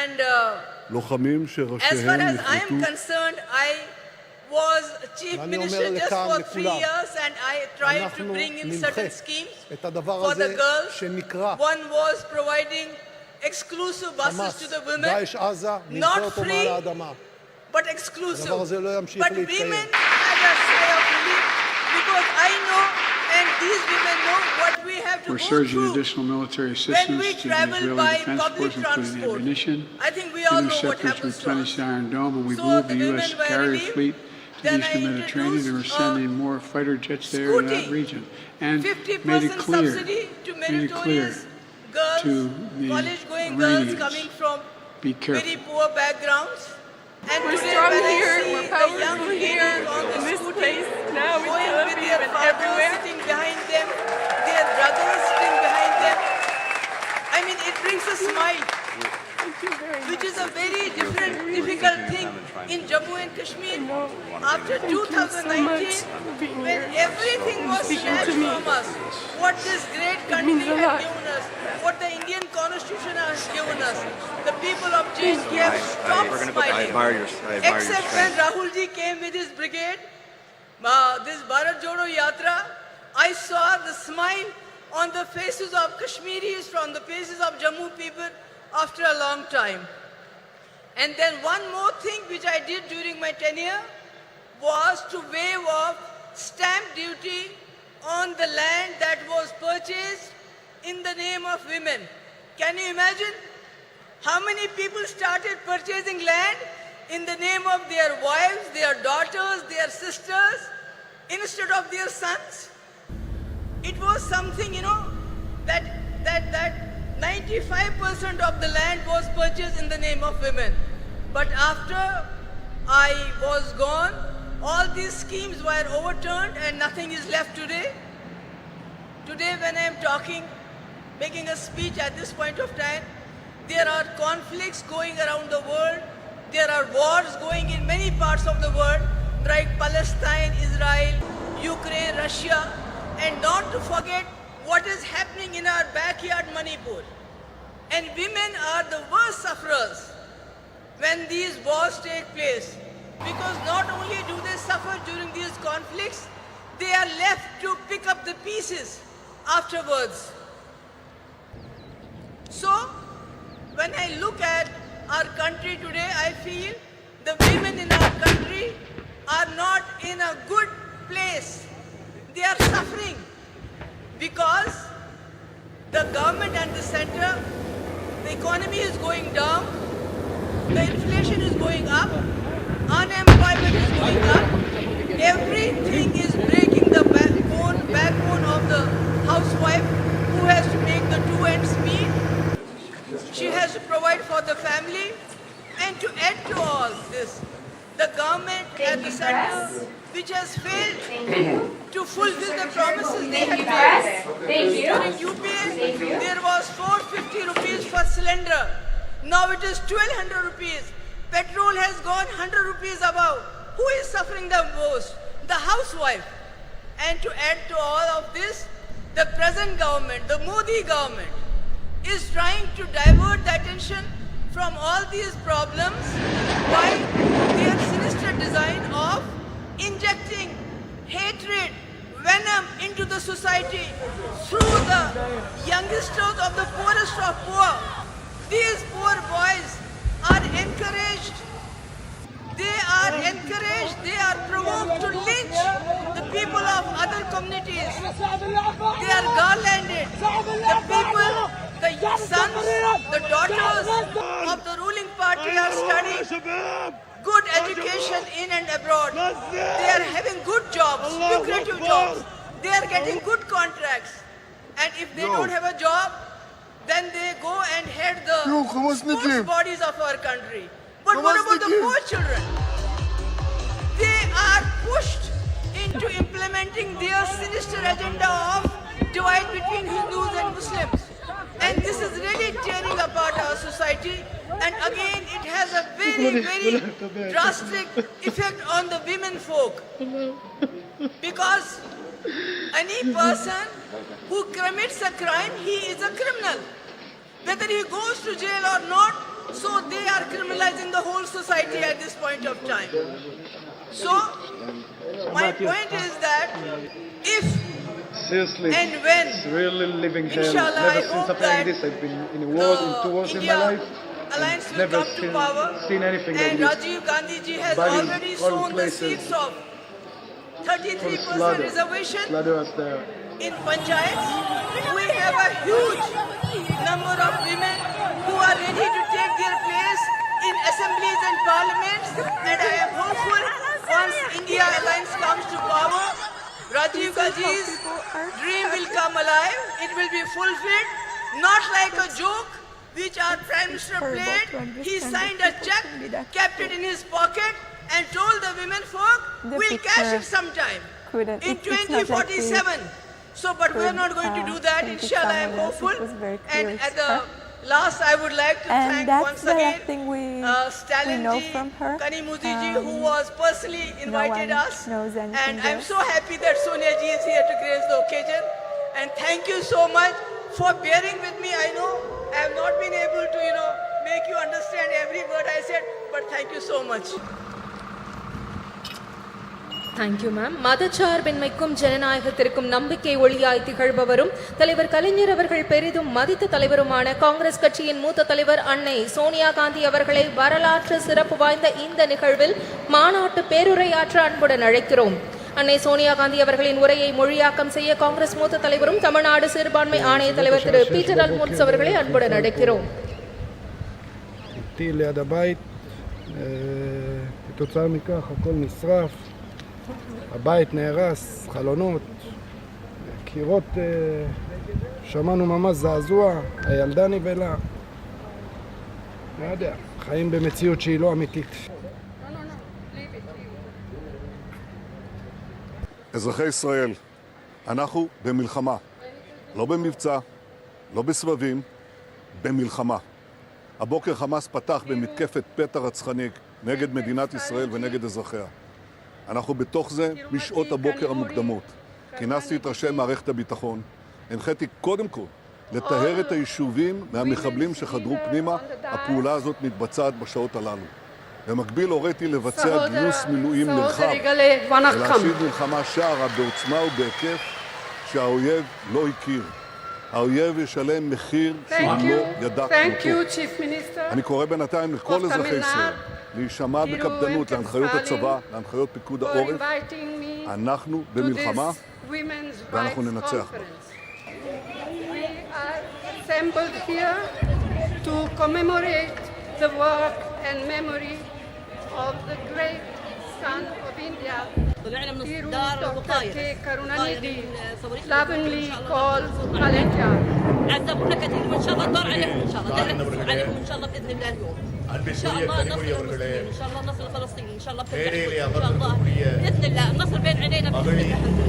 And as far as I am concerned, I was Chief Minister just for 3 years, and I tried to bring in certain schemes for the girls. One was providing exclusive buses to the women, not free, but exclusive. But women had a say of relief, because I know, and these women know, what we have to
We're
go
surging
through
additional military
when
assistance
we
to the
travel
Israeli
by
Defense
public
Force, including
transport.
ammunition,
I think we all know what
interceptors,
happens to us.
replenish the Iron Dome, and we
So
moved
the
the
women
U.S.
were
carrier
relieved.
fleet to the
Then I
Eastern Mediterranean, and we're
introduced
sending more fighter jets there in that region. And made it
50%
clear,
subsidy to
made it clear
meritorious girls,
to the
college-going girls
Iranians,
coming from
be
very
careful.
poor backgrounds. And
We're
today
strong
when
here,
I see
we're
the young
powerful here,
ladies on the
in this
scooty,
place now, in
going
Tel
with
Aviv
their
and
fathers
everywhere.
sitting behind them, their brothers sitting behind them, I mean, it brings a smile, which is a very difficult thing in Jammu and Kashmir. After 2019, when everything was snatched from us, what this great country had given us, what the Indian Constitution has given us, the people of change have stopped smiling. Except when Rahulji came with his brigade, this Bharat Jodo Yatra, I saw the smile on the faces of Kashmiris, from the faces of Jammu people after a long time. And then one more thing which I did during my tenure was to waive off stamp duty on the land that was purchased in the name of women. Can you imagine how many people started purchasing land in the name of their wives, their daughters, their sisters, instead of their sons? It was something, that 95% of the land was purchased in the name of women. But after I was gone, all these schemes were overturned and nothing is left today. Today when I am talking, making a speech at this point of time, there are conflicts going around the world. There are wars going in many parts of the world, like Palestine, Israel, Ukraine, Russia, and not to forget what is happening in our backyard Manipur. And women are the worst sufferers when these wars take place. Because not only do they suffer during these conflicts, they are left to pick up the pieces afterwards. So, when I look at our country today, I feel the women in our country are not in a good place. They are suffering because the government and the center, the economy is going down, the inflation is going up, unemployment is going up, everything is breaking the backbone of the housewife who has to make the two ends meet. She has to provide for the family, and to add to all this, the government and the center, which has failed to fulfill the promises they had made. During UPA, there was 450 rupees per cylinder. Now it is 1200 rupees. Petrol has gone 100 rupees above. Who is suffering the most? The housewife. And to add to all of this, the present government, the Modi government, is trying to divert the attention from all these problems by their sinister design of injecting hatred, venom into the society through the youngsters of the poorest of poor. These poor boys are encouraged, they are provoked to lynch the people of other communities. They are garlanded. The people, the sons, the daughters of the ruling party are studying good education in and abroad. They are having good jobs, lucrative jobs. They are getting good contracts. And if they don't have a job, then they go and head the sports bodies of our country. But what about the poor children? They are pushed into implementing their sinister agenda of divide between Hindus and Muslims. And this is really tearing apart our society. And again, it has a very, very drastic effect on the women folk. Because any person who commits a crime, he is a criminal. Whether he goes to jail or not, so they are criminalizing the whole society at this point of time. So, my point is that if
Seriously,
and when,
it's really living hell.
inshallah,
Never
I
seen
hope
something like
that
this. I've been in wars, in 2 wars in my
India
life.
Alliance will
Never
come to power,
seen anything like
and
this.
Rajiv Gandhi ji has
Bodies
already
all
sown the
places.
seeds of 33%
Slaughter.
reservation
Slaughter us there.
in panchayats. We have a huge number of women who are ready to take their place in assemblies and parliaments, and I am hopeful once India Alliance comes to power, Rajiv Gandhi's dream will come alive, it will be fulfilled, not like a joke which our Prime Minister played. He signed a check, kept it in his pocket, and told the women folk, we'll cash it sometime in 2047. So, but we are not going to do that, inshallah, I am hopeful. And at the last, I would like to thank once again Stalinji, Kanimudiji, who was personally invited us. And I'm so happy that Sonia ji is here to grace the occasion. And thank you so much for bearing with me. I know I have not been able to, make you understand every word I said, but thank you so much.
Thank you ma'am. மதச்சார்பின்மைக்கும் ஜனநாயகத்திற்கும் நம்பிக்கை ஒளியாய் திகழ்பவரும் தலைவர் கலைஞர் அவர்கள் பெரிதும் மதித்த தலைவருமான காங்கிரஸ் கட்சியின் மூத்த தலைவர் அன்னை சோனியா காந்தி அவர்களை வரலாற்று சிறப்பு வாய்ந்த இந்த நிகழ்வில் மாநாட்டு பேருரையாற்ற அன்புடன் அழைக்கிறோம். அன்னை சோனியா காந்தி அவர்களின் உரையை மொழியாக்கம் செய்ய காங்கிரஸ் மூத்த தலைவரும் தமிழ்நாடு சிறுபான்மை ஆணைய தலைவர் திரு பீட்டர் அல்மோன்ஸ் அவர்களை அன்புடன் அழைக்கிறோம்.
כתוצאה מכך הכל נשרף, הבית נהרס, חלונות, קירות, שמענו ממש זעזוע, הילדה נבלה, לא יודע, חיים במציאות שהיא לא אמיתית.
אזרחי ישראל, אנחנו במלחמה, לא במבצע, לא בסבבים, במלחמה. הבוקר חמאס פתח במתקפת פתע רצחנית נגד מדינת ישראל ונגד אזרחיה. אנחנו בתוך זה משעות הבוקר המוקדמות. כינסתי את ראשי מערכת הביטחון, הנחיתי קודם כל לטהר את היישובים מהמחבלים שחדרו פנימה. הפעולה הזאת מתבצעת בשעות הללו. במקביל הוריתי לבצע גיוס מילואים נרחב ולהשיב מלחמה שערה בעוצמה ובהיקף שהאויב לא הכיר. האויב ישלם מחיר שהוא לא ידע כמותו. אני קורא בינתיים לכל אזרחי ישראל להישמע בקפדנות להנחיות הצבא, להנחיות פיקוד העורף. אנחנו במלחמה ואנחנו ננצח בה.
We are assembled here to commemorate the work and memory of the great son of India, Dr. K. Karunanidhi, lovingly called Kalendar.
عذبونا كثير وان شاء الله الدور عليهم ان شاء الله عليهم ان شاء الله باذن الله اليوم ان شاء الله نصر المسلمين ان شاء الله نصر الفلسطينيين ان شاء الله باذن الله النصر بين عينينا باذن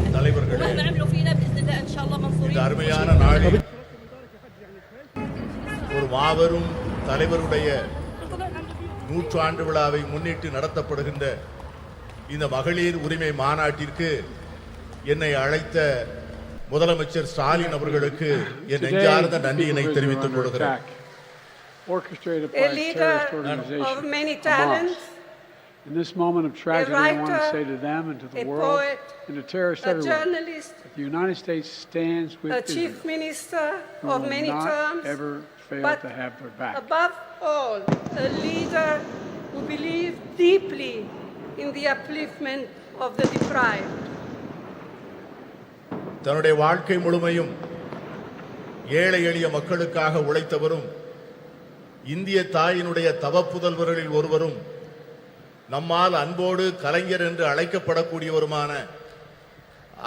الله مهما عملوا فينا باذن الله ان شاء الله منصورين.
ஒரு மாபெரும் தலைவருடைய நூற்றாண்டு விழாவை முன்னிட்டு நடத்தப்படுகின்ற இந்த மகளிர் உரிமை மாநாட்டிற்கு என்னை அழைத்த முதலமைச்சர் ஸ்டாலின் அவர்களுக்கு என் நெஞ்சார்ந்த நன்றியினை தெரிவித்துக் கொள்கிறேன்.
A leader of many talents,
in this moment of tragedy, I want to say to them and to the world and to terrorists everywhere, that the United States stands with
a chief minister of many terms,
ever fail to have their back.
Above all, a leader who believes deeply in the upliftment of the deprived.
தன்னுடைய வாழ்க்கை முழுமையும் ஏழை எளிய மக்களுக்காக உழைத்தவரும் இந்திய தாயினுடைய தவப்புதல்வர்களில் ஒருவரும் நம்மால் அன்போடு கலைஞர் என்று அழைக்கப்படக்கூடியவருமான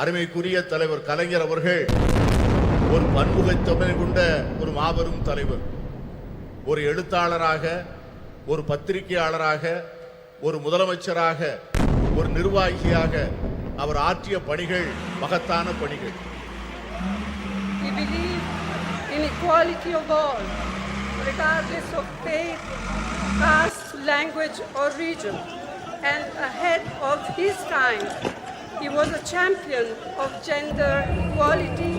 அருமைக்குரிய தலைவர் கலைஞர் அவர்கள் ஒரு பன்முகத்தன்மை கொண்ட ஒரு மாபெரும் தலைவர். ஒரு எழுத்தாளராக, ஒரு பத்திரிகையாளராக, ஒரு முதலமைச்சராக, ஒரு நிர்வாகியாக அவர் ஆற்றிய பணிகள் மகத்தான பணிகள்.
We believe in equality of all, regardless of faith, caste, language or region. And ahead of his time, he was a champion of gender equality,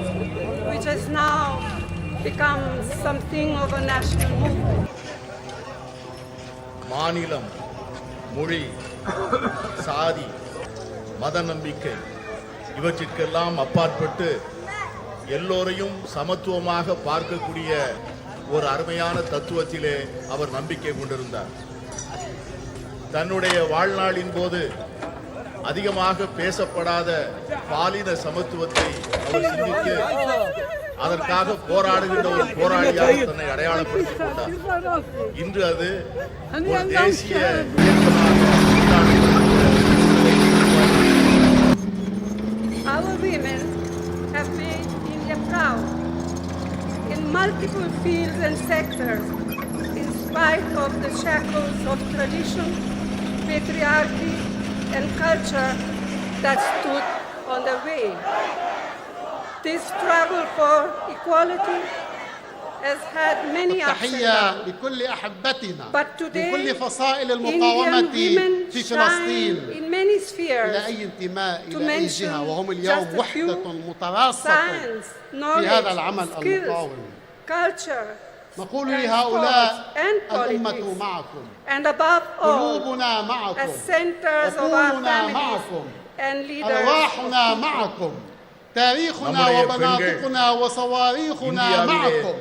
which has now become something of a national movement.
மாநிலம், மொழி, சாதி, மத நம்பிக்கை இவற்றிற்கெல்லாம் அப்பாற்பட்டு எல்லோரையும் சமத்துவமாக பார்க்கக்கூடிய ஒரு அருமையான தத்துவத்திலே அவர் நம்பிக்கை கொண்டிருந்தார். தன்னுடைய வாழ்நாளின் போது அதிகமாக பேசப்படாத பாலின சமத்துவத்தை அவர் சிந்தித்து அதற்காக போராடுகின்ற ஒரு போராளியாக தன்னை அடையாளப்படுத்திக் கொண்டார். இன்று அது ஒரு தேசிய
Our women have made India proud in multiple fields and sectors, in spite of the shackles of tradition, patriarchy, and culture that stood on the way. This struggle for equality has had many ups and downs.
لكل أحبتنا
But today,
لكل فصائل المقاومة
Indian women
في
shine
فلسطين
in many spheres.
إلى أي انتماء
To
إلى أي
mention
جهة وهم
just
اليوم
a
وحدة
few:
متراصة
science,
في
knowledge,
هذا العمل
skills,
المقاوم.
culture,
نقول
and
لهؤلاء
sports and
الأمة
politics.
معكم،
And above all,
قلوبنا معكم،
as centers of our
عقولنا
families
معكم،
and leaders,
أرواحنا معكم، تاريخنا وبناطقنا وصواريخنا معكم،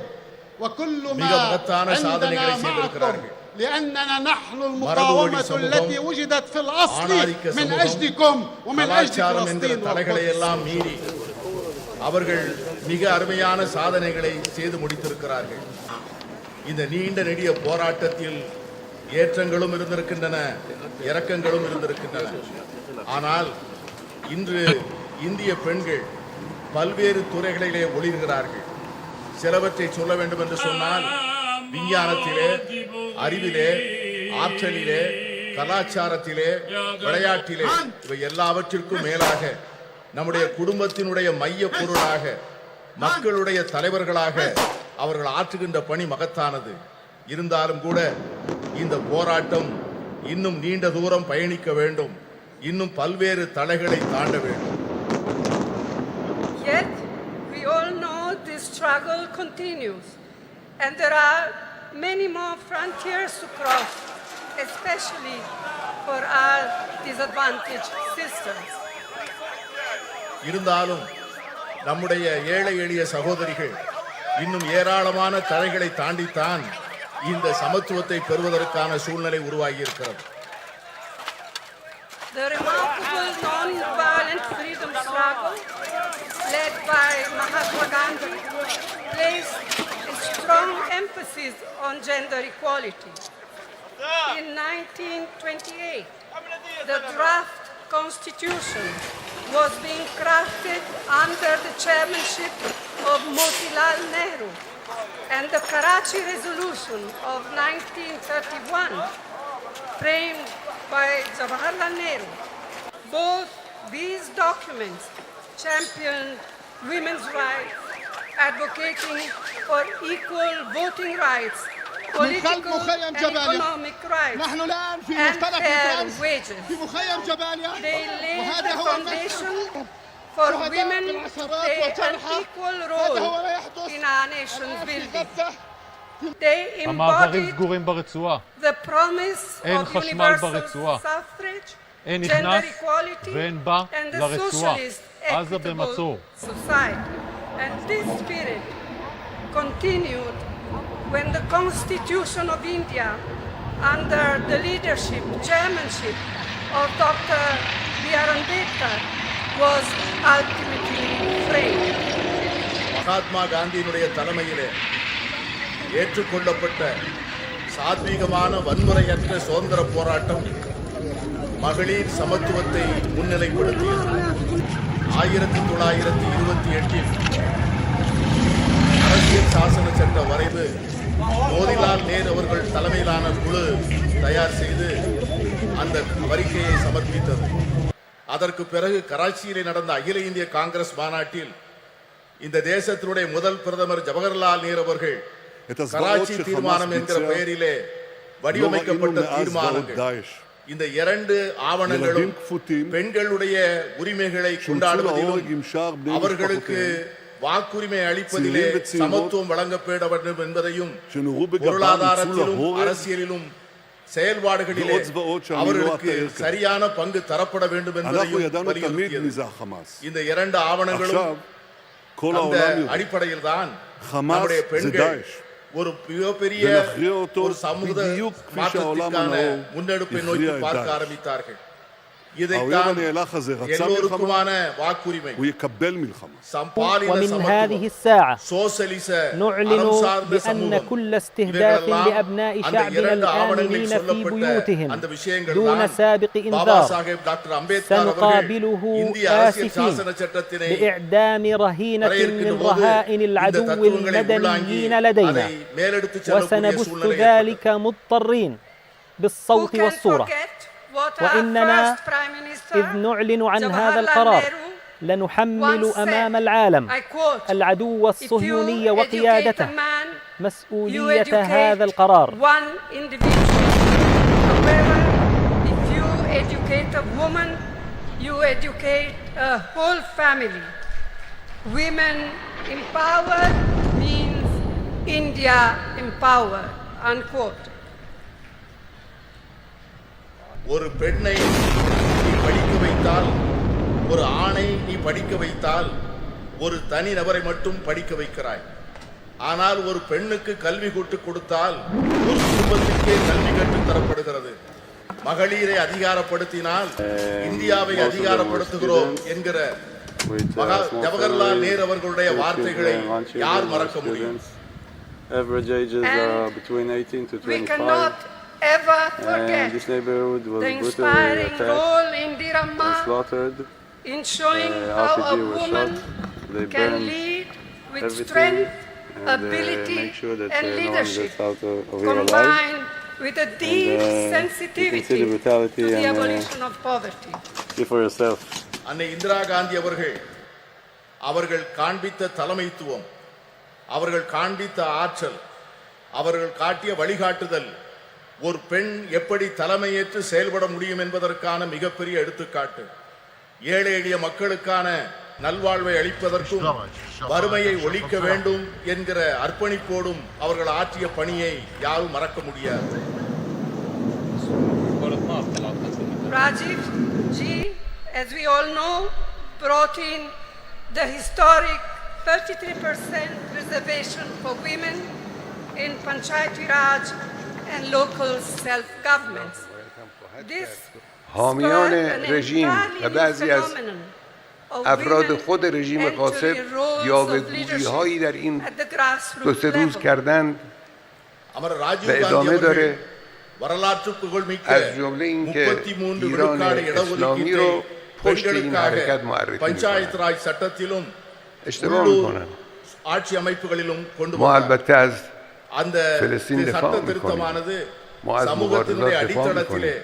وكل ما عندنا معكم، لأننا نحن المقاومة التي وجدت في الأصل من أجلكم ومن أجل فلسطين.
அவர்கள் மிக அருமையான சாதனைகளை செய்து முடித்திருக்கிறார்கள். இந்த நீண்ட நெடிய போராட்டத்தில் ஏற்றங்களும் இருந்திருக்கின்றன, இறக்கங்களும் இருந்திருக்கின்றன. ஆனால் இன்று இந்திய பெண்கள் பல்வேறு துறைகளிலே ஒளிர்கிறார்கள். சிலவற்றை சொல்ல வேண்டும் என்று சொன்னால் விஞ்ஞானத்திலே, அறிவிலே, ஆற்றலிலே, கலாச்சாரத்திலே, விளையாட்டிலே, இவை எல்லாவற்றிற்கும் மேலாக நம்முடைய குடும்பத்தினுடைய மைய பொருளாக, மக்களுடைய தலைவர்களாக அவர்கள் ஆற்றுகின்ற பணி மகத்தானது. இருந்தாலும் கூட இந்த போராட்டம் இன்னும் நீண்ட தூரம் பயணிக்க வேண்டும், இன்னும் பல்வேறு தடைகளை தாண்ட வேண்டும்.
Yet we all know this struggle struggle continues, and there are many more frontiers to cross, especially for our disadvantaged sisters.
இருந்தாலும் நம்முடைய ஏழை எளிய சகோதரிகள் இன்னும் ஏராளமான தடைகளை தாண்டித்தான் இந்த சமத்துவத்தை பெறுவதற்கான சூழ்நிலை உருவாகி இருக்கிறது.
The remarkable non-violent freedom struggle led by Mahatma Gandhi placed a strong emphasis on gender equality. In 1928, the draft constitution was being crafted under the chairmanship of Motilal Nehru, and the Karachi Resolution of 1931, framed by Jawaharlal Nehru. Both these documents championed women's rights, advocating for equal voting rights, political and economic rights, and fair wages. They laid the foundation for women to play an equal role in our nation's building. They embodied the promise of universal suffrage, gender equality, and the socialist equitable society. And this spirit continued when the Constitution of India, under the leadership, chairmanship of Dr. B.R. Ambedkar, was ultimately framed.
Mahatma காந்தியினுடைய தலைமையிலே ஏற்றுக்கொள்ளப்பட்ட சாத்வீகமான வன்முறையற்ற சுதந்திர போராட்டம் மகளிர் சமத்துவத்தை முன்னிலைப்படுத்தியது. 1928 அரசியல் சாசன சட்ட வரைவு மோதிலால் நேரு அவர்கள் தலைமையிலான குழு தயார் செய்து அந்த அறிக்கையை சமர்ப்பித்தது. அதற்கு பிறகு கராச்சியிலே நடந்த அகில இந்திய காங்கிரஸ் மாநாட்டில் இந்த தேசத்தினுடைய முதல் பிரதமர் ஜவஹர்லால் நேரு அவர்கள் கராச்சி தீர்மானம் என்கிற பெயரிலே வடிவமைக்கப்பட்ட தீர்மானங்கள், இந்த இரண்டு ஆவணங்களும் பெண்களுடைய உரிமைகளை கொண்டாடுவதிலும் அவர்களுக்கு வாக்குரிமை அளிப்பதிலே சமத்துவம் வழங்கப்பட வேண்டும் என்பதையும் பொருளாதாரத்திலும் அரசியலிலும் செயல்பாடுகளிலே அவர்களுக்கு சரியான பங்கு தரப்பட வேண்டும் என்பதையும் வலியுறுத்தியது. இந்த இரண்டு ஆவணங்களும் அந்த அடிப்படையில் தான் நம்முடைய பெண்கள் ஒரு மிகப்பெரிய ஒரு சமூக மாற்றத்திற்கான முன்னெடுப்பை நோக்கி பார்க்க ஆரம்பித்தார்கள். இதைத்தான் எல்லோருக்குமான வாக்குரிமை,
ومن هذه الساعة نعلن بأن كل استهداف لأبناء شعبنا الآمنين في بيوتهم دون سابق إنذار سنقابله آسفين بإعدام رهينة من رهائن العدو المدنيين لدينا، وسنبث ذلك مضطرين بالصوت والصورة. وإننا إذ نعلن عن هذا القرار لنحمل أمام العالم العدو الصهيوني وقيادته مسؤولية هذا القرار.
If you educate a woman, you educate a whole family. Women empowered means India empowered, unquote.
ஒரு பெண்ணை நீ படிக்க வைத்தால், ஒரு ஆணை நீ படிக்க வைத்தால், ஒரு தனி நபரை மட்டும் படிக்க வைக்கிறாய். ஆனால் ஒரு பெண்ணுக்கு கல்வி கற்றுக் கொடுத்தால் ஒரு குடும்பத்திற்கே கல்வி கற்றுத் தரப்படுகிறது. மகளிரை அதிகாரப்படுத்தினால் இந்தியாவை அதிகாரப்படுத்துகிறோம் என்கிற ஜவஹர்லால் நேரு அவர்களுடைய வார்த்தைகளை யார் மறக்க முடியும்?
Average ages are between 18 to 25.
Ever forget the inspiring role Indiramma in showing how a woman can lead with strength, ability and leadership, combined with a deep sensitivity to the abolition of poverty.
See for yourself.
அன்னை இந்திரா காந்தி அவர்கள் காண்பித்த தலைமைத்துவம், அவர்கள் காண்பித்த ஆற்றல், அவர்கள் காட்டிய வழிகாட்டுதல் ஒரு பெண் எப்படி தலைமையேற்று செயல்பட முடியும் என்பதற்கான மிகப்பெரிய எடுத்துக்காட்டு. ஏழை எளிய மக்களுக்கான நல்வாழ்வை அளிப்பதற்கும் வறுமையை ஒழிக்க வேண்டும் என்கிற அர்ப்பணிப்போடும் அவர்கள் ஆற்றிய பணியை யாரும் மறக்க முடியாது.
Rajiv ji, as we all know, brought in the historic 33% reservation for women in Panchayati Raj and local self-governments. This
حامیان رژیم و بعضی از افراد خود رژیم غاصب یاوه‌گویی‌هایی در این 2-3 روز کردند و ادامه داره، از جمله این که ایران اسلامی رو پشت این حرکت معرفی می‌کنند. اشتباه می‌کنند. ما البته از فلسطین دفاع می‌کنیم، ما از مبارزات دفاع می‌کنیم،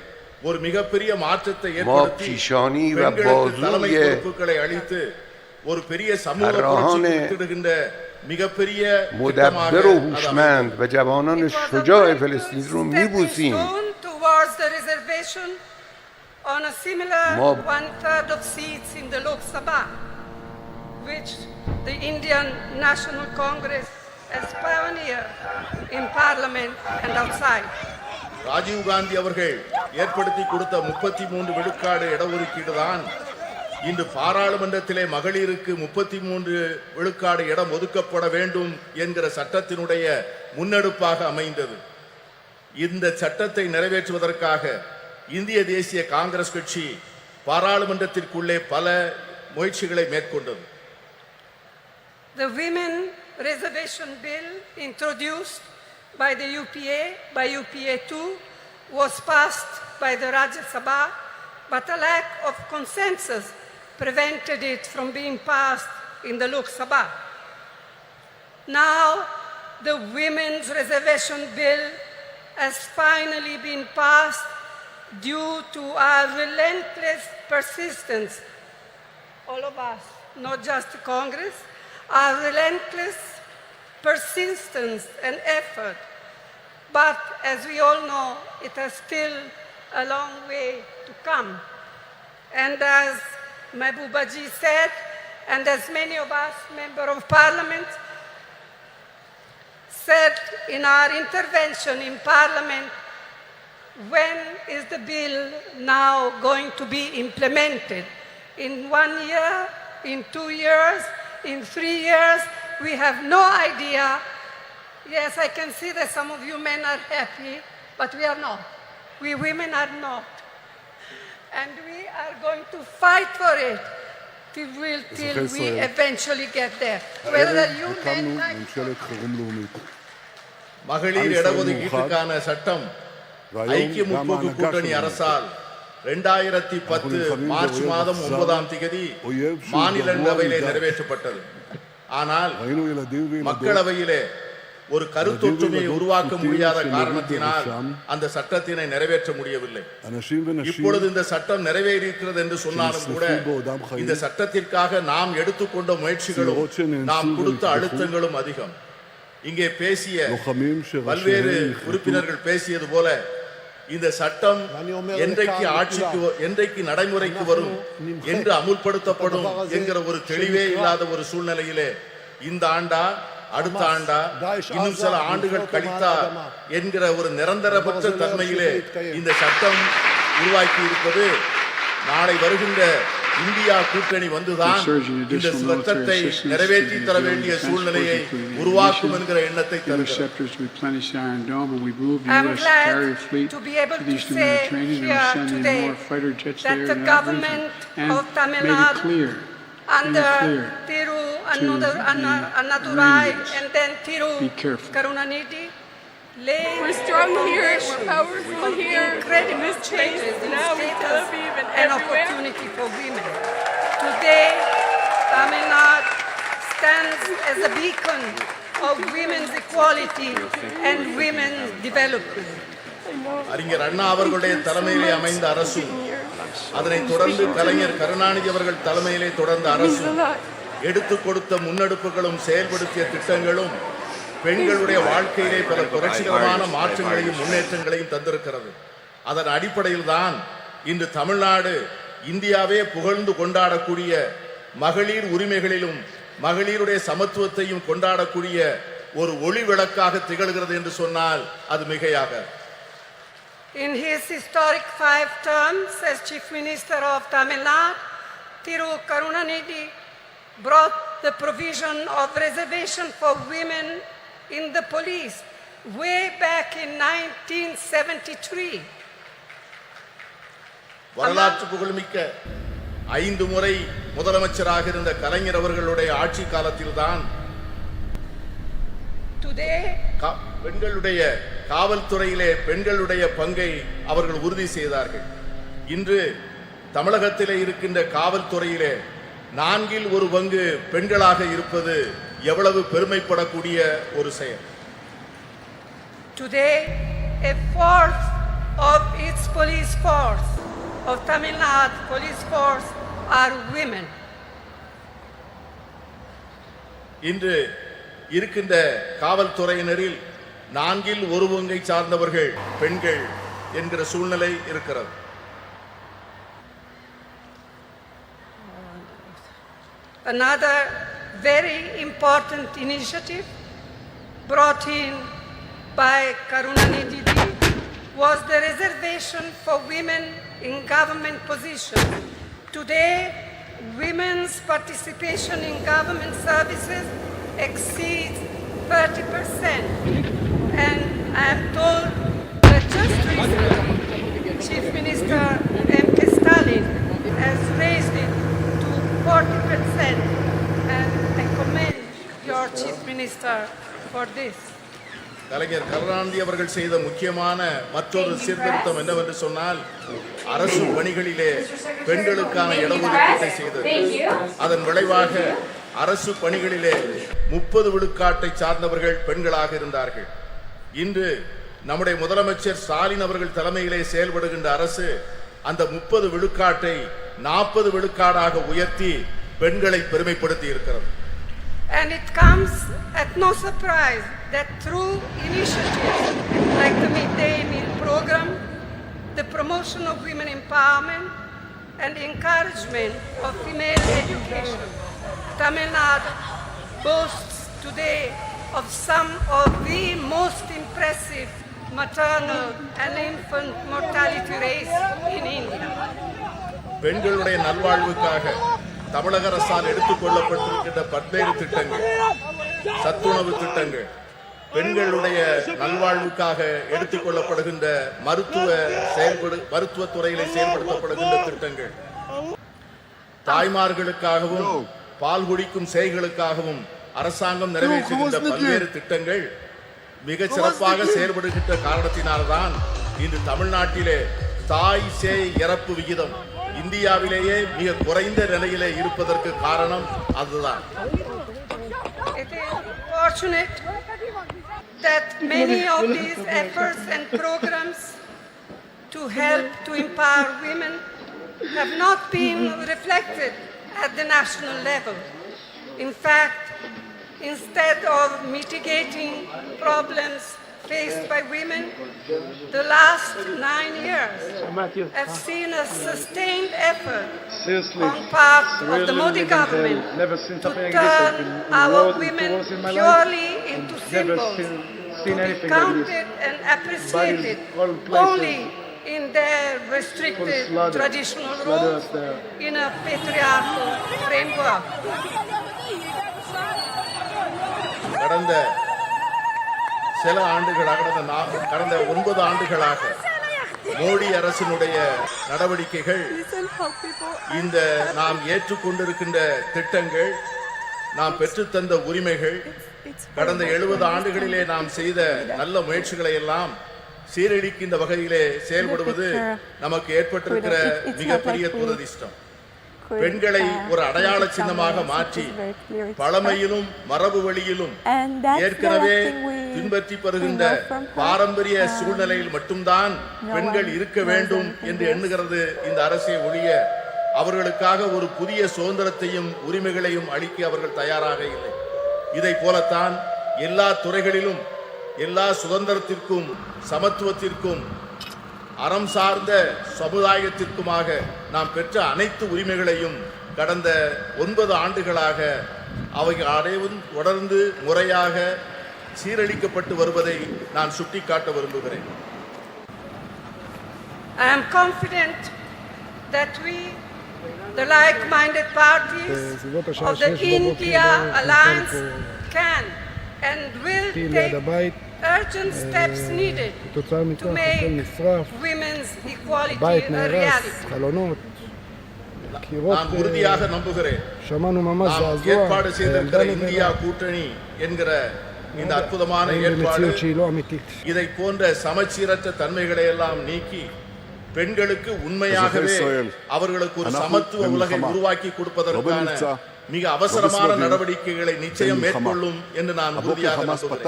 ஒரு மிகப்பெரிய மாற்றத்தை
ما
ஏற்படுத்தி
پیشانی و
பெண்களுக்கு தலைமை
بازوی
பொறுப்புகளை அளித்து ஒரு பெரிய சமூக புரட்சிக்கு வித்திடுகின்ற மிகப்பெரிய
مدبر و هوشمند و جوانان شجاع فلسطین رو میبوسیم.
towards the reservation on a similar 1/3 of seats in the Lok Sabha, which the Indian National Congress has pioneered in Parliament and outside.
Rajiv Gandhi அவர்கள் ஏற்படுத்தி கொடுத்த 33 விழுக்காடு இடஒதுக்கீடு தான் இன்று பாராளுமன்றத்திலே மகளிருக்கு 33 விழுக்காடு இடம் ஒதுக்கப்பட வேண்டும் என்கிற சட்டத்தினுடைய முன்னெடுப்பாக அமைந்தது. இந்த சட்டத்தை நிறைவேற்றுவதற்காக இந்திய தேசிய காங்கிரஸ் கட்சி பாராளுமன்றத்திற்குள்ளே பல முயற்சிகளை மேற்கொண்டது.
The women reservation bill introduced by the UPA, by UPA2, was passed by the Rajya Sabha, but a lack of consensus prevented it from being passed in the Lok Sabha. Now, the women's reservation bill has finally been passed due to our relentless persistence, all of us, not just Congress, our relentless persistence and effort. But as we all know, it has still a long way to come. And as Mehbooba ji said, and as many of us, Member of Parliament, said in our intervention in Parliament, when is the bill now going to be implemented? In 1 year, in 2 years, in 3 years? We have no idea. Yes, I can see that some of you men are happy, but we are not. We women are not. And we are going to fight for it till we eventually get there. Whether you men like...
மகளிர் இடஒதுக்கீட்டுக்கான சட்டம் ஐக்கிய முற்போக்கு கூட்டணி அரசால் 2010 March மாதம் 9ஆம் தேதி மாநிலங்களவையிலே நிறைவேற்றப்பட்டது. ஆனால் மக்களவையிலே ஒரு கருத்தொற்றுமையை உருவாக்க முடியாத காரணத்தினால் அந்த சட்டத்தினை நிறைவேற்ற முடியவில்லை. இப்பொழுது இந்த சட்டம் நிறைவேறியிருக்கிறது என்று சொன்னாலும் கூட இந்த சட்டத்திற்காக நாம் எடுத்துக்கொண்ட முயற்சிகளும் நாம் கொடுத்த அழுத்தங்களும் அதிகம். இங்கே பேசிய பல்வேறு உறுப்பினர்கள் பேசியது போல இந்த சட்டம் என்றைக்கு நடைமுறைக்கு வரும் என்று அமுல்படுத்தப்படும் என்கிற ஒரு தெளிவே இல்லாத ஒரு சூழ்நிலையிலே இந்த ஆண்டா அடுத்த ஆண்டா இன்னும் சில ஆண்டுகள் கழித்தா என்கிற ஒரு நிரந்தரமற்ற தன்மையிலே இந்த சட்டம் உருவாக்கி இருப்பது நாளை வருகின்ற இந்தியா கூட்டணி வந்துதான் இந்த சட்டத்தை நிறைவேற்றி தர வேண்டிய சூழ்நிலையை உருவாக்கும் என்கிற எண்ணத்தை தருகிறது.
I'm glad to be able to say here today that the government of Tamil Nadu under Thiru Annadurai and then Thiru Karunanidhi
we're strong here, we're powerful here,
incredible changes in status and opportunity for women. Today, Tamil Nadu stands as a beacon of women's equality and women's development.
அறிஞர் அண்ணா அவர்களுடைய தலைமையிலே அமைந்த அரசும் அதனை தொடர்ந்து கலைஞர் கருணாநிதி அவர்கள் தலைமையிலே தொடர்ந்த அரசும் எடுத்துக் கொடுத்த முன்னெடுப்புகளும் செயல்படுத்திய திட்டங்களும் பெண்களுடைய வாழ்க்கையிலே பல புரட்சிகரமான மாற்றங்களையும் முன்னேற்றங்களையும் தந்திருக்கிறது. அதன் அடிப்படையில் தான் இன்று தமிழ்நாடு இந்தியாவே புகழ்ந்து கொண்டாடக்கூடிய மகளிர் உரிமைகளிலும் மகளிருடைய சமத்துவத்தையும் கொண்டாடக்கூடிய ஒரு ஒளி விளக்காக திகழ்கிறது என்று சொன்னால் அது மிகையாக.
In his historic 5 terms as Chief Minister of Tamil Nadu, Thiru Karunanidhi brought the provision of reservation for women in the police way back in 1973.
வரலாற்று புகழ்மிக்க 5 முறை முதலமைச்சராக இருந்த கலைஞர் அவர்களுடைய ஆட்சி காலத்தில்தான் பெண்களுடைய காவல்துறையிலே பெண்களுடைய பங்கை அவர்கள் உறுதி செய்தார்கள். இன்று தமிழகத்திலே இருக்கின்ற காவல்துறையிலே 1/4 பெண்களாக இருப்பது எவ்வளவு பெருமைப்படக்கூடிய ஒரு செயல்.
Today, 1/4 of its police force, of Tamil Nadu police force, are women.
இன்று இருக்கின்ற காவல்துறையினரில் 1/4 சார்ந்தவர்கள் பெண்கள் என்கிற சூழ்நிலை இருக்கிறது.
Another very important initiative brought in by Karunanidhi was the reservation for women in government positions. Today, women's participation in government services exceeds 30%, and I am told that just recently Chief Minister M.K. Stalin has raised it to 40%, and I commend your Chief Minister for this.
கலைஞர் கருணாநிதி அவர்கள் செய்த முக்கியமான மற்றொரு சீர்திருத்தம் என்னவென்று சொன்னால் அரசு பணிகளிலே பெண்களுக்கான இடஒதுக்கீட்டை செய்தது. அதன் விளைவாக அரசு பணிகளிலே 30 விழுக்காட்டை சார்ந்தவர்கள் பெண்களாக இருந்தார்கள். இன்று நம்முடைய முதலமைச்சர் ஸ்டாலின் அவர்கள் தலைமையிலே செயல்படுகின்ற அரசு அந்த 30 விழுக்காட்டை 40 விழுக்காடாக உயர்த்தி பெண்களை பெருமைப்படுத்தி இருக்கிறது.
And it comes at no surprise that through initiatives like the midday meal program, the promotion of women empowerment, and encouragement of female education, Tamil Nadu boasts today of some of the most impressive maternal and infant mortality rates in India.
பெண்களுடைய நல்வாழ்வுக்காக தமிழக அரசால் எடுத்துக்கொள்ளப்பட்டிருக்கின்ற பல்வேறு திட்டங்கள், சத்துணவு திட்டங்கள், பெண்களுடைய நல்வாழ்வுக்காக எடுத்துக்கொள்ளப்படுகின்ற மருத்துவ துறையிலே செயல்படுத்தப்படுகின்ற திட்டங்கள், தாய்மார்களுக்காகவும் பால் குடிக்கும் சேய்களுக்காகவும் அரசாங்கம் நிறைவேற்றுகின்ற பல்வேறு திட்டங்கள் மிக சிறப்பாக செயல்படுகின்ற காரணத்தினால்தான் இன்று தமிழ்நாட்டிலே தாய் சேய் இறப்பு விகிதம் இந்தியாவிலேயே மிக குறைந்த நிலையிலே இருப்பதற்கு காரணம் அதுதான்.
It is fortunate that many of these efforts and programs to help to empower women have not been reflected at the national level. In fact, instead of mitigating problems faced by women, the last 9 years have seen a sustained effort on part of the Modi government to turn our women purely into symbols, to be counted and appreciated only in their restricted traditional roles in a patriarchal framework.
கடந்த 9 ஆண்டுகளாக மோடி அரசினுடைய நடவடிக்கைகள், இந்த நாம் ஏற்றுக்கொண்டிருக்கின்ற திட்டங்கள், நாம் பெற்றுத்தந்த உரிமைகள், கடந்த 70 ஆண்டுகளிலே நாம் செய்த நல்ல முயற்சிகளை எல்லாம் சீரழிக்கின்ற வகையிலே செயல்படுவது நமக்கு ஏற்பட்டிருக்கிற மிகப்பெரிய துரதிர்ஷ்டம். பெண்களை ஒரு அடையாள சின்னமாக மாற்றி பழமையிலும் மரபு வழியிலும் ஏற்கனவே பின்பற்றி வருகின்ற பாரம்பரிய சூழ்நிலையில் மட்டும்தான் பெண்கள் இருக்க வேண்டும் என்று எண்ணுகிறது இந்த அரசை ஒழிய அவர்களுக்காக ஒரு புதிய சுதந்திரத்தையும் உரிமைகளையும் அளிக்க அவர்கள் தயாராக இல்லை. இதை போலத்தான் எல்லா துறைகளிலும் எல்லா சுதந்திரத்திற்கும் சமத்துவத்திற்கும் அறம் சார்ந்த சமுதாயத்திற்குமாக நாம் பெற்ற அனைத்து உரிமைகளையும் கடந்த 9 ஆண்டுகளாக அவைகள் அனைவரும் தொடர்ந்து முறையாக சீரழிக்கப்பட்டு வருவதை நான் சுட்டிக்காட்ட விரும்புகிறேன்.
I am confident that we, the like-minded parties of the India Alliance, can and will take urgent steps needed to make women's equality a reality.
நான் உறுதியாக நம்புகிறேன் நாம் ஏற்பாடு செய்திருக்கிற இந்தியா கூட்டணி என்கிற இந்த அற்புதமான ஏற்பாடு இதை போன்ற சமச்சீரற்ற தன்மைகளை எல்லாம் நீக்கி பெண்களுக்கு உண்மையாகவே அவர்களுக்கு ஒரு சமத்துவ உலகை உருவாக்கி கொடுப்பதற்கான மிக அவசரமான நடவடிக்கைகளை நிச்சயம் மேற்கொள்ளும் என்று நான் உறுதியாக நம்புகிறேன்.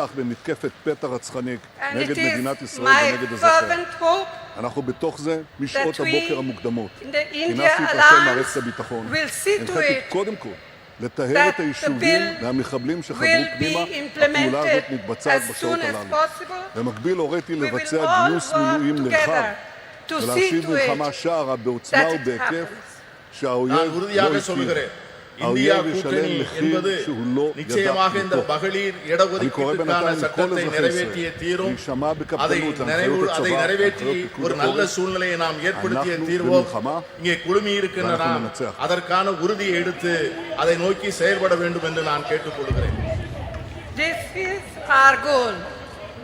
אנחנו בתוך זה משעות הבוקר המוקדמות. כינסתי את ראשי מערכת הביטחון. הנחיתי קודם כל לטהר את היישובים מהמחבלים שחדרו פנימה. הפעולה הזאת מתבצעת בשעות הללו. במקביל הוריתי לבצע גיוס מילואים נרחב ולהשיב מלחמה שערה בעוצמה ובהיקף שהאויב לא הכיר.
இந்தியா கூட்டணி என்பது நிச்சயமாக இந்த மகளிர் இடஒதுக்கீட்டுக்கான சட்டத்தை நிறைவேற்றிய தீரும். அதை நிறைவேற்றி ஒரு நல்ல சூழ்நிலையை நாம் ஏற்படுத்திய தீர்வோம். இங்கே குழுமி இருக்கின்ற நாம் அதற்கான உறுதியை எடுத்து அதை நோக்கி செயல்பட வேண்டும் என்று நான் கேட்டுக்கொள்கிறேன்.
This is our goal.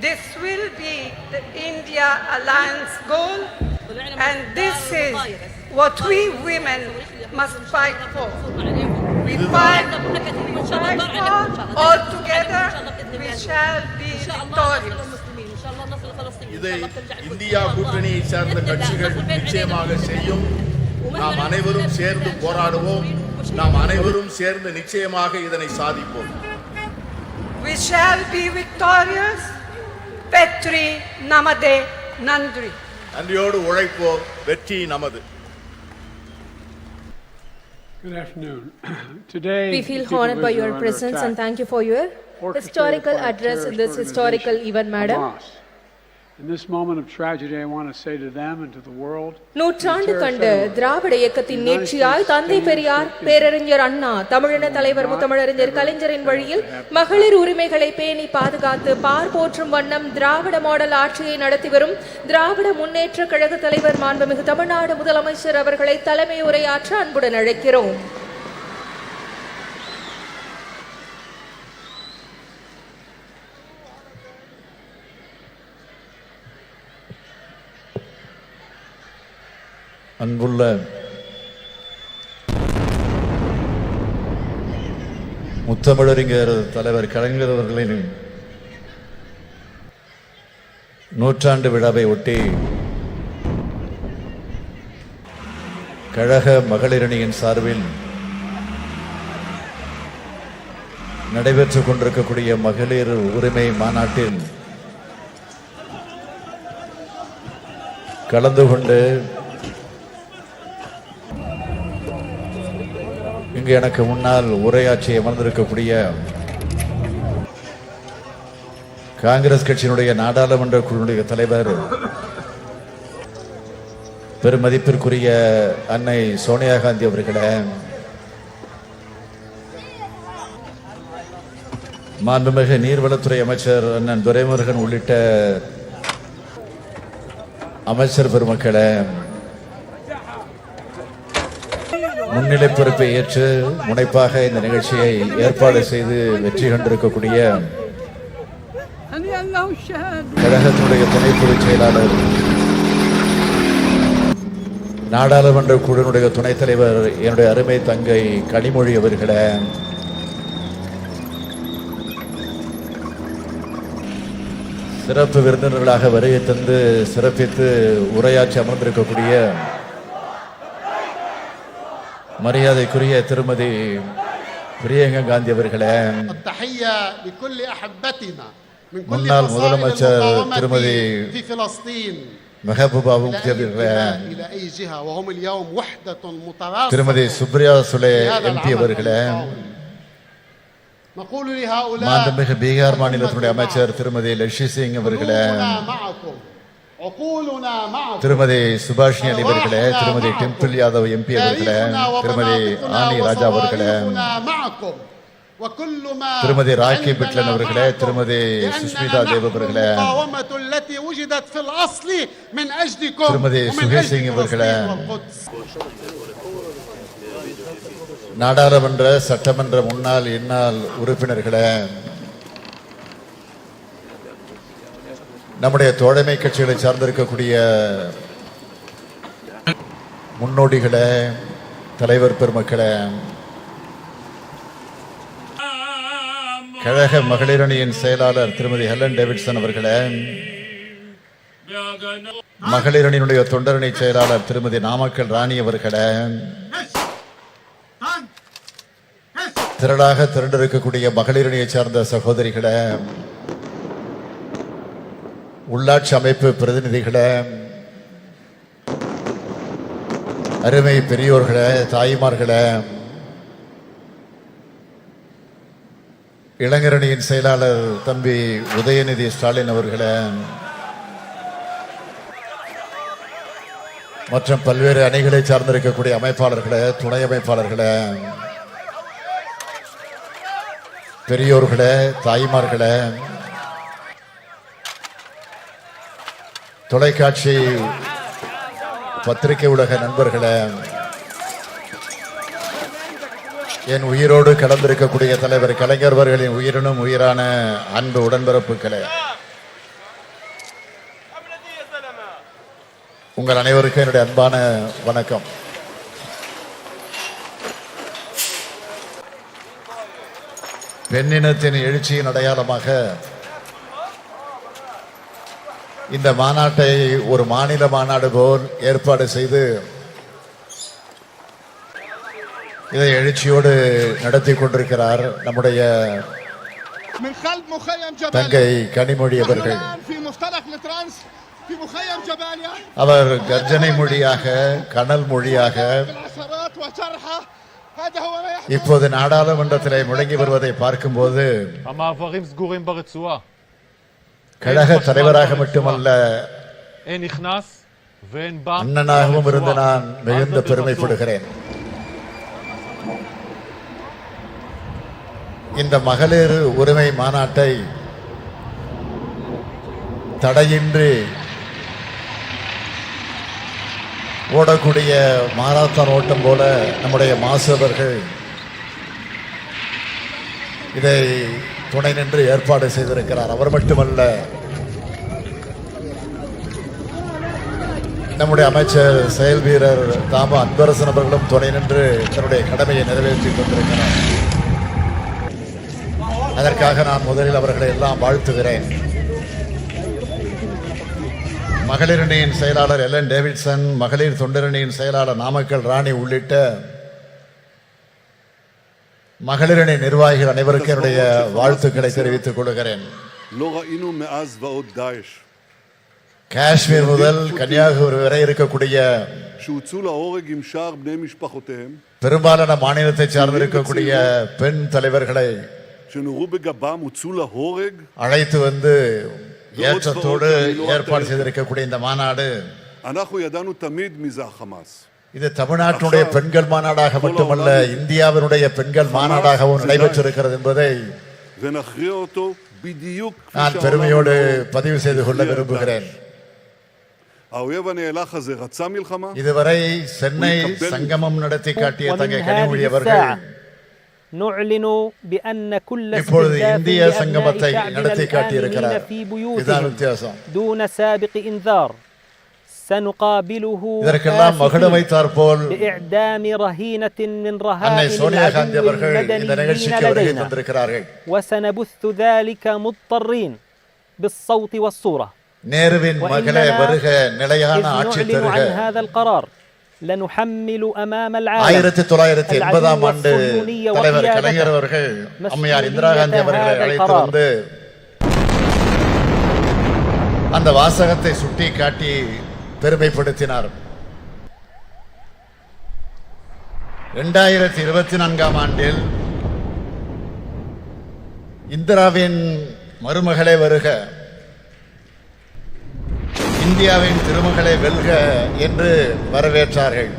This will be the India Alliance goal, and this is what we women must fight for. We fight for, all together we shall be victorious.
இதை இந்தியா கூட்டணியை சேர்ந்த கட்சிகள் நிச்சயமாக செய்யும். நாம் அனைவரும் சேர்ந்து போராடுவோம். நாம் அனைவரும் சேர்ந்து நிச்சயமாக இதனை சாதிப்போம்.
We shall be victorious. Petri namade nandri.
நன்றியோடு உழைப்போம். வெற்றி நமது.
Good afternoon. Today,
we feel honored by your presence and thank you for your historical address in this historical event, madam.
In this moment of tragedy, I want to say to them and to the world,
நூற்றாண்டு கண்ட திராவிட இயக்கத்தின் நீட்சியாய் தந்தை பெரியார், பேரறிஞர் அண்ணா, தமிழின தலைவர் முத்தமிழறிஞர் கலைஞரின் வழியில் மகளிர் உரிமைகளை பேணி பாதுகாத்து பார் போற்றும் வண்ணம் திராவிட மாடல் ஆட்சியை நடத்தி வரும் திராவிட முன்னேற்ற கழக தலைவர் மாண்புமிகு தமிழ்நாடு முதலமைச்சர் அவர்களை தலைமை உரையாற்ற அன்புடன் அழைக்கிறோம்.
அன்புள்ள முத்தமிழறிஞர் தலைவர் கலைஞர் அவர்களின் நூற்றாண்டு விழாவை ஒட்டி கழக மகளிரணியின் சார்பில் நடைபெற்றுக் கொண்டிருக்கக்கூடிய மகளிர் உரிமை மாநாட்டில் கலந்து கொண்டு இங்கு எனக்கு முன்னால் உரையாற்றி அமர்ந்திருக்கக்கூடிய காங்கிரஸ் கட்சியினுடைய நாடாளுமன்ற குழுவினுடைய தலைவர் பெருமதிப்பிற்குரிய அன்னை சோனியா காந்தி அவர்களே, மாண்புமிகு நீர்வளத்துறை அமைச்சர் அண்ணன் துரைமுருகன் உள்ளிட்ட அமைச்சர் பெருமக்களே, முன்னிலை பொறுப்பை ஏற்று முனைப்பாக இந்த நிகழ்ச்சியை ஏற்பாடு செய்து வெற்றி கண்டிருக்கக்கூடிய கழகத்தினுடைய துணை பொதுச் செயலாளர், நாடாளுமன்ற குழுவினுடைய துணைத் தலைவர் என்னுடைய அருமை தங்கை கனிமொழி அவர்களே, சிறப்பு விருந்தினர்களாக வருகை தந்து சிறப்பித்து உரையாற்றி அமர்ந்திருக்கக்கூடிய மரியாதைக்குரிய திருமதி பிரியங்கா காந்தி அவர்களே, முன்னாள் முதலமைச்சர் திருமதி மெஹபூபா முஃப்தி அவர்களே, திருமதி சுப்ரியா சுலே எம்பி அவர்களே, மாண்புமிகு பீகார் மாநிலத்தினுடைய அமைச்சர் திருமதி லட்சுமி சிங் அவர்களே, திருமதி சுபாஷினி அலி அவர்களே, திருமதி டெம்பிள் யாதவ் எம்பி அவர்களே, திருமதி ஆனி ராஜா அவர்களே, திருமதி ராக்கி பிட்லன் அவர்களே, திருமதி சுஷ்மிதா தேவ் அவர்களே, திருமதி சுகேஷ் சிங் அவர்களே, நாடாளுமன்ற சட்டமன்ற முன்னாள் இந்நாள் உறுப்பினர்களே, நம்முடைய தோழமை கட்சிகளை சார்ந்திருக்கக்கூடிய முன்னோடிகளே, தலைவர் பெருமக்களே, கழக மகளிரணியின் செயலாளர் திருமதி ஹெலன் டேவிட்சன் அவர்களே, மகளிரணியினுடைய தொண்டரணி செயலாளர் திருமதி நாமக்கல் ராணி அவர்களே, திரளாக திரண்டிருக்கக்கூடிய மகளிரணியை சார்ந்த சகோதரிகளே, உள்ளாட்சி அமைப்பு பிரதிநிதிகளே, அருமை பெரியோர்களே, தாய்மார்களே, இளைஞரணியின் செயலாளர் தம்பி உதயநிதி ஸ்டாலின் அவர்களே, மற்றும் பல்வேறு அணிகளை சார்ந்திருக்கக்கூடிய அமைப்பாளர்களே, துணை அமைப்பாளர்களே, பெரியோர்களே, தாய்மார்களே, தொலைக்காட்சி பத்திரிகை உலக நண்பர்களே, என் உயிரோடு கலந்திருக்கக்கூடிய தலைவர் கலைஞர் அவர்களின் உயிரினும் உயிரான அன்பு உடன்பிறப்புகளே, உங்கள் அனைவருக்கும் என்னுடைய அன்பான வணக்கம். பெண்ணினத்தின் எழுச்சியின் அடையாளமாக இந்த மாநாட்டை ஒரு மாநில மாநாடு போல் ஏற்பாடு செய்து இதை எழுச்சியோடு நடத்தி கொண்டிருக்கிறார் நம்முடைய தங்கை கனிமொழி அவர்கள். அவர் கர்ஜனை மொழியாக, கனல் மொழியாக இப்போது நாடாளுமன்றத்தில் முழங்கி வருவதை பார்க்கும்போது கழக தலைவராக மட்டுமல்ல, அண்ணனாகவும் இருந்து நான் மிகுந்த பெருமைப்படுகிறேன். இந்த மகளிர் உரிமை மாநாட்டை தடையின்றி ஓடக்கூடிய மாராத்தான் ஓட்டம் போல நம்முடைய மாசவர்கள் இதை துணை நின்று ஏற்பாடு செய்திருக்கிறார். அவர் மட்டுமல்ல, நம்முடைய அமைச்சர் செயல் வீரர் தாம அன்பரசன் அவர்களும் துணை நின்று தன்னுடைய கடமையை நிறைவேற்றி கொண்டிருக்கிறார். அதற்காக நான் முதலில் அவர்களை எல்லாம் வாழ்த்துகிறேன். மகளிரணியின் செயலாளர் எலன் டேவிட்சன், மகளிர் தொண்டரணியின் செயலாளர் நாமக்கல் ராணி உள்ளிட்ட மகளிரணி நிர்வாகிகள் அனைவருக்கும் என்னுடைய வாழ்த்துக்களை தெரிவித்துக் கொள்கிறேன். காஷ்மீர் முதல் கன்னியாகுமரி வரை இருக்கக்கூடிய பெரும்பாலான மாநிலத்தை சார்ந்திருக்கக்கூடிய பெண் தலைவர்களை அழைத்து வந்து ஏற்றத்தோடு ஏற்பாடு செய்திருக்கக்கூடிய இந்த மாநாடு இது தமிழ்நாட்டினுடைய பெண்கள் மாநாடாக மட்டுமல்ல, இந்தியாவினுடைய பெண்கள் மாநாடாகவும் நடைபெற்றிருக்கிறது என்பதை நான் பெருமையோடு பதிவு செய்து கொள்ள விரும்புகிறேன். இதுவரை சென்னை சங்கமம் நடத்தி காட்டிய தங்கை கனிமொழி அவர்கள் இப்பொழுது இந்திய சங்கமத்தை நடத்தி காட்டியிருக்கிறார். இதுதான் வித்தியாசம். இதற்கெல்லாம் மகுட வைத்தார் போல் அன்னை சோனியா காந்தி அவர்கள் இந்த நிகழ்ச்சிக்கு வருகை தந்திருக்கிறார்கள். நேருவின் மகளே வருக, நிலையான ஆட்சி தருக. 1980ஆம் ஆண்டு தலைவர் கலைஞர் அவர்கள் அம்மையார் இந்திரா காந்தி அவர்களை அழைத்து வந்து அந்த வாசகத்தை சுட்டி காட்டி பெருமைப்படுத்தினார். 2024ஆம் ஆண்டில் இந்திராவின் மருமகளே வருக, இந்தியாவின் திருமகளை வெல்க என்று வரவேற்றார்கள்.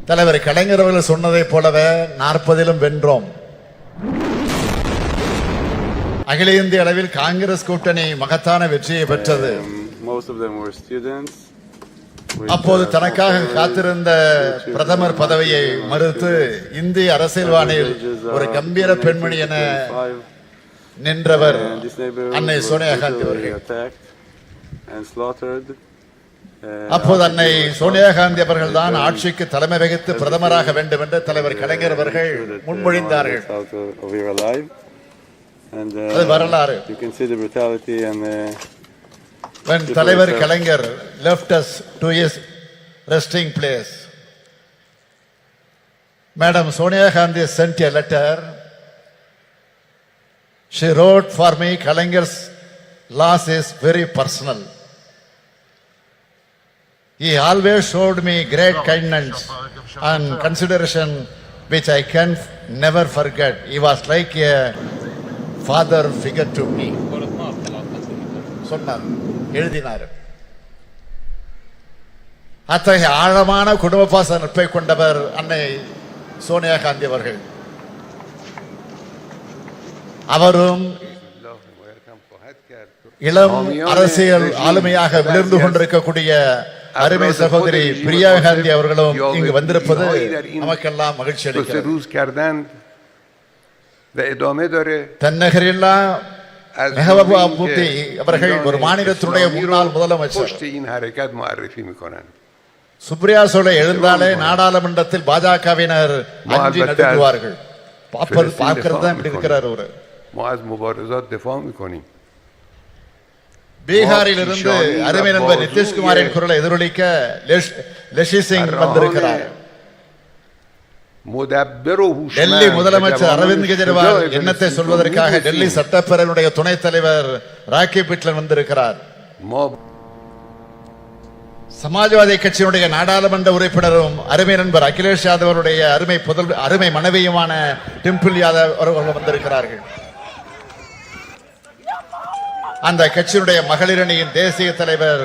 தலைவர் கலைஞர் அவர்கள் சொன்னதைப் போலவே 40லும் வென்றோம். அகில இந்திய அளவில் காங்கிரஸ் கூட்டணி மகத்தான வெற்றியை பெற்றது. அப்போது தனக்காக காத்திருந்த பிரதமர் பதவியை மறுத்து இந்திய அரசியல்வானில் ஒரு கம்பீர பெண்மணி என நின்றவர் அன்னை சோனியா காந்தி அவர்கள். அப்போது அன்னை சோனியா காந்தி அவர்கள் தான் ஆட்சிக்கு தலைமை வகித்து பிரதமராக வேண்டும் என்று தலைவர் கலைஞர் அவர்கள் முன்மொழிந்தார்கள். அது வரலாறு. When தலைவர் கலைஞர் left us to his resting place, Madam Sonia Gandhi sent a letter. She wrote for me, Kalangar's loss is very personal. He always showed me great kindness and consideration which I can never forget. He was like a father figure to me. சொன்னார், எழுதினார். அத்தகைய ஆழமான குடும்ப பாச நட்பை கொண்டவர் அன்னை சோனியா காந்தி அவர்கள். அவரும் இளம் அரசியல் ஆளுமையாக விழுந்து கொண்டிருக்கக்கூடிய அருமை சகோதரி பிரியா காந்தி அவர்களும் இங்கு வந்திருப்பது நமக்கெல்லாம் மகிழ்ச்சி அளிக்கிறது. தன்னகரில்லா மெஹபூபா முஃப்தி அவர்கள் ஒரு மாநிலத்தினுடைய முன்னாள் முதலமைச்சர். சுப்ரியா சோலை எழுந்தாலே நாடாளுமன்றத்தில் பாஜகவினர் அஞ்சி நடுங்குவார்கள். பார்க்கிறது தான் இப்படி இருக்கிறார். ஒரு பீகாரில் இருந்து அருமை நண்பர் நிதிஷ்குமாரின் குரலை எதிரொலிக்க லஷி சிங் வந்திருக்கிறார். டெல்லி முதலமைச்சர் அரவிந்த் கெஜ்ரிவால் எண்ணத்தை சொல்வதற்காக டெல்லி சட்டப்பேரவையுடைய துணைத் தலைவர் ராக்கி பிட்லன் வந்திருக்கிறார். சமாஜ்வாதி கட்சியினுடைய நாடாளுமன்ற உறுப்பினரும் அருமை நண்பர் அகிலேஷ் யாதவ் அவருடைய அருமை மனைவியுமான டிம்பிள் யாதவ் அவர்கள் வந்திருக்கிறார்கள். அந்த கட்சியினுடைய மகளிர் அணியின் தேசிய தலைவர்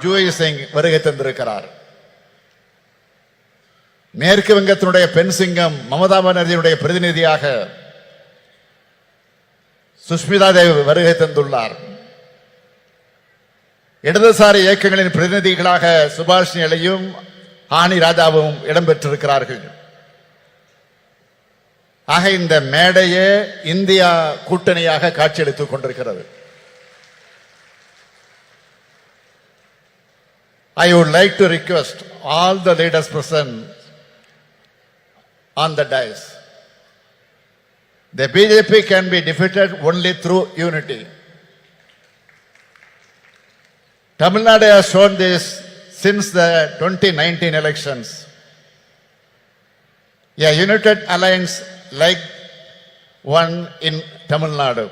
ஜூயி சிங் வருகை தந்திருக்கிறார். மேற்கு வங்கத்தினுடைய பெண் சிங்கம் மமதா பானர்ஜியுடைய பிரதிநிதியாக சுஷ்மிதா தேவ் வருகை தந்துள்ளார். இடதுசாரி இயக்கங்களின் பிரதிநிதிகளாக சுபாஷினி அலையும் ஆனி ராஜாவும் இடம்பெற்றிருக்கிறார்கள். ஆக இந்த மேடையே இந்தியா கூட்டணியாக காட்சியளித்துக் கொண்டிருக்கிறது. I would like to request all the leaders present on the dais. The BJP can be defeated only through unity. Tamil Nadu has shown this since the 2019 elections. A united alliance like one in Tamil Nadu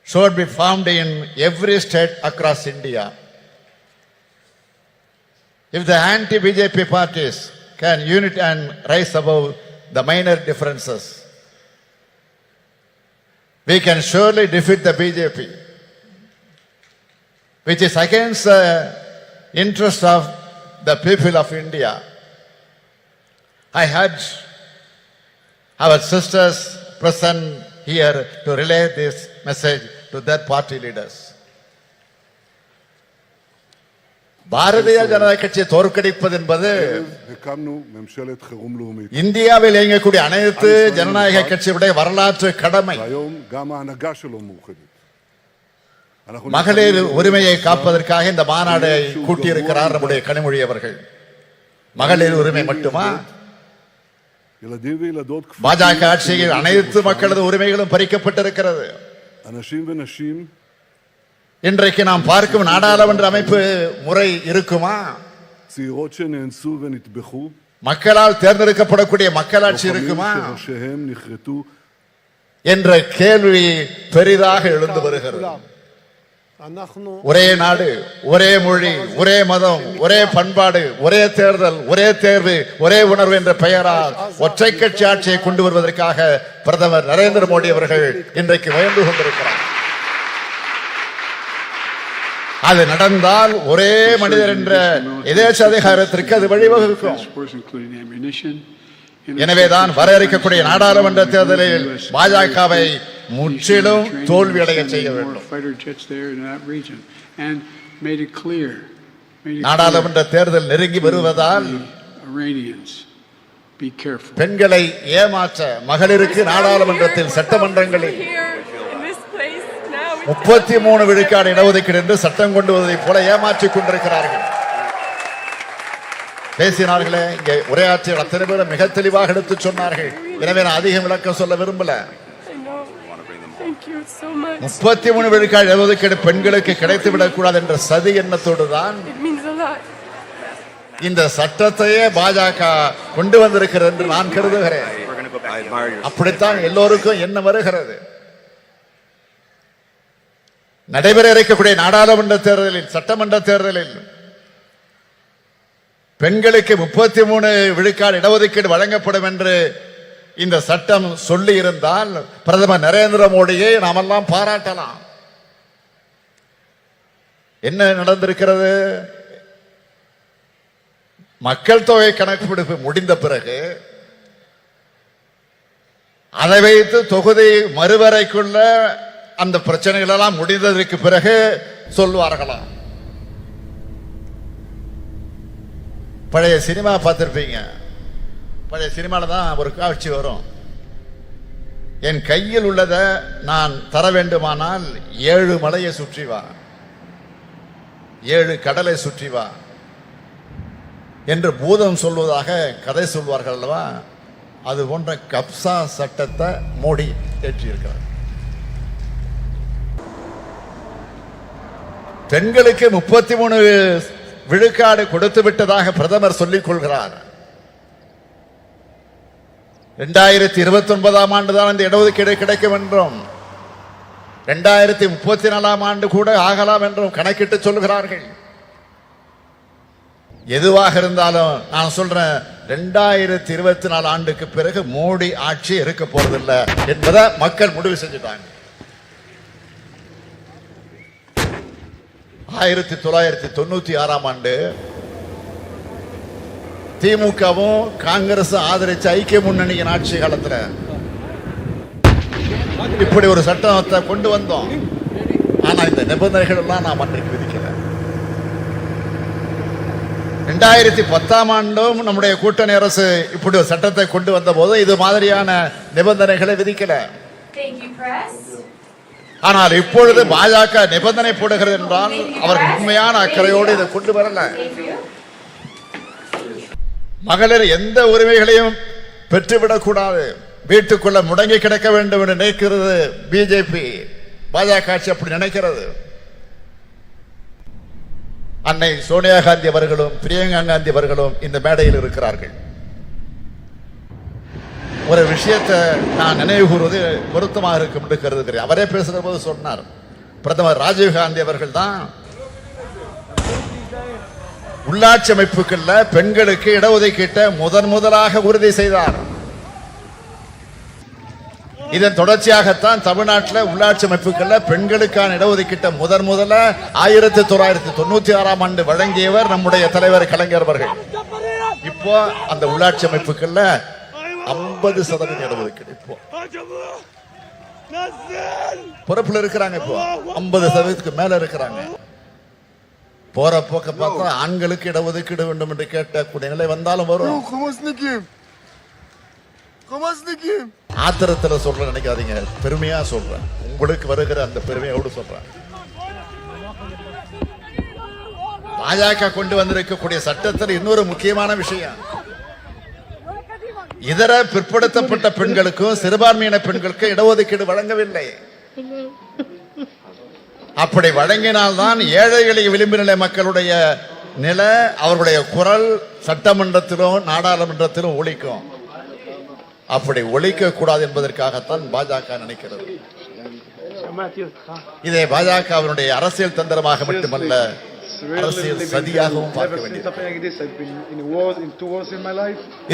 should be formed in every state across India. If the anti-BJP parties can unite and rise above the minor differences, we can surely defeat the BJP, which is against the interest of the people of India. I urge our sisters present here to relay this message to their party leaders. Bharatiya Janata கட்சியை தோற்கடிப்பது என்பது இந்தியாவில் இயங்கக்கூடிய அனைத்து ஜனநாயக கட்சியுடைய வரலாற்று கடமை. மகளிர் உரிமையை காப்பதற்காக இந்த மாநாடை கூட்டியிருக்கிறார் நம்முடைய கனிமொழி அவர்கள். மகளிர் உரிமை மட்டுமா? பாஜக ஆட்சியில் அனைத்து மக்களது உரிமைகளும் பறிக்கப்பட்டிருக்கிறது. இன்றைக்கு நாம் பார்க்கும் நாடாளுமன்ற அமைப்பு முறை இருக்குமா? மக்களால் தேர்ந்தெடுக்கப்படக்கூடிய மக்களாட்சி இருக்குமா என்ற கேள்வி பெரிதாக எழுந்து வருகிறது. ஒரே நாடு, ஒரே மொழி, ஒரே மதம், ஒரே பண்பாடு, ஒரே தேர்தல், ஒரே தேர்வு, ஒரே உணர்வு என்ற பெயரால் ஒற்றை கட்சி ஆட்சியை கொண்டு வருவதற்காக பிரதமர் நரேந்திர மோடி அவர்கள் இன்றைக்கு முயன்று கொண்டிருக்கிறார். அது நடந்தால் ஒரே மனிதர் என்ற எதேச்ச அதிகாரத்திற்கு அது வழிவகுக்கும். எனவேதான் வர இருக்கக்கூடிய நாடாளுமன்ற தேர்தலில் பாஜகவை முற்றிலும் தோல்வியடைய செய்ய வேண்டும். நாடாளுமன்ற தேர்தல் நெருங்கி வருவதால் பெண்களை ஏமாற்ற மகளிருக்கு நாடாளுமன்றத்தில் சட்டமன்றங்களில் 33 விழுக்காடு இடஒதுக்கீடு என்று சட்டம் கொண்டு வருவதைப் போல ஏமாற்றிக் கொண்டிருக்கிறார்கள். பேசினார்களே இங்கே உரையாற்றிய அத்தனை பேரும் மிக தெளிவாக எடுத்து சொன்னார்கள். எனவே நான் அதிகம் விளக்கம் சொல்ல விரும்பல. 33 விழுக்காடு இடஒதுக்கீடு பெண்களுக்கு கிடைத்துவிடக் கூடாது என்ற சதி எண்ணத்தோடு தான் இந்த சட்டத்தையே பாஜக கொண்டு வந்திருக்கிறது என்று நான் கருதுகிறேன். அப்படித்தான் எல்லோருக்கும் என்ன வருகிறது. நடைபெற இருக்கக்கூடிய நாடாளுமன்ற தேர்தலில் சட்டமன்ற தேர்தலில் பெண்களுக்கு 33 விழுக்காடு இடஒதுக்கீடு வழங்கப்படும் என்று இந்த சட்டம் சொல்லி இருந்தால் பிரதமர் நரேந்திர மோடியை நாமெல்லாம் பாராட்டலாம். என்ன நடந்திருக்கிறது? மக்கள் தொகை கணக்கெடுப்பு முடிந்த பிறகு அதை வைத்து தொகுதி மறுவரைக்குள்ள அந்த பிரச்சனைகள் எல்லாம் முடிந்ததற்கு பிறகு சொல்வார்களாம். பழைய சினிமா பார்த்திருப்பீங்க. பழைய சினிமாவில் தான் ஒரு காட்சி வரும். என் கையில் உள்ளதை நான் தர வேண்டுமானால் 7 மலையை சுற்றி வா, 7 கடலை சுற்றி வா என்று பூதம் சொல்வதாக கதை சொல்வார்கள் அல்லவா? அது போன்ற கப்சா சட்டத்தை மோடி ஏற்றியிருக்கிறார். பெண்களுக்கு 33 விழுக்காடு கொடுத்து விட்டதாக பிரதமர் சொல்லிக் கொள்கிறார். 2029ஆம் ஆண்டு தான் இந்த இடஒதுக்கீடு கிடைக்கும் என்றும் 2034ஆம் ஆண்டு கூட ஆகலாம் என்றும் கணக்கிட்டு சொல்கிறார்கள். எதுவாக இருந்தாலும் நான் சொல்றேன், 2024 ஆண்டுக்கு பிறகு மோடி ஆட்சி இருக்க போறதில்லை என்பதை மக்கள் முடிவு செஞ்சுட்டாங்க. 1996ஆம் ஆண்டு திமுகவும் காங்கிரஸ் ஆதரிச்ச ஐக்கிய முன்னணியின் ஆட்சி காலத்தில் இப்படி ஒரு சட்டத்தை கொண்டு வந்தோம். ஆனா இந்த நிபந்தனைகள் எல்லாம் நான் மன்னிக்கு விதிக்கல. 2010ஆம் ஆண்டும் நம்முடைய கூட்டணி அரசு இப்படி ஒரு சட்டத்தை கொண்டு வந்த போது இது மாதிரியான நிபந்தனைகளை விதிக்கல. ஆனால் இப்பொழுது பாஜக நிபந்தனை போடுகிறது என்றால் அவர்கள் உண்மையான அக்கறையோடு இதை கொண்டு வரல. மகளிர் எந்த உரிமைகளையும் பெற்றுவிடக் கூடாது, வீட்டுக்குள்ள முடங்கி கிடக்க வேண்டும் என்று நினைக்கிறது பிஜேபி. பாஜக ஆட்சி அப்படி நினைக்கிறது. அன்னை சோனியா காந்தி அவர்களும் பிரியங்கா காந்தி அவர்களும் இந்த மேடையில் இருக்கிறார்கள். ஒரு விஷயத்தை நான் நினைவு கூறுவது பொருத்தமாக இருக்கும் என்று கருதுகிறேன். அவரே பேசுகிற போது சொன்னார், பிரதமர் ராஜீவ் காந்தி அவர்கள் தான் உள்ளாட்சி அமைப்புகள்ல பெண்களுக்கு இடஒதுக்கீட்டை முதலாக உறுதி செய்தார். இதன் தொடர்ச்சியாகத்தான் தமிழ்நாட்டில் உள்ளாட்சி அமைப்புகள்ல பெண்களுக்கான இடஒதுக்கீட்டை முதல்ல 1996ஆம் ஆண்டு வழங்கியவர் நம்முடைய தலைவர் கலைஞர் அவர்கள். இப்போ அந்த உள்ளாட்சி அமைப்புகள்ல 50% இடஒதுக்கீடு இப்போ பொறுப்புல இருக்கிறாங்க. இப்போ 50%க்கு மேல இருக்கிறாங்க. போற போக்க பார்த்தா ஆண்களுக்கு இடஒதுக்கீடு வேண்டும் என்று கேட்கக்கூடிய நிலை வந்தாலும் வரும். ஆத்திரத்துல சொல்ற நினைக்காதீங்க, பெருமையா சொல்றேன். உங்களுக்கு வருகிற அந்த பெருமையோடு சொல்றேன். பாஜக கொண்டு வந்திருக்கக்கூடிய சட்டத்தில் இன்னொரு முக்கியமான விஷயம், இதர பிற்படுத்தப்பட்ட பெண்களுக்கும் சிறுபான்மையின பெண்களுக்கும் இடஒதுக்கீடு வழங்கவில்லை. அப்படி வழங்கினால்தான் ஏழை எளிய விளிம்பு நிலை மக்களுடைய நிலை, அவர்களுடைய குரல் சட்டமன்றத்திலும் நாடாளுமன்றத்திலும் ஒலிக்கும். அப்படி ஒலிக்க கூடாது என்பதற்காகத்தான் பாஜக நினைக்கிறது. இதை பாஜகவினுடைய அரசியல் தந்திரமாக மட்டுமல்ல, அரசியல் சதியாகவும் பார்க்க வேண்டியது.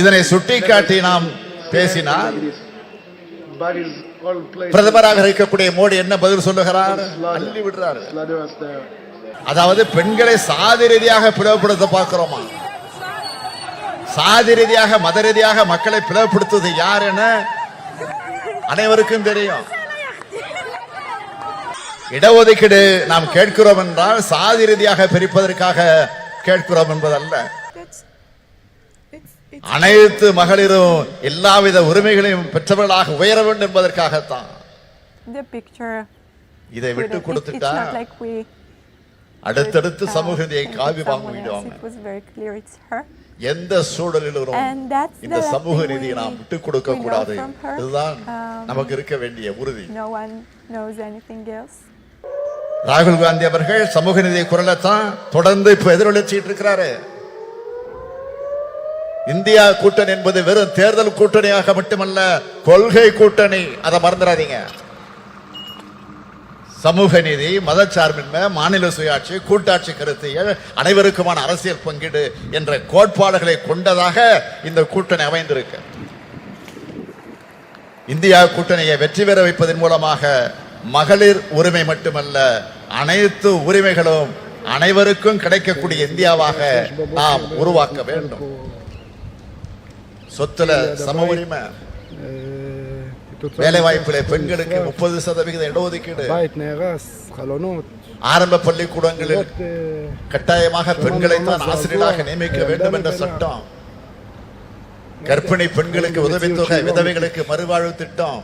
இதனை சுட்டிக்காட்டி நாம் பேசினால் பிரதமராக இருக்கக்கூடிய மோடி என்ன பதில் சொல்லுகிறார்? அள்ளி விடுறார்.
அதாவது பெண்களை சாதி ரீதியாக பிளவுபடுத்த பார்க்கிறோமா? சாதி ரீதியாக மத ரீதியாக மக்களை பிளவுபடுத்துவது யார் என அனைவருக்கும் தெரியும். இடஒதுக்கீடு நாம் கேட்கிறோம் என்றால் சாதி ரீதியாக பிரிப்பதற்காக கேட்கிறோம் என்பதல்ல. அனைத்து மகளிரும் எல்லாவித உரிமைகளையும் பெற்றவர்களாக உயர வேண்டும் என்பதற்காகத்தான். இதை விட்டு கொடுத்துட்டா அடுத்தடுத்து சமூக நீதியை காவி வாங்கிடுவாங்க. எந்த சூழலிலும் இந்த சமூக நீதியை நாம் விட்டு கொடுக்க கூடாது. இதுதான் நமக்கு இருக்க வேண்டிய உறுதி. ராகுல் காந்தி அவர்கள் சமூக நீதியை குரலைத்தான் தொடர்ந்து இப்ப எதிரொலிச்சிட்டு இருக்கிறாரு. இந்தியா கூட்டணி என்பது வெறும் தேர்தல் கூட்டணியாக மட்டுமல்ல, கொள்கை கூட்டணி. அதை மறந்துடாதீங்க. சமூக நீதி, மதச்சார்பின்மை, மாநில சுயாட்சி, கூட்டாட்சி கருத்தியல், அனைவருக்குமான அரசியல் பங்கீடு என்ற கோட்பாடுகளை கொண்டதாக இந்த கூட்டணி அமைந்திருக்கு. இந்தியா கூட்டணியை வெற்றி பெற வைப்பதன் மூலமாக மகளிர் உரிமை மட்டுமல்ல, அனைத்து உரிமைகளும் அனைவருக்கும் கிடைக்கக்கூடிய இந்தியாவாக நாம் உருவாக்க வேண்டும். சொத்துல சம உரிமை, வேலை வாய்ப்பிலே பெண்களுக்கு 30% இடஒதுக்கீடு, ஆரம்ப பள்ளிக்கூடங்களில் கட்டாயமாக பெண்களை தான் ஆசிரியராக நியமிக்க வேண்டும் என்ற சட்டம், கர்ப்பிணி பெண்களுக்கு உதவித்தொகை, விதவைகளுக்கு மறுவாழ்வு திட்டம்,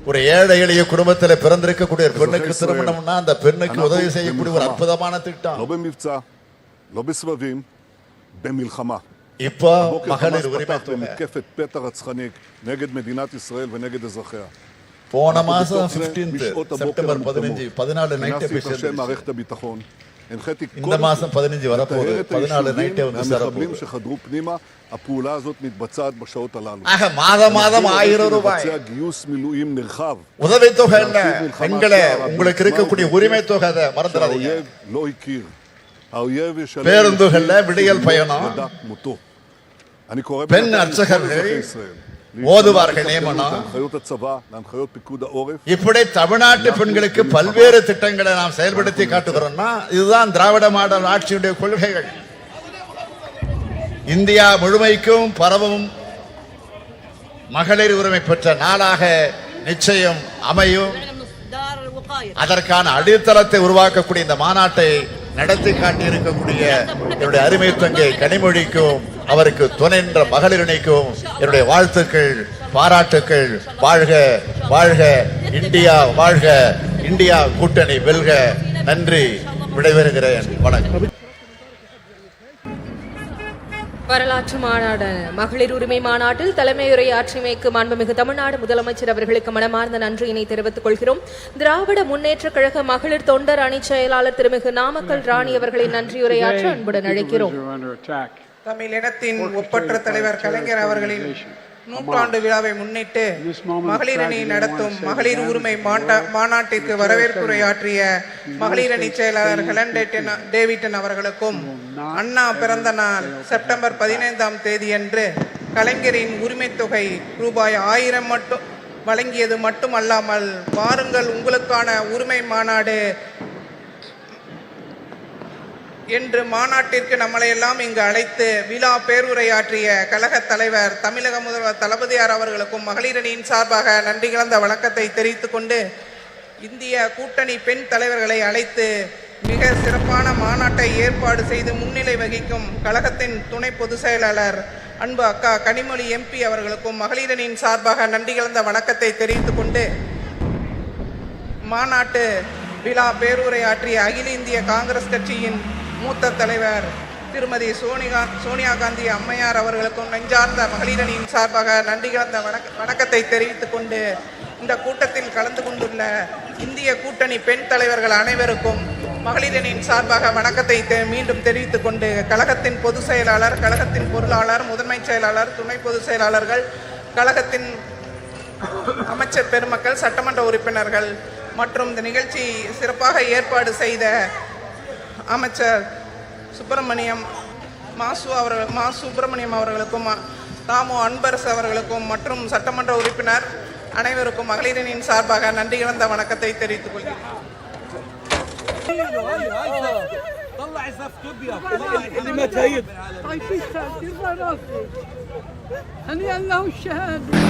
ஒரு ஏழை எளிய குடும்பத்தில் பிறந்திருக்கக்கூடிய பெண்ணுக்கு திருமணம்னா அந்த பெண்ணுக்கு உதவி செய்யக்கூடிய ஒரு அற்புதமான திட்டம். இப்போ மகளிர் உரிமை போன மாசம் 15 செப்டம்பர் 14 நைட் இந்த மாசம் 15 வரப்போகுது. 14 நைட்டே வந்து மாதம் மாதம் 1000 ரூபாய் உதவித்தொகை. பெண்களே, உங்களுக்கு இருக்கக்கூடிய உரிமை தொகை மறந்துடாதீங்க. பேருந்துகள்ல விடியல் பயணம், பெண் அர்ச்சகர்கள், ஓதுவார்கள் நியமனம், இப்படி தமிழ்நாட்டு பெண்களுக்கு பல்வேறு திட்டங்களை நாம் செயல்படுத்தி காட்டுகிறோம்னா இதுதான் திராவிட மாடல் ஆட்சியுடைய கொள்கைகள். இந்தியா முழுமைக்கும் பரவும் மகளிர் உரிமை பெற்ற நாளாக நிச்சயம் அமையும். அதற்கான அடித்தளத்தை உருவாக்கக்கூடிய இந்த மாநாட்டை நடத்தி காட்டி இருக்கக்கூடிய என்னுடைய அருமை தங்கை கனிமொழிக்கும் அவருக்கு துணை நின்ற மகளிரணிக்கும் என்னுடைய வாழ்த்துக்கள், பாராட்டுக்கள். வாழ்க வாழ்க இந்தியா, வாழ்க இந்தியா கூட்டணி வெல்க. நன்றி, விடைபெறுகிறேன். வணக்கம்.
வரலாற்று மாநாடு மகளிர் உரிமை மாநாட்டில் தலைமையுரையாற்றிமைக்கு மாண்புமிகு தமிழ்நாடு முதலமைச்சர் அவர்களுக்கு மனமார்ந்த நன்றியினை தெரிவித்துக் கொள்கிறோம். திராவிட முன்னேற்ற கழக மகளிர் தொண்டர் அணி செயலாளர் திருமிகு நாமக்கல் ராணி அவர்களை நன்றியுரையாற்ற அன்புடன் அழைக்கிறோம்.
தமிழினத்தின் ஒப்பற்ற தலைவர் கலைஞர் அவர்களின் நூற்றாண்டு விழாவை முன்னிட்டு மகளிர் அணி நடத்தும் மகளிர் உரிமை மாநாட்டிற்கு வரவேற்புரையாற்றிய மகளிர் அணி செயலாளர் ஹெலன் டேவிட்டன் அவர்களுக்கும், அண்ணா பிறந்த நாள் செப்டம்பர் 15ஆம் தேதியன்று கலைஞரின் உரிமை தொகை ரூபாய் 1000 மட்டும் வழங்கியது மட்டுமல்லாமல், வாருங்கள் உங்களுக்கான உரிமை மாநாடு என்று மாநாட்டிற்கு நம்மளை எல்லாம் இங்கு அழைத்து விழா பேருரையாற்றிய கழக தலைவர் தமிழக முதல்வர் தளபதியார் அவர்களுக்கும் மகளிர் அணியின் சார்பாக நன்றி கலந்த வணக்கத்தை தெரிவித்துக் கொண்டு, இந்திய கூட்டணி பெண் தலைவர்களை அழைத்து மிக சிறப்பான மாநாட்டை ஏற்பாடு செய்து முன்னிலை வகிக்கும் கழகத்தின் துணை பொதுச் செயலாளர் அன்பு அக்கா கனிமொழி MP அவர்களுக்கும் மகளிர் அணியின் சார்பாக நன்றி கலந்த வணக்கத்தை தெரிவித்துக் கொண்டு, மாநாட்டு விழா பேருரையாற்றிய அகில இந்திய காங்கிரஸ் கட்சியின் மூத்த தலைவர் திருமதி சோனியா காந்தி அம்மையார் அவர்களுக்கும் நெஞ்சார்ந்த மகளிர் அணியின் சார்பாக நன்றி கலந்த வணக்கத்தை தெரிவித்துக் கொண்டு, இந்த கூட்டத்தில் கலந்து கொண்டுள்ள இந்திய கூட்டணி பெண் தலைவர்கள் அனைவருக்கும் மகளிர் அணியின் சார்பாக வணக்கத்தை மீண்டும் தெரிவித்துக் கொண்டு, கழகத்தின் பொதுச் செயலாளர், கழகத்தின் பொருளாளர், முதன்மை செயலாளர், துணை பொதுச் செயலாளர்கள், கழகத்தின் அமைச்சர் பெருமக்கள், சட்டமன்ற உறுப்பினர்கள் மற்றும் இந்த நிகழ்ச்சி சிறப்பாக ஏற்பாடு செய்த அமைச்சர் மா சுப்பிரமணியம் அவர்களுக்கும், தாமு அன்பரசு அவர்களுக்கும் மற்றும் சட்டமன்ற உறுப்பினர் அனைவருக்கும் மகளிரின் சார்பாக நன்றி கலந்த வணக்கத்தை தெரிவித்துக் கொள்கிறேன்.
طلع صفقة ابيض اللي ما تهيد
طيب يرفع راسي هنيئا له الشهاده.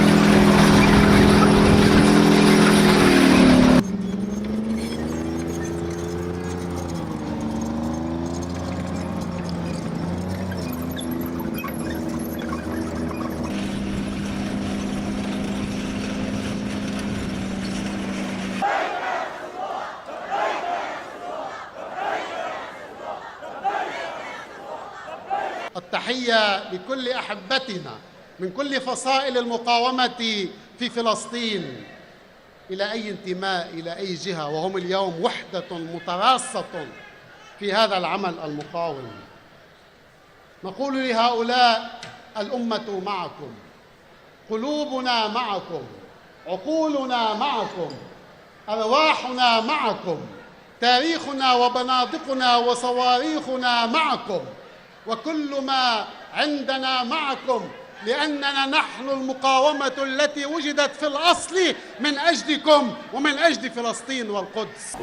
التحية لكل أحبتنا من كل فصائل المقاومة في فلسطين إلى أي انتماء إلى أي جهة، وهم اليوم وحدة متراصة في هذا العمل المقاوم. نقول لهؤلاء: الأمة معكم، قلوبنا معكم، عقولنا معكم، أرواحنا معكم، تاريخنا وبنادقنا وصواريخنا معكم، وكل ما عندنا معكم، لأننا نحن المقاومة التي وجدت في الأصل من أجلكم ومن أجل فلسطين والقدس.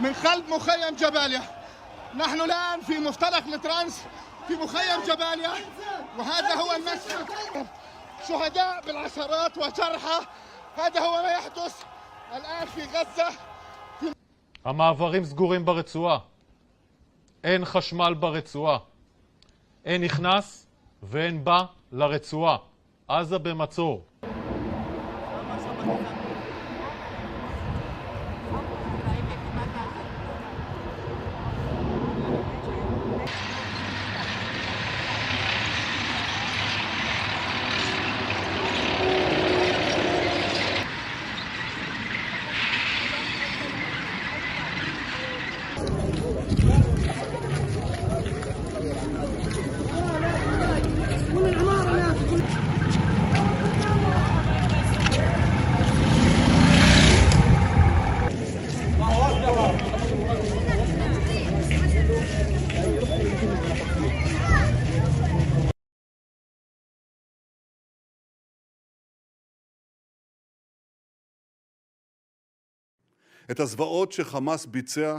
من خلف مخيم جباليا. نحن الآن في مفترق الترانس في مخيم جباليا، وهذا هو المشهد. شهداء بالعشرات وجرحى. هذا هو ما يحدث الآن في غزة.
המעברים סגורים ברצועה. אין חשמל ברצועה. אין נכנס ואין בא לרצועה. עזה במצור.
את הזוועות שחמאס ביצע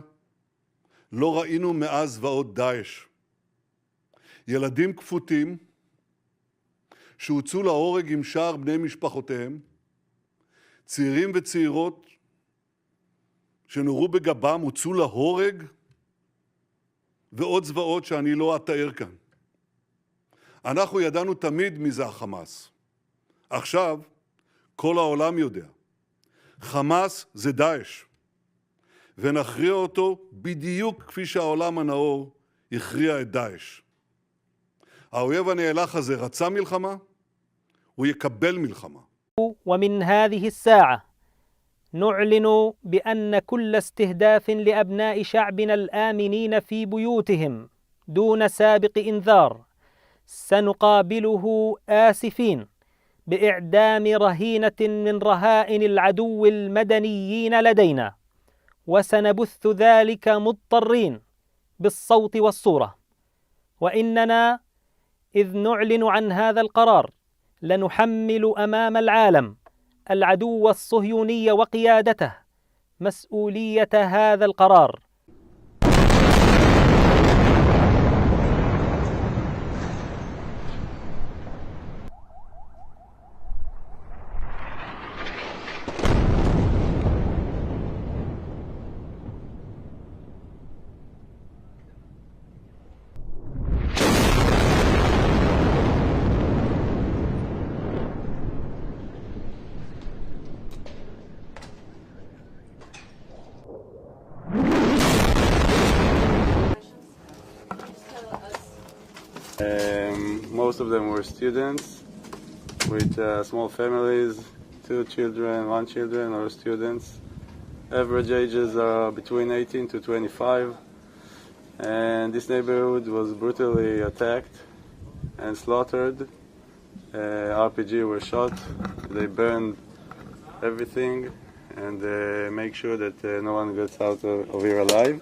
לא ראינו מאז זוועות דאעש. ילדים כפותים שהוצאו להורג עם שאר בני משפחותיהם, צעירים וצעירות שנורו בגבם, הוצאו להורג, ועוד זוועות שאני לא אתאר כאן. אנחנו ידענו תמיד מי זה החמאס. עכשיו כל העולם יודע. חמאס זה דאעש. ונכריע אותו בדיוק כפי שהעולם הנאור הכריע את דאעש. האויב הנאלח הזה רצה מלחמה, הוא יקבל מלחמה.
ومن هذه الساعة نعلن بأن كل استهداف لأبناء شعبنا الآمنين في بيوتهم دون سابق إنذار سنقابله آسفين بإعدام رهينة من رهائن العدو المدنيين لدينا، وسنبث ذلك مضطرين بالصوت والصورة. وإننا إذ نعلن عن هذا القرار لنحمل أمام العالم العدو الصهيوني وقيادته مسؤولية هذا القرار.
Most of them were students with small families, 2 children, 1 children, or students. Average ages are between 18 to 25. And this neighborhood was brutally attacked and slaughtered. RPG were shot. They burned everything and make sure that no one gets out of here alive.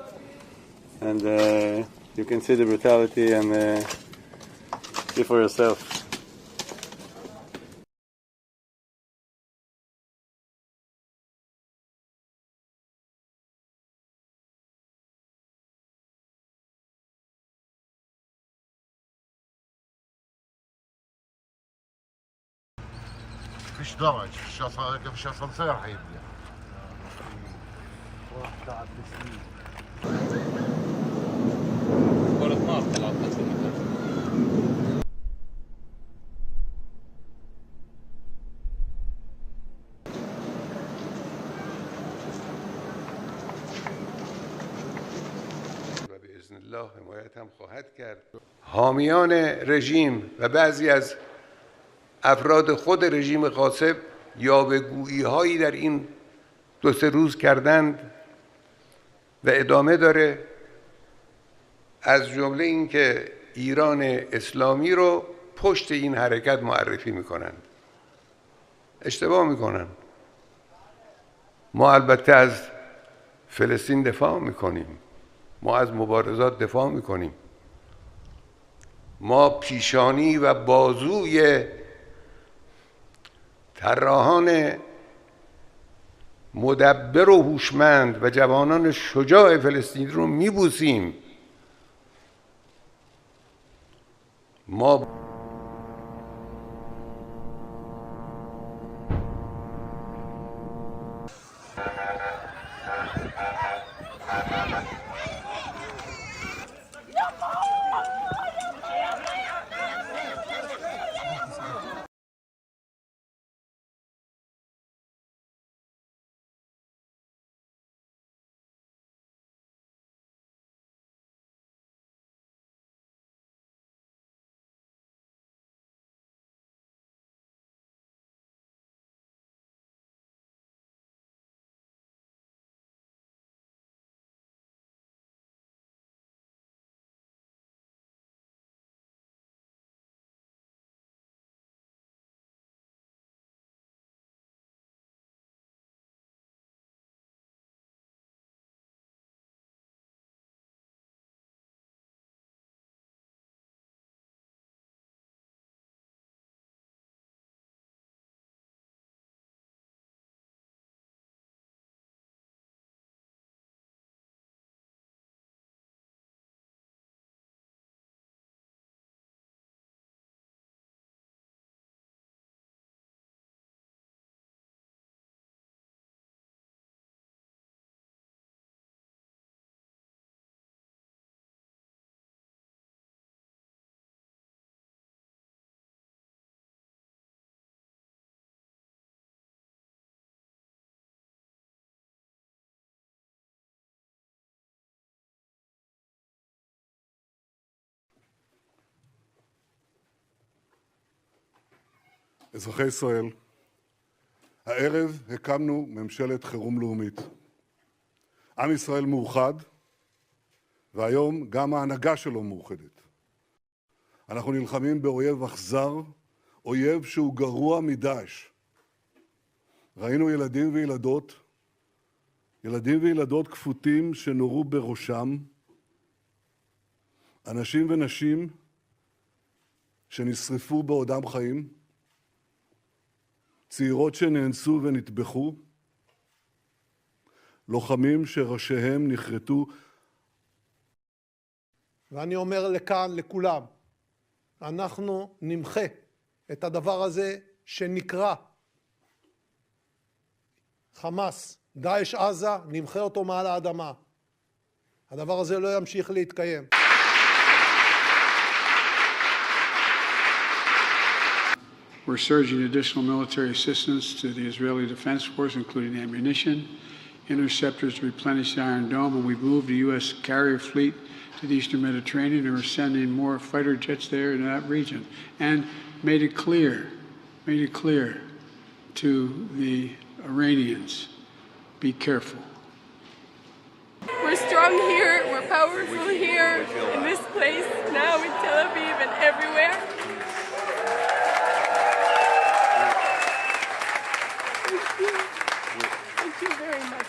And you can see the brutality and see for yourself.
فيش درج، فيش اسانسير حيبدا.
كرة نار طلعت نفس المكان.
و باذن الله حمایت هم خواهد کرد. حامیان رژیم و بعضی از افراد خود رژیم غاصب یاوه‌گویی‌هایی در این 2-3 روز کردند و ادامه داره، از جمله این که ایران اسلامی رو پشت این حرکت معرفی میکنند. اشتباه میکنن. ما البته از فلسطین دفاع میکنیم، ما از مبارزات دفاع میکنیم، ما پیشانی و بازوی طراحان مدبر و هوشمند و جوانان شجاع فلسطین رو میبوسیم. ما
אזרחי ישראל, הערב הקמנו ממשלת חירום לאומית. עם ישראל מאוחד, והיום גם ההנהגה שלו מאוחדת. אנחנו נלחמים באויב אכזר, אויב שהוא גרוע מדאעש. ראינו ילדים וילדות כפותים שנורו בראשם, אנשים ונשים שנשרפו בעודם חיים, צעירות שנאנסו ונטבחו, לוחמים שראשיהם נחרטו.
ואני אומר לכאן, לכולם, אנחנו נמחה את הדבר הזה שנקרא חמאס, דאעש עזה, נמחה אותו מעל האדמה. הדבר הזה לא ימשיך להתקיים.
We're surging additional military assistance to the Israeli Defense Force, including ammunition, interceptors to replenish the Iron Dome, and we've moved the U.S. carrier fleet to the Eastern Mediterranean, and we're sending more fighter jets there in that region, and made it clear to the Iranians, be careful.
We're strong here, we're powerful here, in this place, now in Tel Aviv and everywhere. Thank you very much.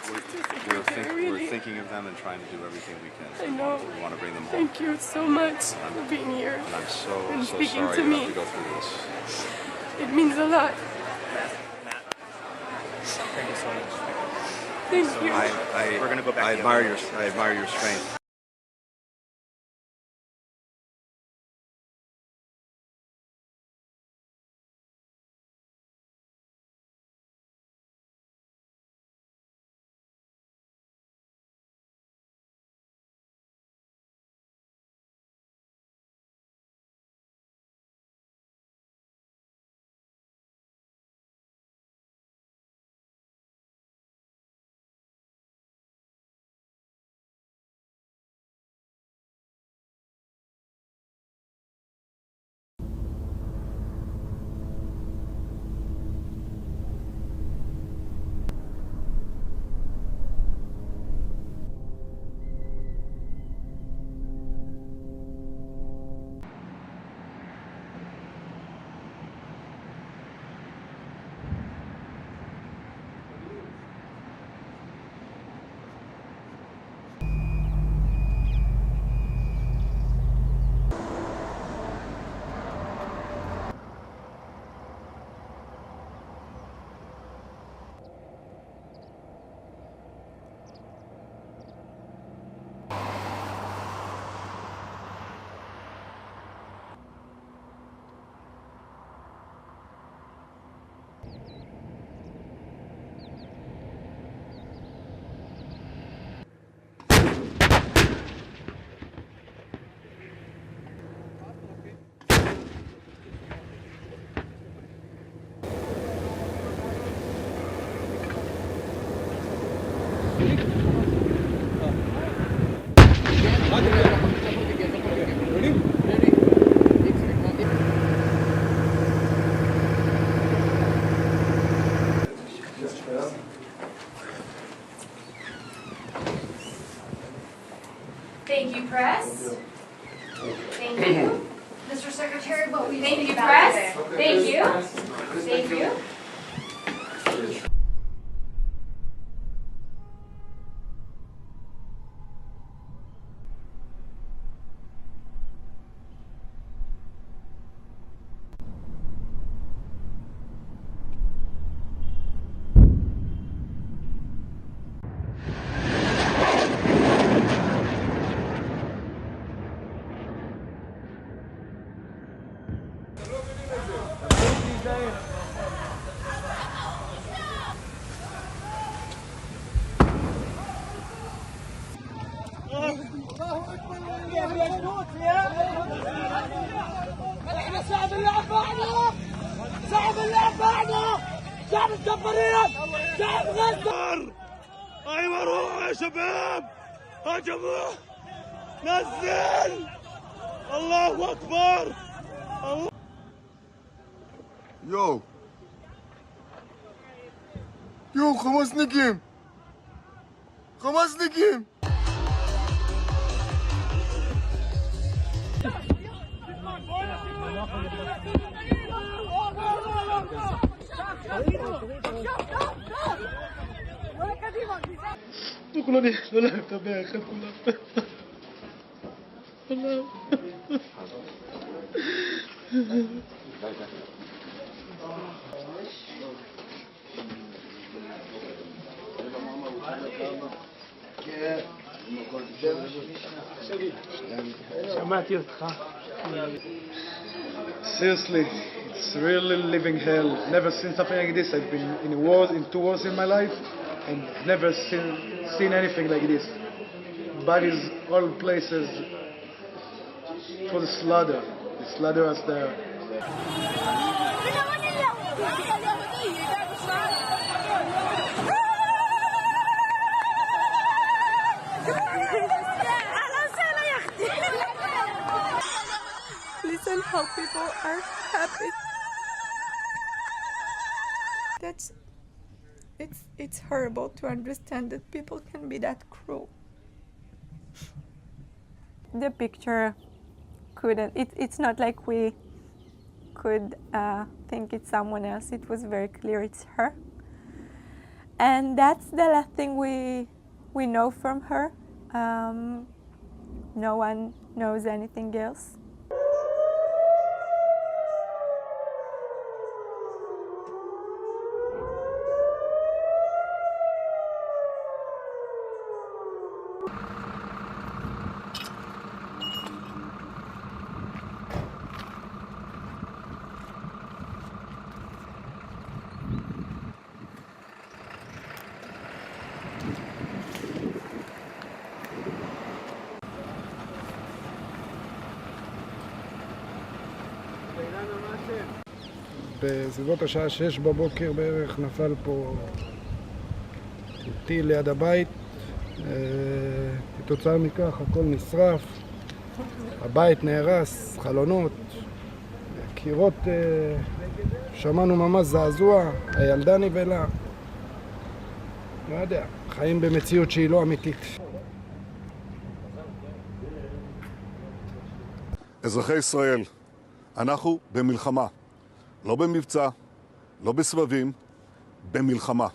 We're thinking of them and trying to do everything we can.
I know.
We want to bring them home.
Thank you so much for being here.
And I'm so
speaking
sorry
to
you
me.
have to go through this.
It means a lot.
Thank you so much.
Thank you.
We're going to go back. I admire your strength.
Thank you, press. Thank you. Mr. Secretary, what will you Thank you, press. Thank you. Thank you.
احنا صعب اللعب بعده صعب اللعب بعده شعب الجبارين شعب غزة ايوه روحوا يا شباب هجموا نزل الله اكبر الله
Yo.
יו, חמאסניקים! חמאסניקים! כולו לא להקטבע אחד כולם. שמעתי אותך. Seriously, it's really living hell. Never seen something like this. I've been in two wars in my life, and never seen anything like this. Bodies all places for the slaughter. They slaughter us there.
Listen how people are happy. It's horrible to understand that people can be that cruel. The picture couldn't, it's not like we could think it's someone else. It was very clear it's her. And that's the last thing we know from her. No one knows anything else.
בסביבות השעה 6 בבוקר בערך נפל פה טיל ליד הבית. כתוצאה מכך הכל נשרף, הבית נהרס, חלונות, קירות, שמענו ממש זעזוע, הילדה נבלה. לא יודע, חיים במציאות שהיא לא אמיתית.
אזרחי ישראל, אנחנו במלחמה. לא במבצע, לא בסבבים, במלחמה.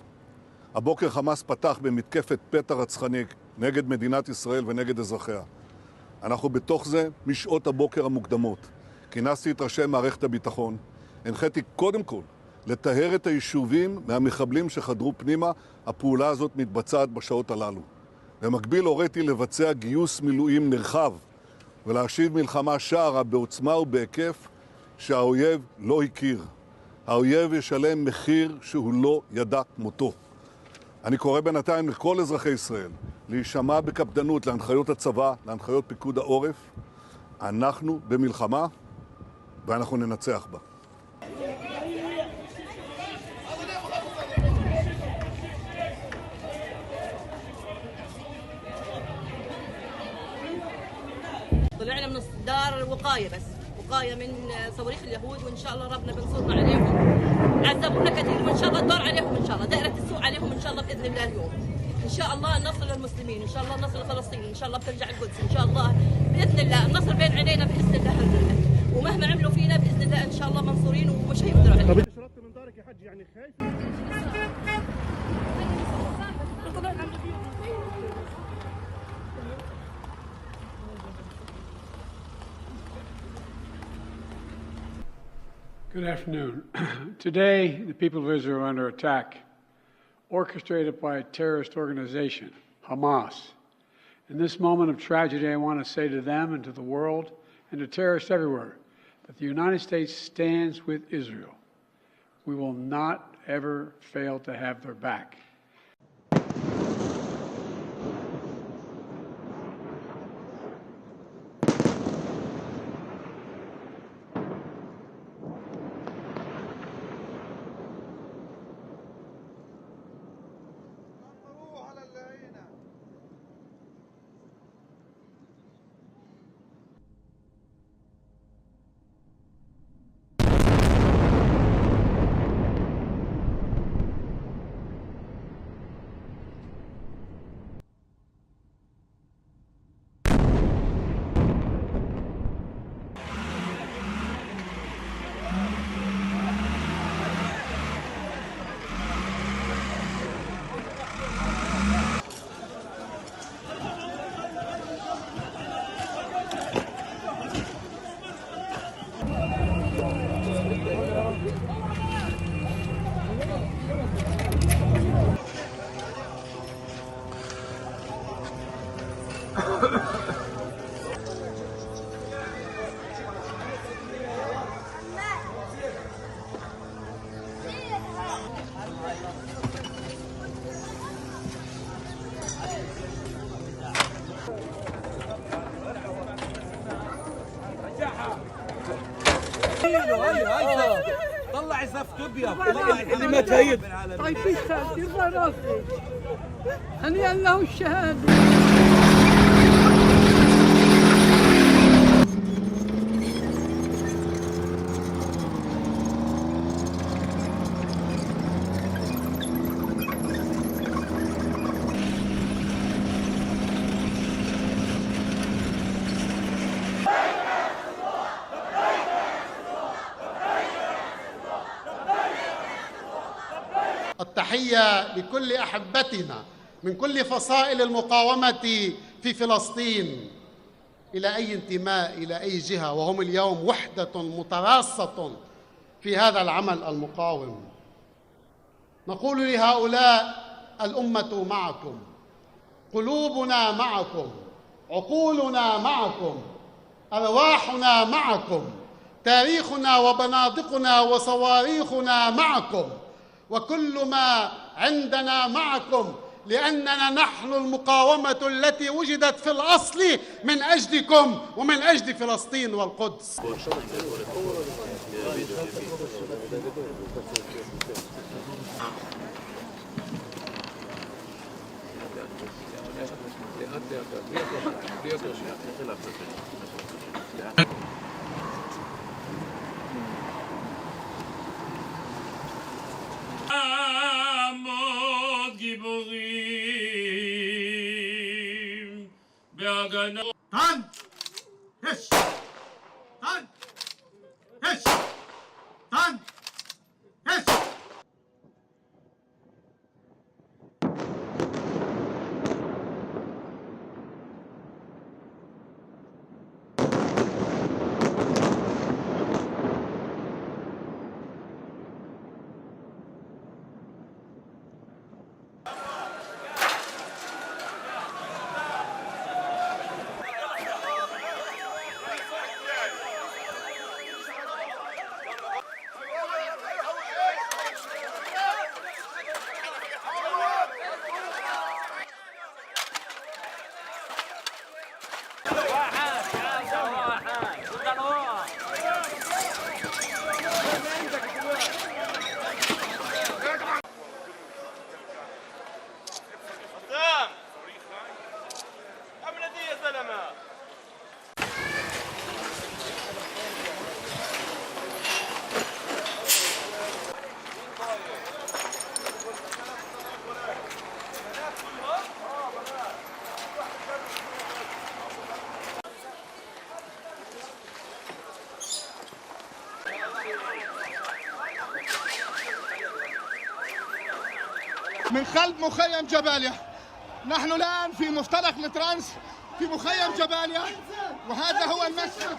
הבוקר חמאס פתח במתקפת פתע רצחני נגד מדינת ישראל ונגד אזרחיה. אנחנו בתוך זה משעות הבוקר המוקדמות. כינסתי את ראשי מערכת הביטחון. הנחיתי קודם כל לטהר את היישובים מהמחבלים שחדרו פנימה. הפעולה הזאת מתבצעת בשעות הללו. במקביל הוריתי לבצע גיוס מילואים נרחב ולהשיב מלחמה שערה בעוצמה ובהיקף שהאויב לא הכיר. האויב ישלם מחיר שהוא לא ידע כמותו. אני קורא בינתיים לכל אזרחי ישראל להישמע בקפדנות להנחיות הצבא, להנחיות פיקוד העורף. אנחנו במלחמה ואנחנו ננצח בה.
طلعنا من دار الوقاية بس وقاية من صواريخ اليهود وإن شاء الله ربنا بنصرنا عليهم. عذبونا كثير وإن شاء الله الدار عليهم إن شاء الله دائرة السوء عليهم إن شاء الله بإذن الله اليوم. إن شاء الله النصر للمسلمين، إن شاء الله النصر لفلسطين، إن شاء الله بترجع القدس، إن شاء الله بإذن الله النصر بين عينينا بإذن الله. ومهما عملوا فينا بإذن الله إن شاء الله منصورين ومش هيقدروا علينا.
طب أنت شربت من دارك يا حج يعني خايف؟
Good afternoon. Today, the people of Israel are under attack, orchestrated by a terrorist organization, Hamas. In this moment of tragedy, I want to say to them and to the world and to terrorists everywhere that the United States stands with Israel. We will not ever fail to have their back.
طلع زفت ابيض اللي ما تهيد.
طيب يستاهل يرفع راسي هنيئا له الشهاده.
التحية لكل أحبتنا من كل فصائل المقاومة في فلسطين إلى أي انتماء إلى أي جهة، وهم اليوم وحدة متراصة في هذا العمل المقاوم. نقول لهؤلاء الأمة معكم، قلوبنا معكم، عقولنا معكم، أرواحنا معكم، تاريخنا وبنادقنا وصواريخنا معكم، وكل ما عندنا معكم، لأننا نحن المقاومة التي وجدت في الأصل من أجلكم ومن أجل فلسطين والقدس.
גיבורים בהגנה.
טנק! יש! טנק! יש! טנק! יש! من خلف مخيم جباليا. نحن الآن في مفترق الترانس في مخيم جباليا، وهذا هو المشهد.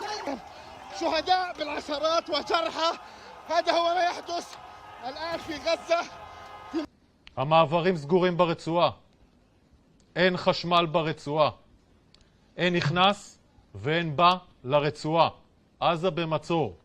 شهداء بالعشرات وجرحى. هذا هو ما يحدث الآن في غزة.
המעברים סגורים ברצועה. אין חשמל ברצועה. אין נכנס ואין בא לרצועה. עזה במצור.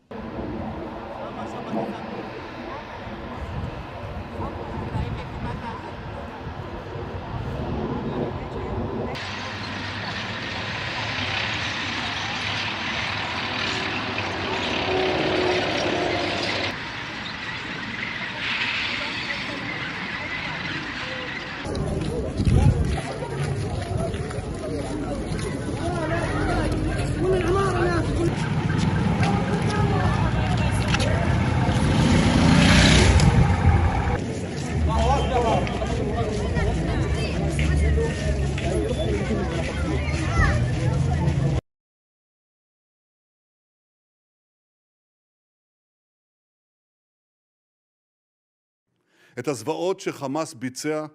את הזוועות שחמאס ביצע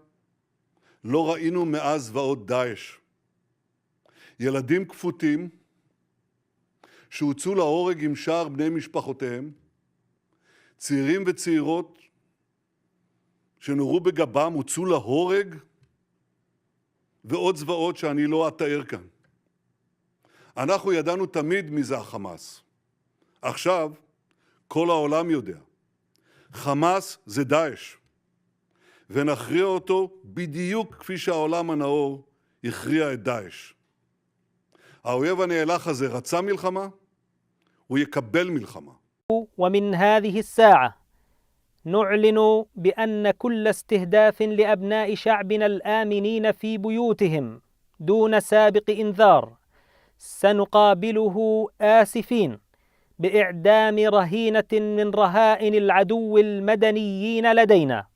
לא ראינו מאז זוועות דאעש. ילדים כפותים שהוצאו להורג עם שאר בני משפחותיהם, צעירים וצעירות שנורו בגבם, הוצאו להורג, ועוד זוועות שאני לא אתאר כאן. אנחנו ידענו תמיד מי זה החמאס. עכשיו כל העולם יודע. חמאס זה דאעש. ונכריע אותו בדיוק כפי שהעולם הנאור הכריע את דאעש. האויב הנאלח הזה רצה מלחמה, ويكبل ملחמה.
ومن هذه الساعة نعلن بأن كل استهداف لأبناء شعبنا الآمنين في بيوتهم دون سابق إنذار سنقابله آسفين بإعدام رهينة من رهائن العدو المدنيين لدينا،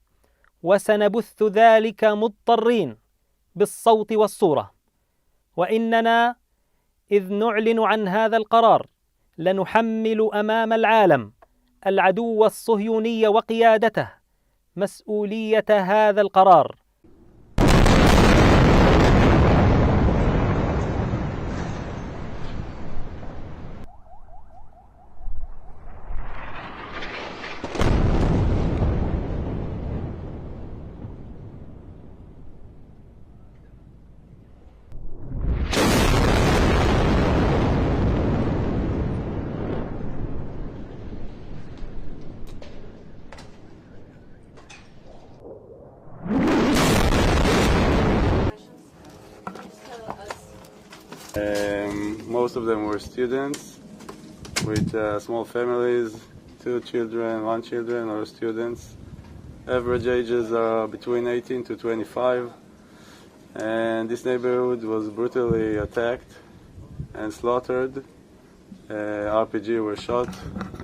وسنبث ذلك مضطرين بالصوت والصورة. وإننا إذ نعلن عن هذا القرار لنحمل أمام العالم العدو الصهيوني وقيادته مسؤولية هذا القرار.
Most of them were students with small families, 2 children, 1 children, or students. Average ages are between 18 to 25. And this neighborhood was brutally attacked and slaughtered. RPG were shot.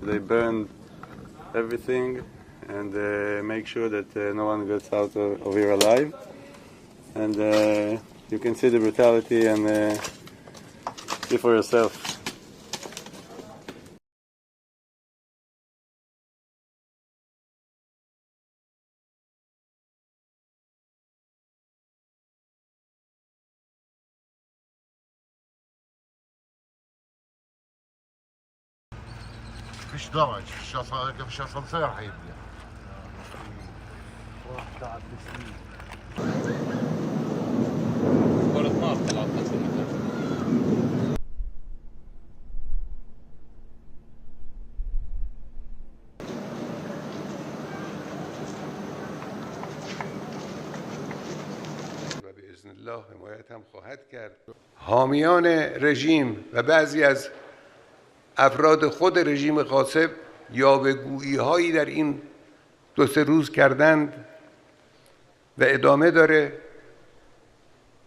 They burned everything and make sure that no one gets out of here alive. And you can see the brutality and see for yourself.
فيش درج، فيش اسانسير حيبني. واحد قاعد بسنين. كرة نار طلعت نفس المكان.
و بإذن الله حمایت هم خواهد کرد. حامیان رژیم و بعضی از افراد خود رژیم غاصب یاوه‌گویی‌هایی در این 2-3 روز کردند و ادامه داره،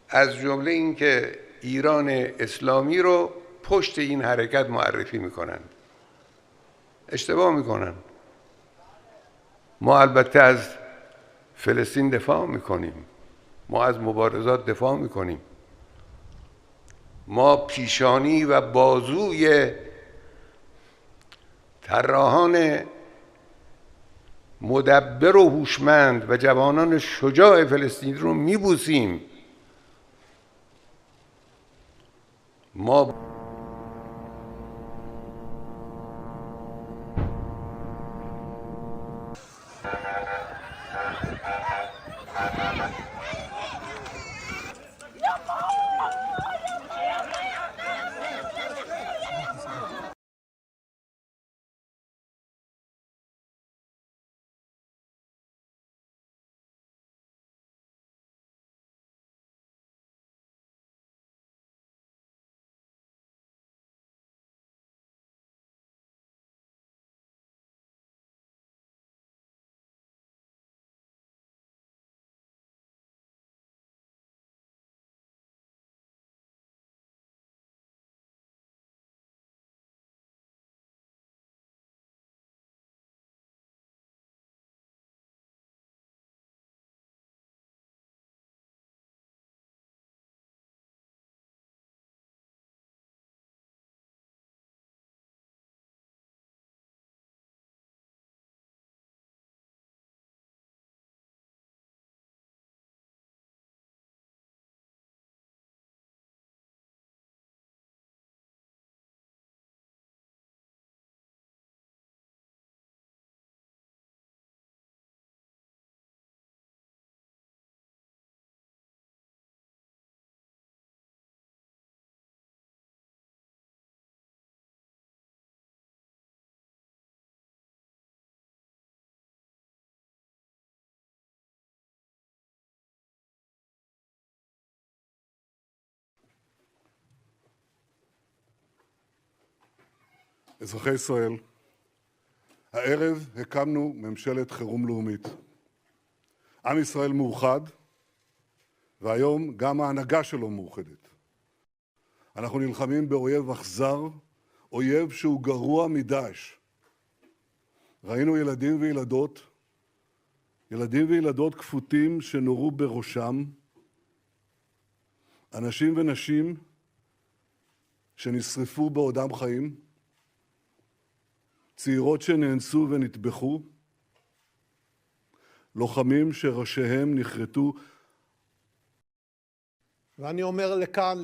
از جمله اینکه ایران اسلامی رو پشت این حرکت معرفی میکنند. اشتباه میکنن. ما البته از فلسطین دفاع میکنیم، ما از مبارزات دفاع میکنیم، ما پیشانی و بازوی طراحان مدبر و هوشمند و جوانان شجاع فلسطین رو میبوسیم. ما
אזרחי ישראל, הערב הקמנו ממשלת חירום לאומית. עם ישראל מאוחד, והיום גם ההנהגה שלו מאוחדת. אנחנו נלחמים באויב אכזר, אויב שהוא גרוע מדאעש. ראינו ילדים וילדות כפותים שנורו בראשם, אנשים ונשים שנשרפו בעודם חיים, צעירות שנאנסו ונטבחו, לוחמים שראשיהם נחרטו.
ואני אומר לכאן,